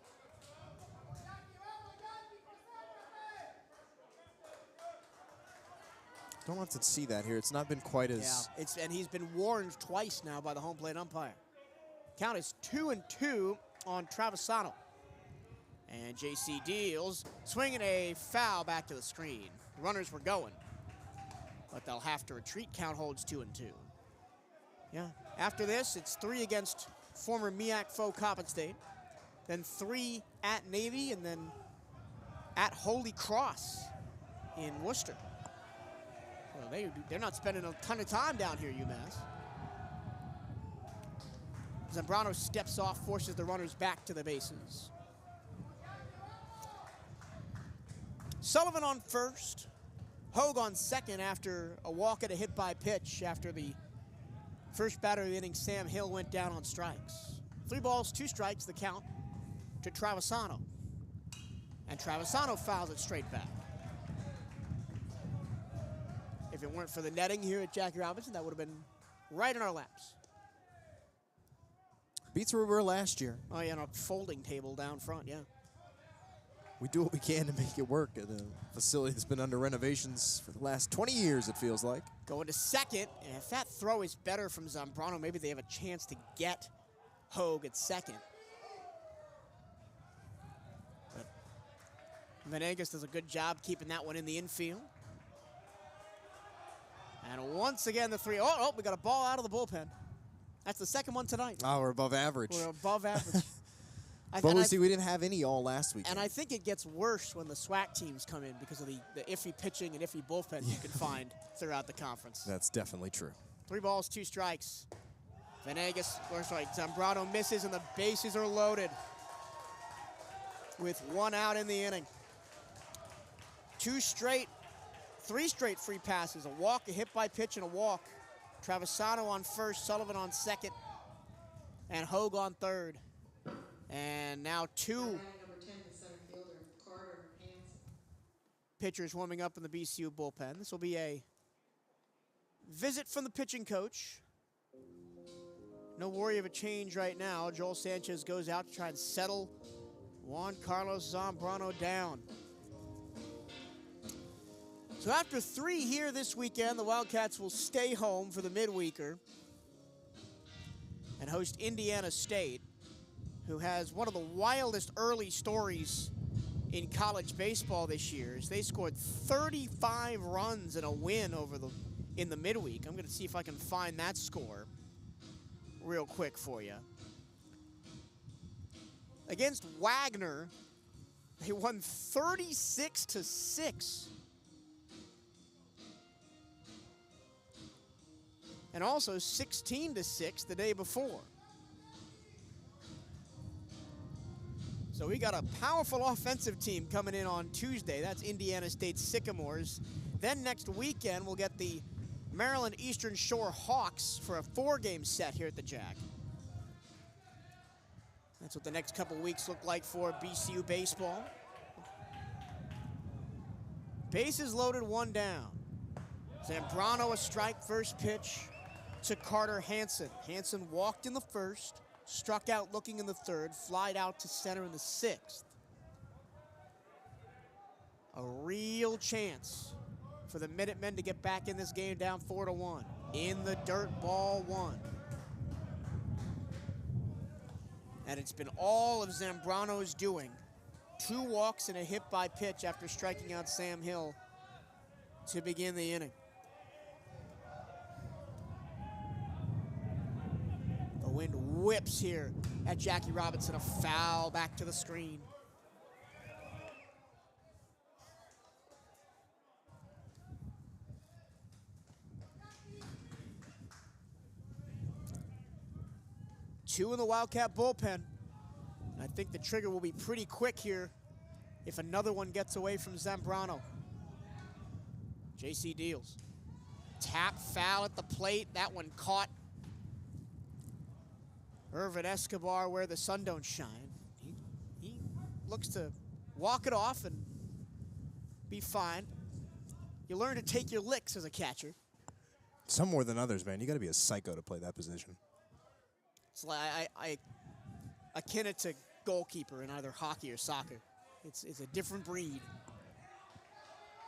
Don't have to see that here. It's not been quite as... Yeah, and he's been warned twice now by the home plate umpire. Count is 2-2 on Travisano. And JC deals, swinging a foul back to the screen. The runners were going, but they'll have to retreat. Count holds 2-2. Yeah, after this, it's 3 against former MEAC foe Coppin State. then 3 at Navy, and then at Holy Cross in Worcester. Well, they're not spending a ton of time down here, UMass. Zambrano steps off, forces the runners back to the bases. Sullivan on first. Hogue on second after a walk and a hit by pitch after the first batter of the inning, Sam Hill, went down on strikes. 3 balls, 2 strikes, the count to Travisano. And Travisano fouls it straight back. If it weren't for the netting here at Jackie Robinson, that would have been right in our laps. Beats where we were last year. Oh, yeah, on a folding table down front, yeah. We do what we can to make it work at a facility that's been under renovations for the last 20 years, it feels like. Going to second, and if that throw is better from Zambrano, maybe they have a chance to get Hogue at second. But Venegas does a good job keeping that one in the infield. And once again, the 3. Oh, we got a ball out of the bullpen. That's the second one tonight. Oh, we're above average. We're above average. But we see we didn't have any all last week. And I think it gets worse when the SWAC teams come in because of the iffy pitching and iffy bullpen you can find throughout the conference. That's definitely true. 3 balls, 2 strikes. Venegas, or sorry, Zambrano misses and the bases are loaded with 1 out in the inning. 3 straight free passes, a walk, a hit by pitch, and a walk. Travisano on first, Sullivan on second, and Hogue on third. And now 2 Number 10, the center fielder, Carter Hansen. pitchers warming up in the BCU bullpen. This will be a visit from the pitching coach. No worry of a change right now. Joel Sanchez goes out to try and settle Juan Carlos Zambrano down. So after 3 here this weekend, the Wildcats will stay home for the midweeker and host Indiana State, who has one of the wildest early stories in college baseball this year. As they scored 35 runs in a win in the midweek. I'm going to see if I can find that score real quick for you. Against Wagner, they won 36-6. And also 16-6 the day before. So we got a powerful offensive team coming in on Tuesday. That's Indiana State Sycamores. Then next weekend, we'll get the Maryland Eastern Shore Hawks for a 4-game set here at the Jack. That's what the next couple weeks look like for BCU baseball. Bases loaded, 1 down. Zambrano a strike, first pitch to Carter Hansen. Hansen walked in the first, struck out looking in the third, flied out to center in the 6th. A real chance for the Minutemen to get back in this game down 4-1. In the dirt, ball 1. And it's been all of Zambrano's doing. 2 walks and a hit by pitch after striking out Sam Hill to begin the inning. The wind whips here at Jackie Robinson, a foul back to the screen. Two in the Wildcat bullpen. I think the trigger will be pretty quick here if another one gets away from Zambrano. JC deals. Tap foul at the plate. That one caught Irvin Escobar where the sun don't shine. He looks to walk it off and be fine. You learn to take your licks as a catcher. Some more than others, man. You got to be a psycho to play that position. It's like I akin it to goalkeeper in either hockey or soccer. It's a different breed,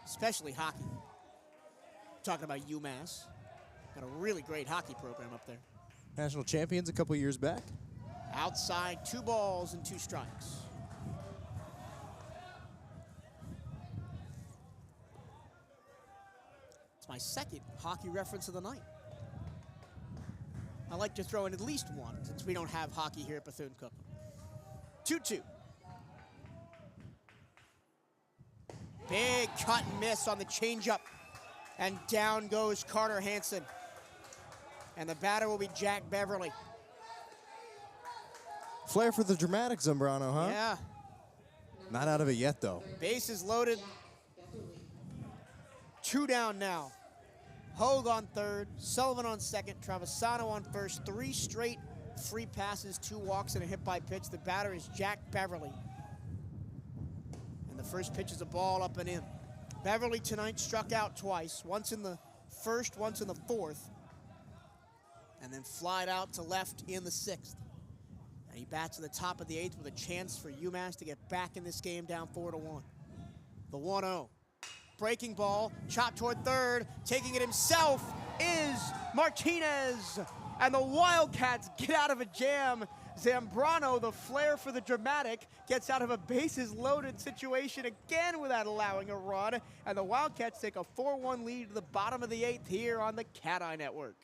especially hockey. Talking about UMass, got a really great hockey program up there. National champions a couple years back. Outside, 2 balls and 2 strikes. It's my second hockey reference of the night. I like to throw in at least one, since we don't have hockey here at Bethune-Cookman. 2-2. Big cut and miss on the changeup. And down goes Carter Hansen. And the batter will be Jack Beverly. Flair for the dramatic, Zambrano, huh? Yeah. Not out of it yet, though. Bases loaded. 2 down now. Hogue on third, Sullivan on second, Travisano on first. 3 straight free passes, 2 walks, and a hit by pitch. The batter is Jack Beverly. And the first pitch is a ball up and in. Beverly tonight struck out twice, once in the first, once in the fourth, and then flied out to left in the 6th. And he bats at the top of the 8th with a chance for UMass to get back in this game down 4-1. The 1-0. Breaking ball, chopped toward third, taking it himself is Martinez. And the Wildcats get out of a jam. Zambrano, the flair for the dramatic, gets out of a bases-loaded situation again without allowing a run. And the Wildcats take a 4-1 lead to the bottom of the 8th here on the CatEye Network.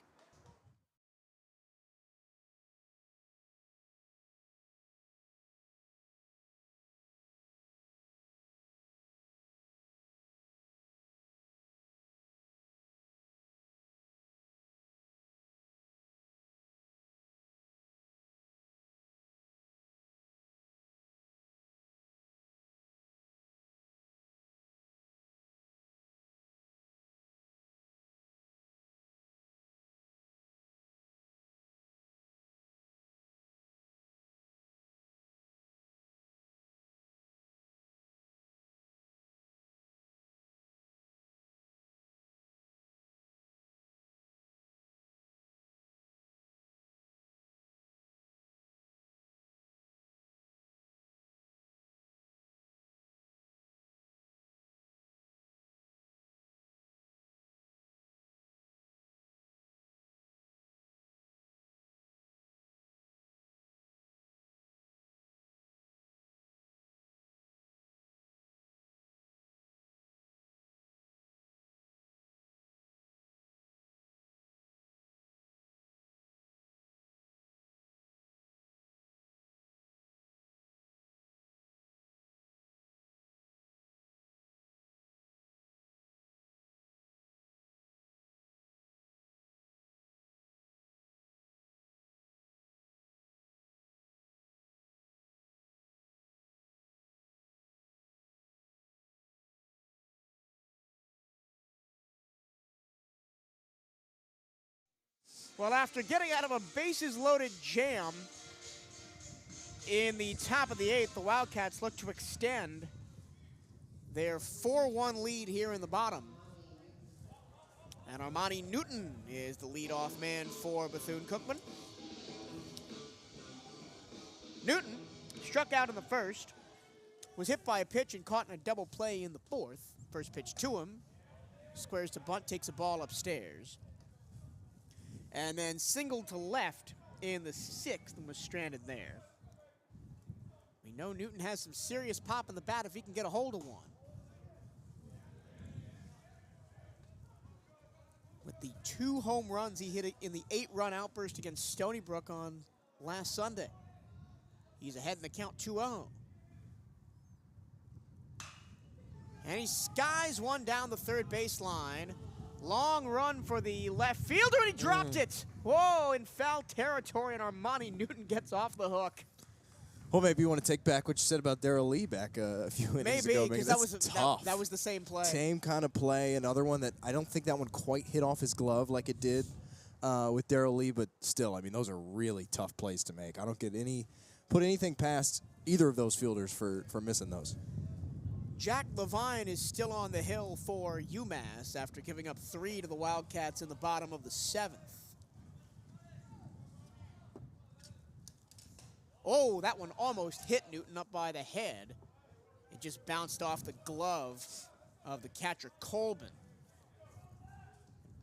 Well, after getting out of a bases-loaded jam in the top of the 8th, the Wildcats look to extend their 4-1 lead here in the bottom. And Armani Newton is the leadoff man for Bethune-Cookman. Newton struck out in the first, was hit by a pitch and caught in a double play in the 4th. First pitch to him, squares to bunt, takes a ball upstairs. And then singled to left in the 6th and was stranded there. We know Newton has some serious pop in the bat if he can get a hold of one. With the 2 home runs he hit in the 8-run outburst against Stony Brook on last Sunday. He's ahead in the count 2-0. And he skies one down the third baseline. Long run for the left fielder, and he dropped it. Whoa, in foul territory, and Armani Newton gets off the hook. Well, maybe you want to take back what you said about Darrell Lee back a few innings ago. Maybe, because that was the same play. Same kind of play. Another one that I don't think that one quite hit off his glove like it did with Darrell Lee, but still, I mean, those are really tough plays to make. I don't put anything past either of those fielders for missing those. Jack Levine is still on the hill for UMass after giving up 3 to the Wildcats in the bottom of the 7th. Oh, that one almost hit Newton up by the head. It just bounced off the glove of the catcher, Colbin.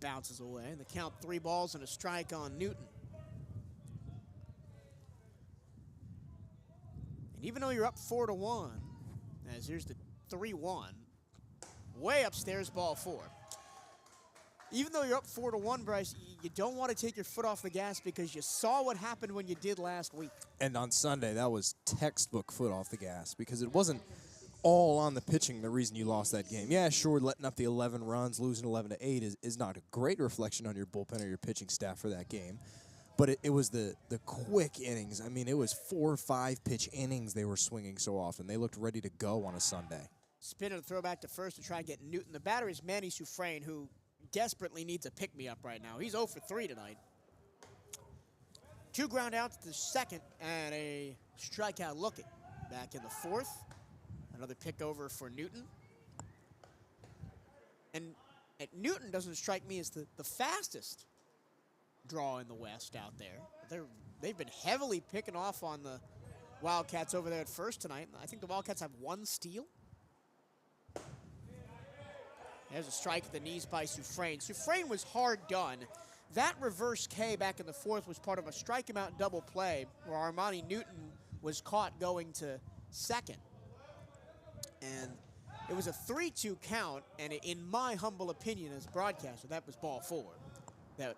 Bounces away. The count 3 balls and a strike on Newton. And even though you're up 4-1, as here's the 3-1, way upstairs, ball 4. Even though you're up 4-1, Bryce, you don't want to take your foot off the gas because you saw what happened when you did last week. And on Sunday, that was textbook foot off the gas because it wasn't all on the pitching the reason you lost that game. Yeah, sure, letting up the 11 runs, losing 11-8 is not a great reflection on your bullpen or your pitching staff for that game. But it was the quick innings. I mean, it was 4 or 5 pitch innings they were swinging so often. They looked ready to go on a Sunday. Spin and throw back to first to try and get Newton. The batter is Manny Sufrain, who desperately needs a pick-me-up right now. He's 0 for 3 tonight. 2 ground outs to the second and a strikeout looking. Back in the fourth. Another pick over for Newton. And Newton doesn't strike me as the fastest draw in the West out there. They've been heavily picking off on the Wildcats over there at first tonight. I think the Wildcats have 1 steal. There's a strike at the knees by Sufrain. Sufrain was hard done. That reverse K back in the fourth was part of a strike him out double play where Armani Newton was caught going to second. And it was a 3-2 count, and in my humble opinion as a broadcaster, that was ball 4. That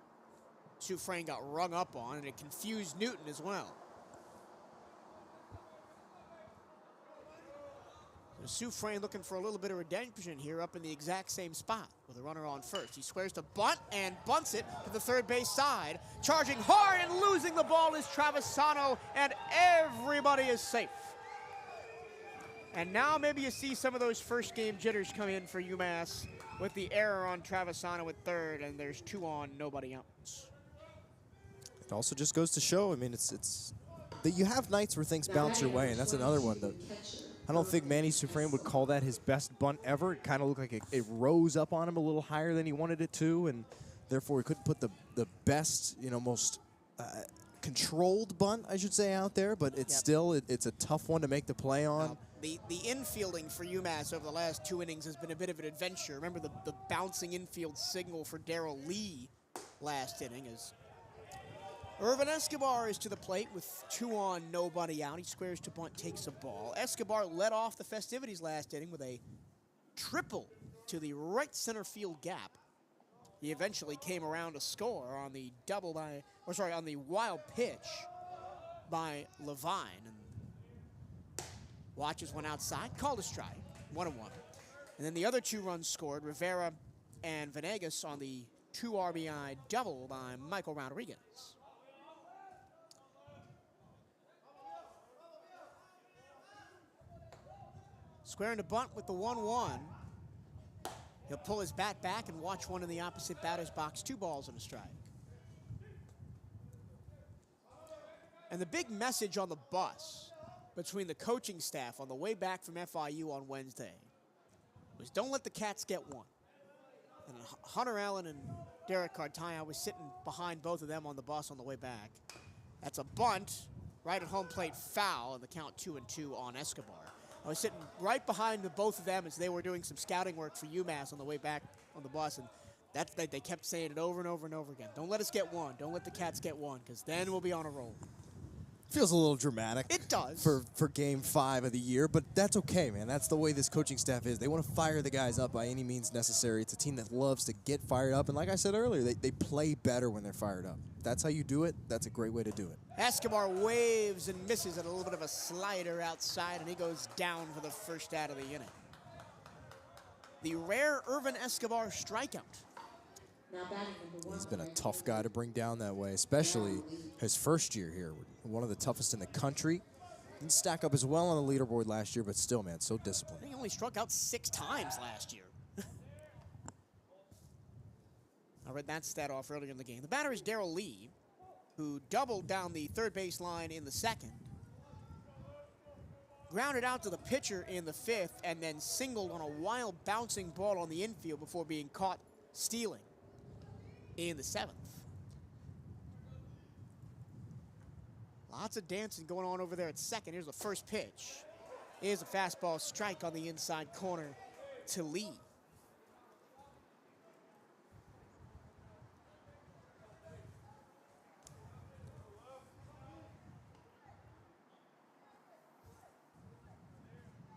Sufrain got rung up on, and it confused Newton as well. So Sufrain looking for a little bit of redemption here up in the exact same spot with a runner on first. He squares to bunt and bunts it to the third base side. Charging hard and losing the ball is Travisano, and everybody is safe. And now maybe you see some of those first game jitters come in for UMass with the error on Travisano at third, and there's 2 on, nobody else. It also just goes to show, I mean, it's that you have nights where things bounce your way, and that's another one. I don't think Manny Sufrain would call that his best bunt ever. It kind of looked like it rose up on him a little higher than he wanted it to, and therefore he couldn't put the best, most controlled bunt, I should say, out there. But it's still it's a tough one to make the play on. The infielding for UMass over the last 2 innings has been a bit of an adventure. Remember the bouncing infield signal for Darrell Lee last inning as Irvin Escobar is to the plate with 2 on, nobody out. He squares to bunt, takes a ball. Escobar led off the festivities last inning with a triple to the right center field gap. He eventually came around to score on the on the wild pitch by Levine. And watches one outside, called a strike, 1-1. And then the other 2 runs scored, Rivera and Venegas on the 2 RBI double by Michael Rodriguez. Squaring to bunt with the 1-1. He'll pull his bat back and watch one in the opposite batter's box. 2 balls and a strike. And the big message on the bus between the coaching staff on the way back from FIU on Wednesday was don't let the Cats get one. And Hunter Allen and Derek Cartaya was sitting behind both of them on the bus on the way back. That's a bunt, right at home plate foul, and the count 2-2 on Escobar. I was sitting right behind the both of them as they were doing some scouting work for UMass on the way back on the bus, and they kept saying it over and over and over again. Don't let us get one. Don't let the Cats get one, because then we'll be on a roll. Feels a little dramatic. It does. For Game 5 of the year, but that's okay, man. That's the way this coaching staff is. They want to fire the guys up by any means necessary. It's a team that loves to get fired up, and like I said earlier, they play better when they're fired up. That's how you do it. That's a great way to do it. Escobar waves and misses at a little bit of a slider outside, and he goes down for the first out of the inning. The rare Irvin Escobar strikeout. He's been a tough guy to bring down that way, especially his first year here. One of the toughest in the country. Didn't stack up as well on the leaderboard last year, but still, man, so disciplined. He only struck out 6 times last year. I read that stat off earlier in the game. The batter is Darrell Lee, who doubled down the third base line in the second. Grounded out to the pitcher in the 5th, and then singled on a wild bouncing ball on the infield before being caught stealing in the 7th. Lots of dancing going on over there at second. Here's the first pitch. Here's a fastball strike on the inside corner to Lee.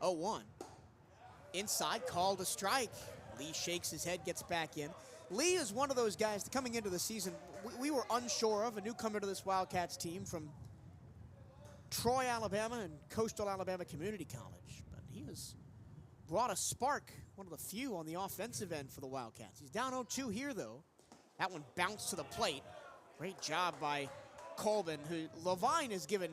Oh, 1. Inside, called a strike. Lee shakes his head, gets back in. Lee is one of those guys that coming into the season, we were unsure of, a newcomer to this Wildcats team from Troy, Alabama and Coastal Alabama Community College. But he has brought a spark, one of the few on the offensive end for the Wildcats. He's down 0-2 here, though. That one bounced to the plate. Great job by Colbin, who Levine has given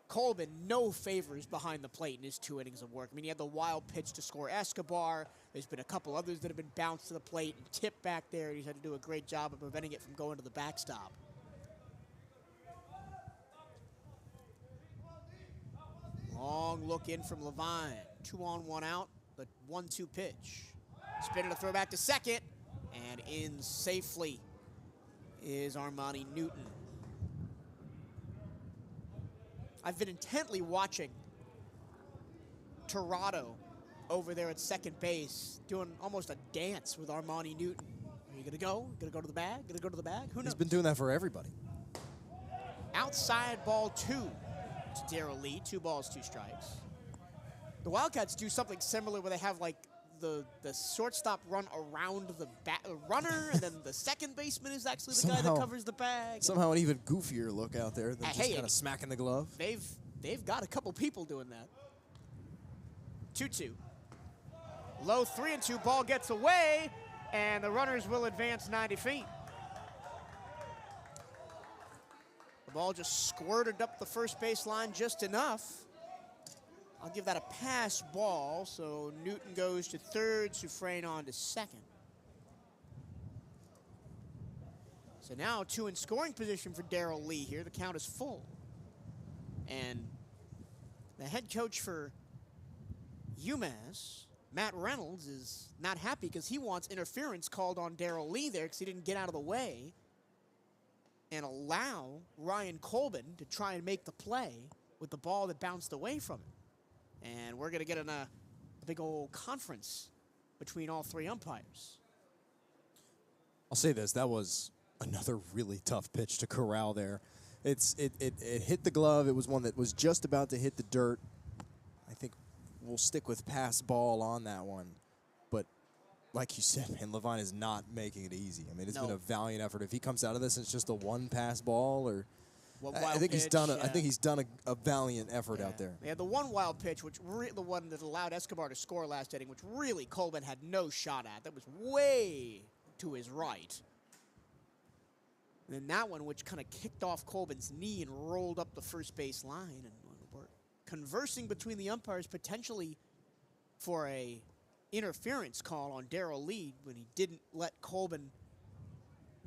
Colbin no favors behind the plate in his 2 innings of work. I mean, he had the wild pitch to score Escobar. There's been a couple others that have been bounced to the plate and tipped back there. He's had to do a great job of preventing it from going to the backstop. Long look in from Levine. 2 on, 1 out. The 1-2 pitch. Spinning a throw back to second. And in safely is Armani Newton. I've been intently watching Torado over there at second base, doing almost a dance with Armani Newton. Are you gonna go? Gonna go to the bag? Gonna go to the bag? Who knows? He's been doing that for everybody. Outside ball 2 to Darrell Lee. 2 balls, 2 strikes. The Wildcats do something similar where they have like the shortstop run around the runner, and then the second baseman is actually the guy that covers the bag. Somehow an even goofier look out there than just Hey, kind of smacking the glove. They've got a couple people doing that. 2-2. Low 3-2, ball gets away, and the runners will advance 90 feet. The ball just squirted up the first base line just enough. I'll give that a pass ball, so Newton goes to third, Sufrain on to second. So now 2 in scoring position for Darrell Lee here. The count is full. And the head coach for UMass, Matt Reynolds, is not happy because he wants interference called on Darrell Lee there because he didn't get out of the way and allow Ryan Colbin to try and make the play with the ball that bounced away from him. And we're going to get in a big old conference between all 3 umpires. I'll say this, that was another really tough pitch to corral there. It hit the glove. It was one that was just about to hit the dirt. I think we'll stick with pass ball on that one. But like you said, man, Levine is not making it easy. I mean, it's been a valiant effort. If he comes out of this and it's just a 1 pass ball, or I think he's done a valiant effort out there. They had the 1 wild pitch, the one that allowed Escobar to score last inning, which really Colbin had no shot at. That was way to his right. And then that one, which kind of kicked off Colbin's knee and rolled up the first base line. And we're conversing between the umpires potentially for a interference call on Darrell Lee when he didn't let Colbin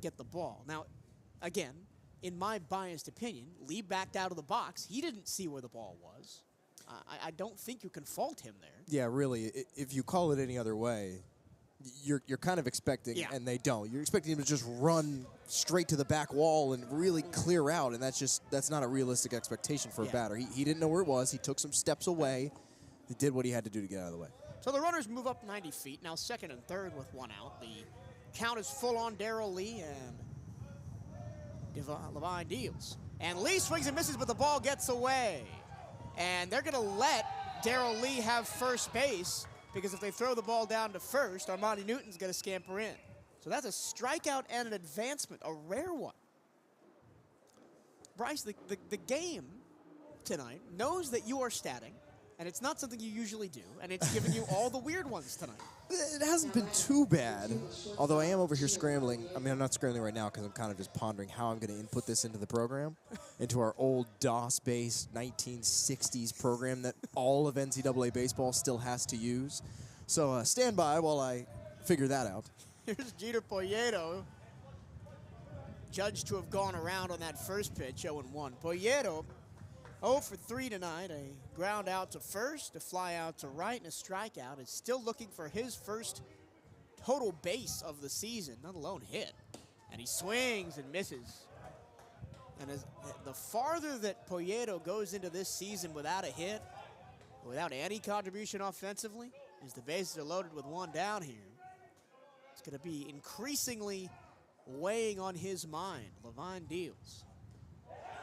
get the ball. Now, again, in my biased opinion, Lee backed out of the box. He didn't see where the ball was. I don't think you can fault him there. Yeah, really. If you call it any other way, you're kind of expecting, and they don't. You're expecting him to just run straight to the back wall and really clear out, and that's not a realistic expectation for a batter. He didn't know where it was. He took some steps away. He did what he had to do to get out of the way. So the runners move up 90 feet. Now second and third with 1 out. The count is full on Darrell Lee, and Levine deals. And Lee swings and misses, but the ball gets away. And they're going to let Darrell Lee have first base, because if they throw the ball down to first, Armani Newton's going to scamper in. So that's a strikeout and an advancement, a rare one. Bryce, the game tonight knows that you are statting, and it's not something you usually do, and it's giving you all the weird ones tonight. It hasn't been too bad, although I am over here scrambling. I mean, I'm not scrambling right now because I'm kind of just pondering how I'm going to input this into the program, into our old DOS-based 1960s program that all of NCAA baseball still has to use. So stand by while I figure that out. Here's Jeter Poyeto, judged to have gone around on that first pitch, 0-1. Poyeto 0 for 3 tonight, a ground out to first, a fly out to right, and a strikeout. Is still looking for his first total base of the season, not alone hit. And he swings and misses. And as the farther that Poyeto goes into this season without a hit, without any contribution offensively, as the bases are loaded with 1 down here, it's going to be increasingly weighing on his mind. Levine deals.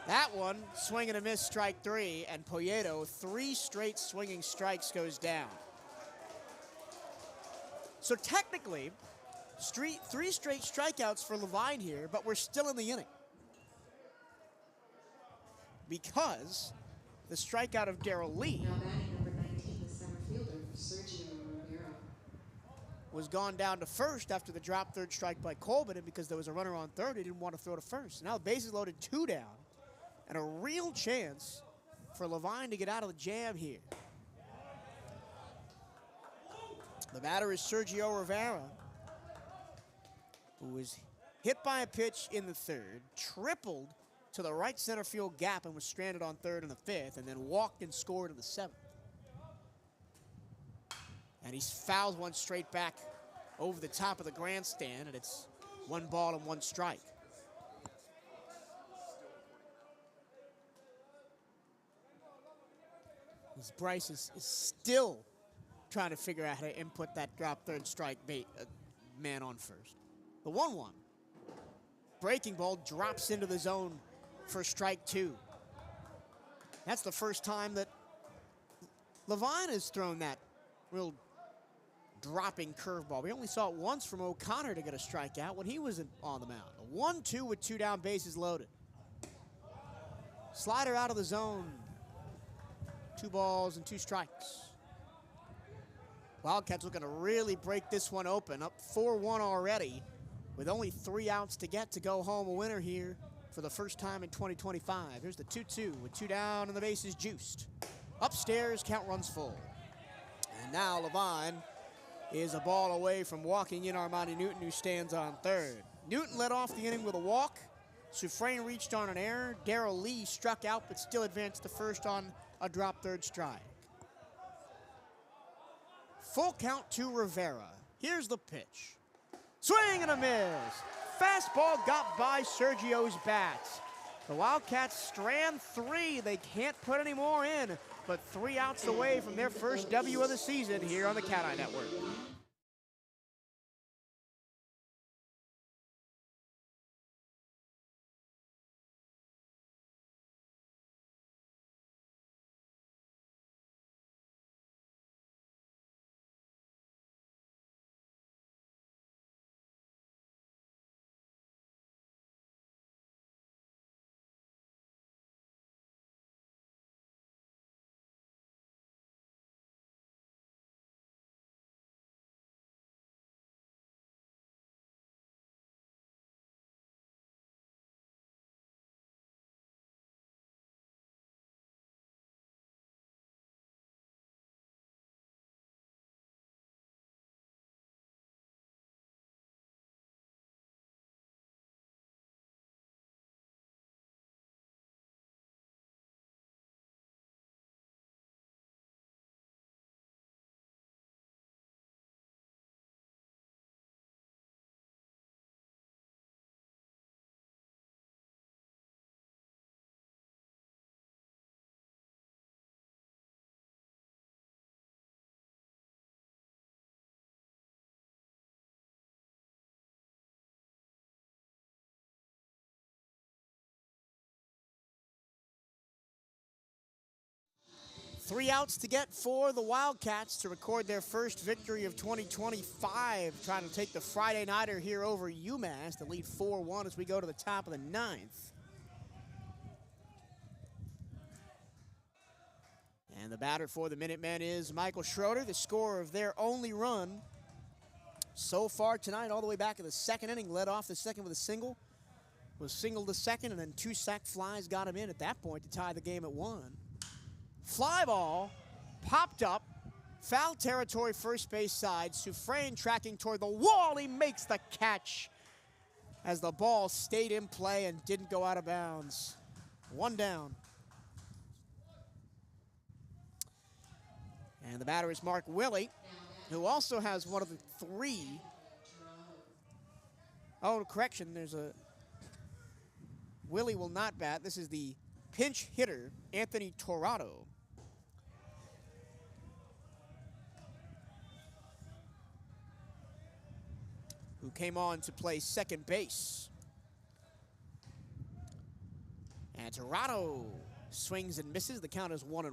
That one, swing and a miss, strike 3, and Poyeto, 3 straight swinging strikes, goes down. So technically, three straight strikeouts for Levine here, but we're still in the inning. Because the strikeout of Darrell Lee Now batting number 19, the center fielder, Sergio Rivera. was gone down to first after the drop third strike by Colbin, and because there was a runner on third, he didn't want to throw to first. Now the bases loaded, 2 down, and a real chance for Levine to get out of the jam here. The batter is Sergio Rivera, who was hit by a pitch in the third, tripled to the right center field gap and was stranded on third in the fifth, and then walked and scored in the seventh. And he's fouled one straight back over the top of the grandstand, and it's 1 ball and 1 strike. As Bryce is still trying to figure out how to input that drop third strike man on first. The 1-1. Breaking ball drops into the zone for strike 2. That's the first time that Levine has thrown that real dropping curveball. We only saw it once from O'Connor to get a strikeout when he was on the mound. A 1-2 with 2 down, bases loaded. Slider out of the zone. 2 balls and 2 strikes. Wildcats looking to really break this one open. Up 4-1 already with only 3 outs to get to go home a winner here for the first time in 2025. Here's the 2-2 with 2 down and the bases juiced. Upstairs, count runs full. And now Levine is a ball away from walking in Armani Newton, who stands on third. Newton led off the inning with a walk. Sufrain reached on an error. Darrell Lee struck out but still advanced to first on a drop third strike. Full count to Rivera. Here's the pitch. Swing and a miss. Fastball got by Sergio's bats. The Wildcats strand 3. They can't put any more in, but 3 outs away from their first W of the season here on the CatEye Network. Three outs to get for the Wildcats to record their first victory of 2025, trying to take the Friday Nighter here over UMass to lead 4-1 as we go to the top of the 9th. And the batter for the Minutemen is Michael Schroeder, the scorer of their only run so far tonight, all the way back in the 2nd inning. Led off the second with a single, was singled to second, and then 2 sac flies got him in at that point to tie the game at 1. Fly ball popped up, foul territory, first base side. Sufrain tracking toward the wall. He makes the catch as the ball stayed in play and didn't go out of bounds. 1 down. And the batter is Mark Willie, who also has one of the 3. Oh, correction, there's a... Willie will not bat. This is the pinch hitter, Anthony Torado. Who came on to play second base. And Torado swings and misses. The count is 1-1.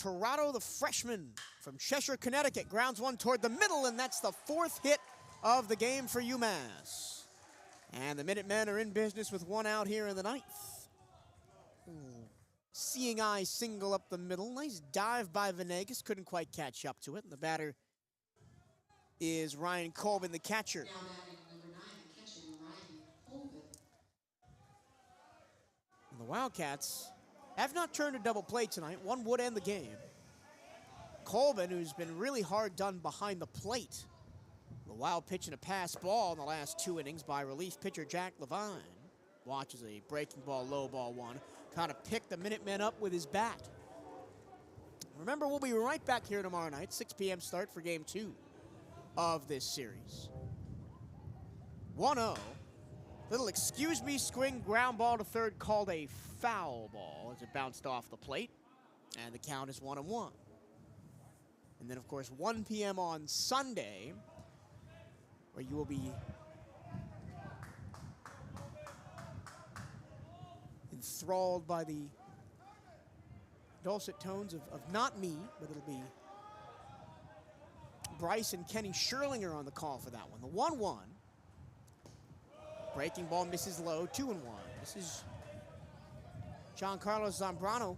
Torado, the freshman from Cheshire, Connecticut, grounds one toward the middle, and that's the 4th hit of the game for UMass. And the Minutemen are in business with one out here in the 9th. Seeing eye single up the middle. Nice dive by Venegas. Couldn't quite catch up to it. And the batter is Ryan Colbin, the catcher. Now batting number 9, the catcher, Ryan Colbin. And the Wildcats have not turned a double play tonight. One would end the game. Colbin, who's been really hard done behind the plate. The Wild pitching a pass ball in the last 2 innings by relief pitcher Jack Levine. Watches a breaking ball, low ball one. Kind of picked the Minutemen up with his bat. Remember, we'll be right back here tomorrow night, 6 p.m. start for game 2 of this series. 1-0. Little excuse me swing ground ball to third called a foul ball as it bounced off the plate. And the count is 1-1. And then, of course, 1 p.m. on Sunday, where you will be enthralled by the dulcet tones of not me, but it'll be Bryce and Kenny Scherlinger on the call for that one. The 1-1. Breaking ball misses low, 2-1. This is Giancarlo Zambrano.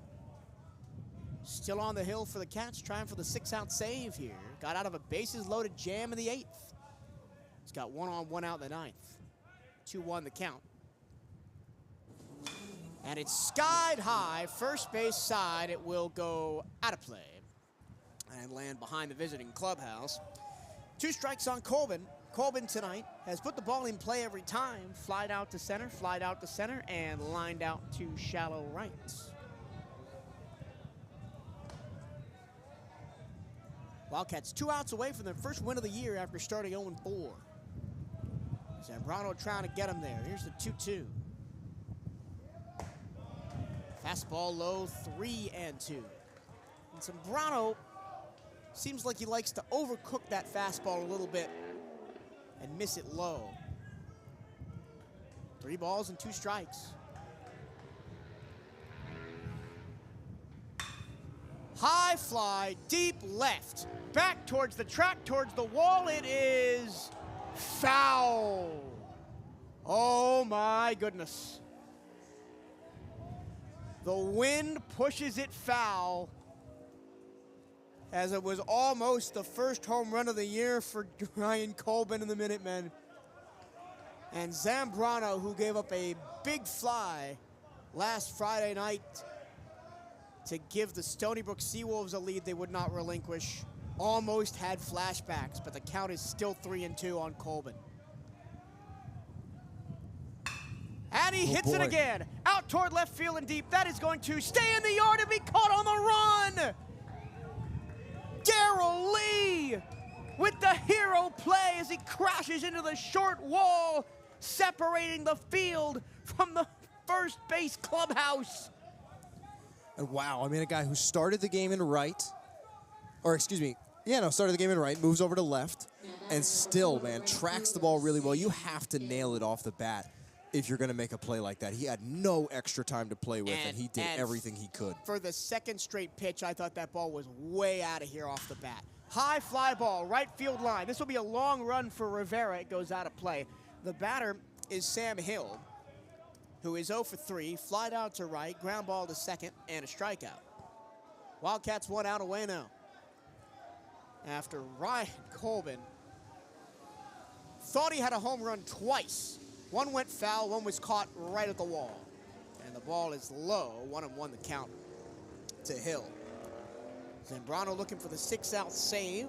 Still on the hill for the Cats, trying for the 6-out save here. Got out of a bases-loaded jam in the 8th. He's got 1 on, 1 out in the 9th. 2-1 the count. And it's skied high, first base side. It will go out of play and land behind the visiting clubhouse. 2 strikes on Colbin. Colbin tonight has put the ball in play every time. Flied out to center, and lined out to shallow right. Wildcats 2 outs away from their first win of the year after starting 0-4. Zambrano trying to get him there. Here's the 2-2. Fastball low, 3-2. And Zambrano seems like he likes to overcook that fastball a little bit and miss it low. 3 balls and 2 strikes. High fly, deep left. Back towards the track, towards the wall. It is foul. Oh my goodness. The wind pushes it foul, as it was almost the first home run of the year for Ryan Colbin and the Minutemen. And Zambrano, who gave up a big fly last Friday night to give the Stony Brook Seawolves a lead they would not relinquish, almost had flashbacks, but the count is still 3-2 on Colbin. And he hits it again, out toward left field and deep. That is going to stay in the yard and be caught on the run. Darrell Lee with the hero play as he crashes into the short wall, separating the field from the first base clubhouse. And wow, I mean, a guy who started the game in right, started the game in right, moves over to left, and still, man, tracks the ball really well. You have to nail it off the bat if you're going to make a play like that. He had no extra time to play with, and he did everything he could. For the 2nd straight pitch, I thought that ball was way out of here off the bat. High fly ball, right field line. This will be a long run for Rivera. It goes out of play. The batter is Sam Hill, who is 0 for 3, flied out to right, ground ball to second, and a strikeout. Wildcats 1 out away now. After Ryan Colbin thought he had a home run twice. One went foul, one was caught right at the wall. And the ball is low, 1-1 the count to Hill. Zambrano looking for the 6-out save.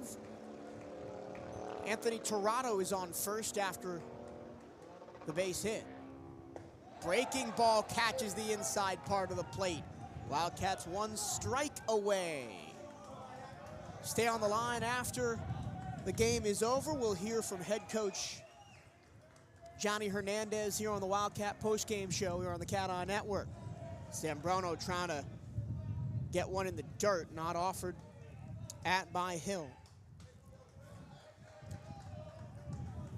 Anthony Torado is on first after the base hit. Breaking ball catches the inside part of the plate. Wildcats 1 strike away. Stay on the line after the game is over. We'll hear from head coach Johnny Hernandez here on the Wildcat postgame show here on the CatEye Network. Zambrano trying to get one in the dirt, not offered at by Hill.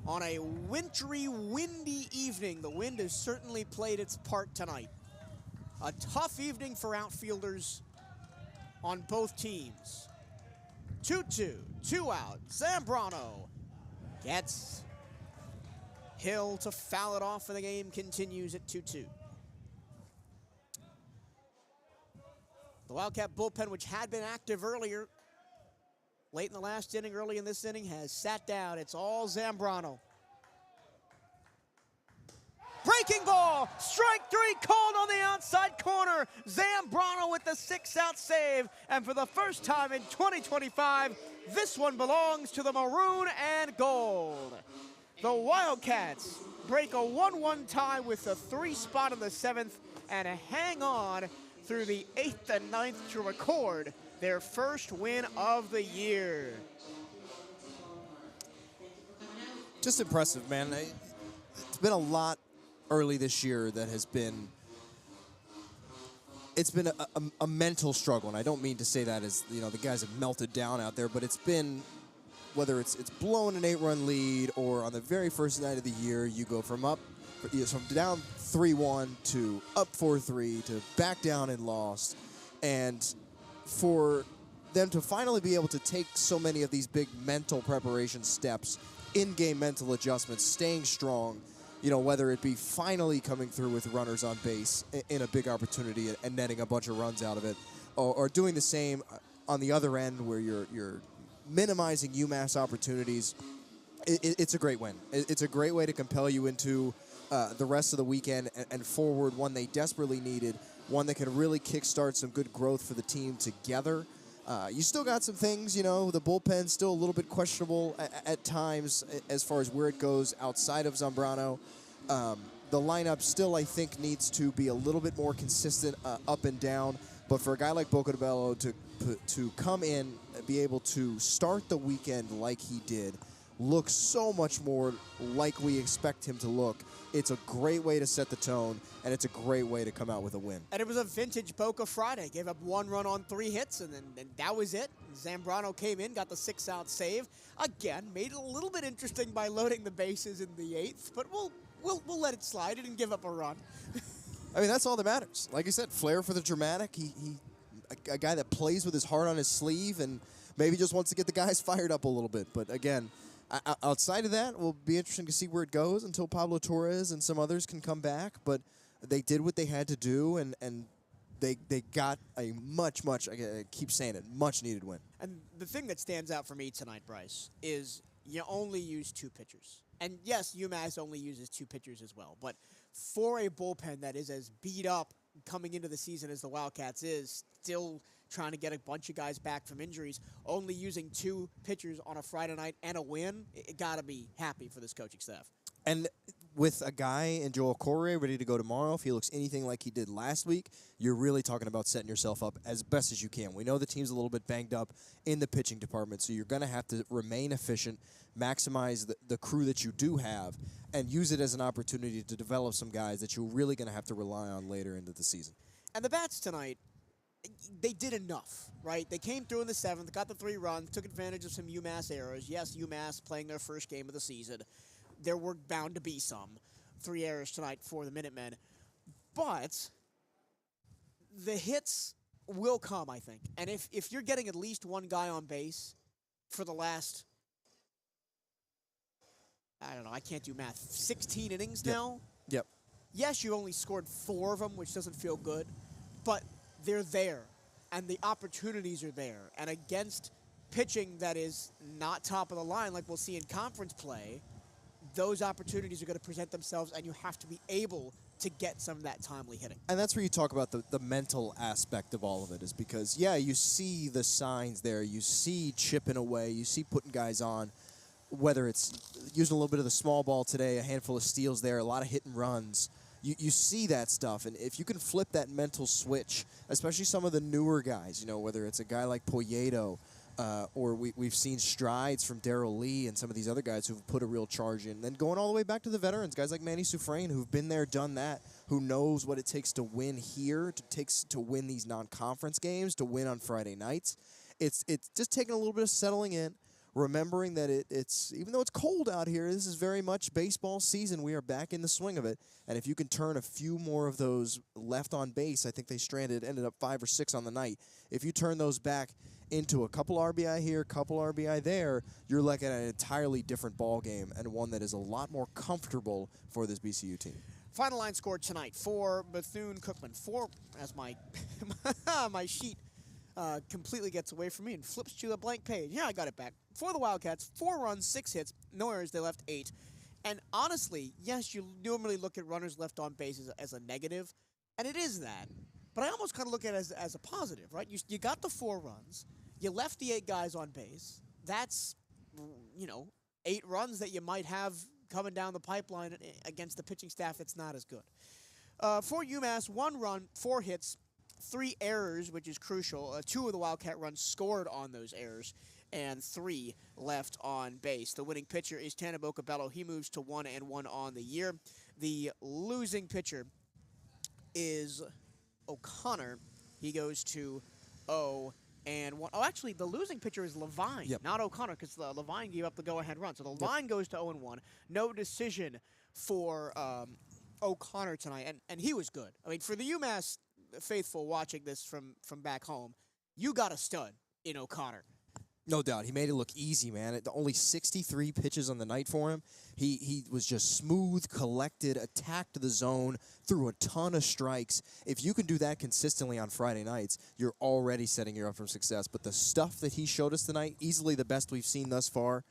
On a wintry, windy evening, the wind has certainly played its part tonight. A tough evening for outfielders on both teams. 2-2, 2 out. Zambrano gets Hill to foul it off, and the game continues at 2-2. The Wildcat bullpen, which had been active earlier, late in the last inning, early in this inning, has sat down. It's all Zambrano. Breaking ball, strike 3 called on the outside corner. Zambrano with the 6-out save. And for the first time in 2025, this one belongs to the maroon and gold. The Wildcats break a 1-1 tie with a 3 spot in the 7th and hang on through the 8th and 9th to record their first win of the year. Just impressive, man. It's been a lot early this year that has been, it's been a mental struggle, and I don't mean to say that as, you know, the guys have melted down out there, but it's been, whether it's blowing an 8-run lead or on the very first night of the year, you go from down 3-1 to up 4-3 to back down and lost, and for them to finally be able to take so many of these big mental preparation steps, in-game mental adjustments, staying strong, you know, whether it be finally coming through with runners on base in a big opportunity and netting a bunch of runs out of it, or doing the same on the other end where you're minimizing UMass opportunities. It's a great win. It's a great way to compel you into the rest of the weekend and forward, one they desperately needed, one that can really kickstart some good growth for the team together. You still got some things, you know, the bullpen's still a little bit questionable at times as far as where it goes outside of Zambrano. The lineup still, I think, needs to be a little bit more consistent up and down. But for a guy like Bocadabello to come in and be able to start the weekend like he did, look so much more like we expect him to look, it's a great way to set the tone, and it's a great way to come out with a win. And it was a vintage Boca Friday. Gave up 1 run on 3 hits, and that was it. Zambrano came in, got the 6-out save. Again, made it a little bit interesting by loading the bases in the 8th, but we'll let it slide. He didn't give up a run. I mean, that's all that matters. Like I said, flair for the dramatic. A guy that plays with his heart on his sleeve and maybe just wants to get the guys fired up a little bit. But again, outside of that, it will be interesting to see where it goes until Pablo Torres and some others can come back. But they did what they had to do, and they got a much, I keep saying it, much-needed win. And the thing that stands out for me tonight, Bryce, is you only use 2 pitchers. And yes, UMass only uses 2 pitchers as well. But for a bullpen that is as beat up coming into the season as the Wildcats is, still trying to get a bunch of guys back from injuries, only using 2 pitchers on a Friday night and a win, it got to be happy for this coaching staff. And with a guy in Joel Correa ready to go tomorrow, if he looks anything like he did last week, you're really talking about setting yourself up as best as you can. We know the team's a little bit banged up in the pitching department, so you're going to have to remain efficient, maximize the crew that you do have, and use it as an opportunity to develop some guys that you're really going to have to rely on later into the season. And the bats tonight, they did enough, right? They came through in the 7th, got the 3 runs, took advantage of some UMass errors. Yes, UMass playing their first game of the season. There were bound to be some 3 errors tonight for the Minutemen. But the hits will come, I think. And if you're getting at least 1 guy on base for the last, I don't know, I can't do math, 16 innings now? Yep. Yes, you only scored 4 of them, which doesn't feel good, but they're there, and the opportunities are there. And against pitching that is not top of the line like we'll see in conference play, those opportunities are going to present themselves, and you have to be able to get some of that timely hitting. And that's where you talk about the mental aspect of all of it, is because, yeah, you see the signs there. You see chipping away. You see putting guys on, whether it's using a little bit of the small ball today, a handful of steals there, a lot of hit and runs. You see that stuff, and if you can flip that mental switch, especially some of the newer guys, you know, whether it's a guy like Poyeto, or we've seen strides from Darrell Lee and some of these other guys who've put a real charge in. Then going all the way back to the veterans, guys like Manny Sufrain, who've been there, done that, who knows what it takes to win here, to win these non-conference games, to win on Friday nights. It's just taking a little bit of settling in, remembering that it's even though it's cold out here, this is very much baseball season. We are back in the swing of it, and if you can turn a few more of those left on base, I think they ended up 5 or 6 on the night. If you turn those back into a couple RBI here, couple RBI there, you're looking at an entirely different ball game and one that is a lot more comfortable for this BCU team. Final line scored tonight for Bethune-Cookman. 4, as my my sheet completely gets away from me and flips to the blank page. Yeah, I got it back. For the Wildcats, 4 runs, 6 hits, no errors. They left 8. And honestly, yes, you normally look at runners left on base as a negative, and it is that. But I almost kind of look at it as a positive, right? You got the 4 runs. You left the 8 guys on base. That's, 8 runs that you might have coming down the pipeline against the pitching staff that's not as good. For UMass, 1 run, 4 hits, 3 errors, which is crucial. 2 of the Wildcat runs scored on those errors, and 3 left on base. The winning pitcher is Tanaboka Bello. He moves to 1-1 on the year. The losing pitcher is O'Connor. He goes to 0-1. Oh, actually, the losing pitcher is Levine, not O'Connor, because Levine gave up the go-ahead run. So the line goes to 0-1. No decision for O'Connor tonight, and he was good. I mean, for the UMass faithful watching this from back home, you got a stud in O'Connor. No doubt. He made it look easy, man. Only 63 pitches on the night for him. He was just smooth, collected, attacked the zone, threw a ton of strikes. If you can do that consistently on Friday nights, you're already setting you up for success. But the stuff that he showed us tonight, easily the best we've seen thus far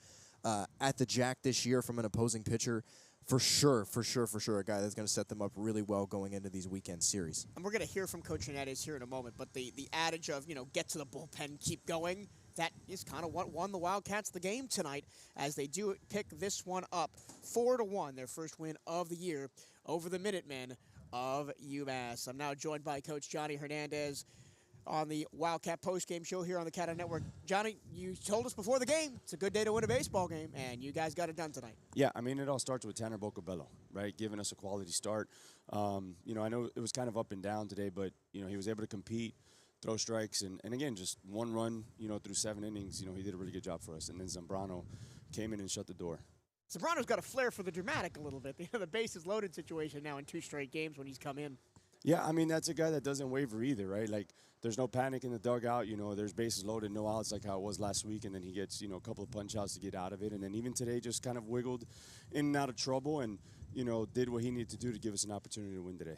at the Jack this year from an opposing pitcher. For sure, a guy that's going to set them up really well going into these weekend series. And we're going to hear from Coach Hernandez here in a moment, but the adage of, get to the bullpen, keep going, that is kind of what won the Wildcats the game tonight as they do pick this one up 4-1, their first win of the year over the Minutemen of UMass. I'm now joined by Coach Johnny Hernandez on the Wildcat postgame show here on the CatEye Network. Johnny, you told us before the game it's a good day to win a baseball game, and you guys got it done tonight. Yeah, I mean, it all starts with Tanaboka Bello, right, giving us a quality start. I know it was kind of up and down today, but, he was able to compete, throw strikes, and again, just 1 run, through 7 innings. He did a really good job for us. And then Zambrano came in and shut the door. Zambrano's got a flair for the dramatic a little bit. The bases loaded situation now in 2 straight games when he's come in. Yeah, I mean, that's a guy that doesn't waver either, right? Like, there's no panic in the dugout. There's bases loaded, no outs like how it was last week. And then he gets, a couple of punch outs to get out of it. And then even today just kind of wiggled in and out of trouble and, did what he needed to do to give us an opportunity to win today.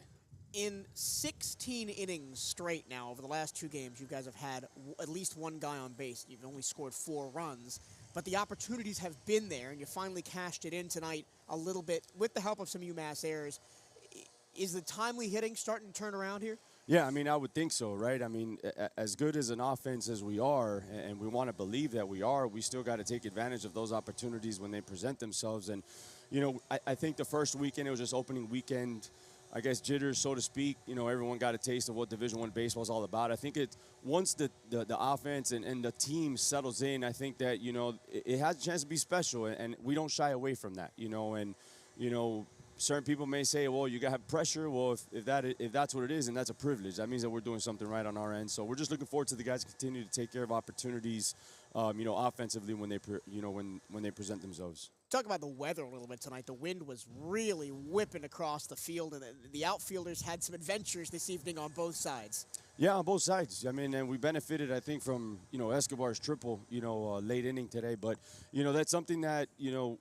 In 16 innings straight now over the last 2 games, you guys have had at least 1 guy on base. You've only scored 4 runs. But the opportunities have been there, and you finally cashed it in tonight a little bit with the help of some UMass errors. Is the timely hitting starting to turn around here? Yeah, I mean, I would think so, right? I mean, as good as an offense as we are, and we want to believe that we are, we still got to take advantage of those opportunities when they present themselves. And, I think the first weekend, it was just opening weekend, I guess, jitters, so to speak. Everyone got a taste of what Division I baseball is all about. I think once the offense and the team settles in, I think that, it has a chance to be special, and we don't shy away from that, certain people may say, well, you got to have pressure. Well, if that's what it is, and that's a privilege, that means that we're doing something right on our end. So we're just looking forward to the guys continue to take care of opportunities, offensively when they present themselves. Talk about the weather a little bit tonight. The wind was really whipping across the field, and the outfielders had some adventures this evening on both sides. Yeah, on both sides. I mean, and we benefited, I think, from, Escobar's triple, late inning today. But, that's something that,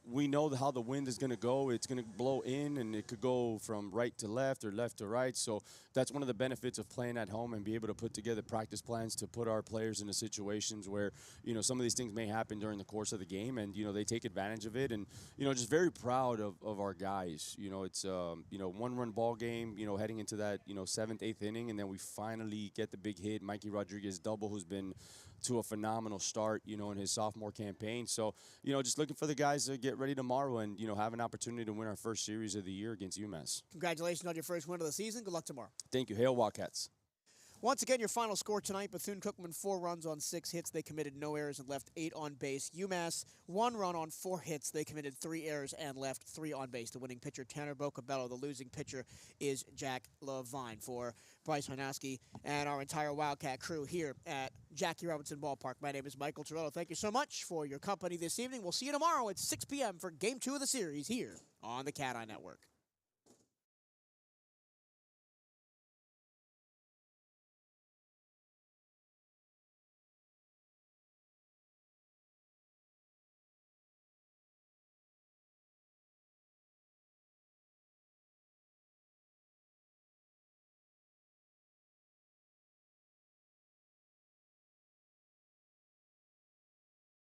we know how the wind is going to go. It's going to blow in, and it could go from right to left or left to right. So that's one of the benefits of playing at home and be able to put together practice plans to put our players into situations where, some of these things may happen during the course of the game, and, they take advantage of it. And, just very proud of our guys. It's, 1-run ball game, heading into that, 7th, 8th inning, and then we finally get the big hit, Mikey Rodriguez double, who's been to a phenomenal start, in his sophomore campaign. So, just looking for the guys to get ready tomorrow and, have an opportunity to win our first series of the year against UMass. Congratulations on your first win of the season. Good luck tomorrow. Thank you. Hail Wildcats. Once again, your final score tonight, Bethune-Cookman 4 runs on 6 hits. They committed no errors and left 8 on base. UMass 1 run on 4 hits. They committed 3 errors and left 3 on base. The winning pitcher, Tanner Bocabello. The losing pitcher is Jack Levine. For Bryce Harnaski and our entire Wildcat crew here at Jackie Robinson Ballpark, my name is Michael Torello. Thank you so much for your company this evening. We'll see you tomorrow at 6 p.m. for Game 2 of the series here on the CatEye Network.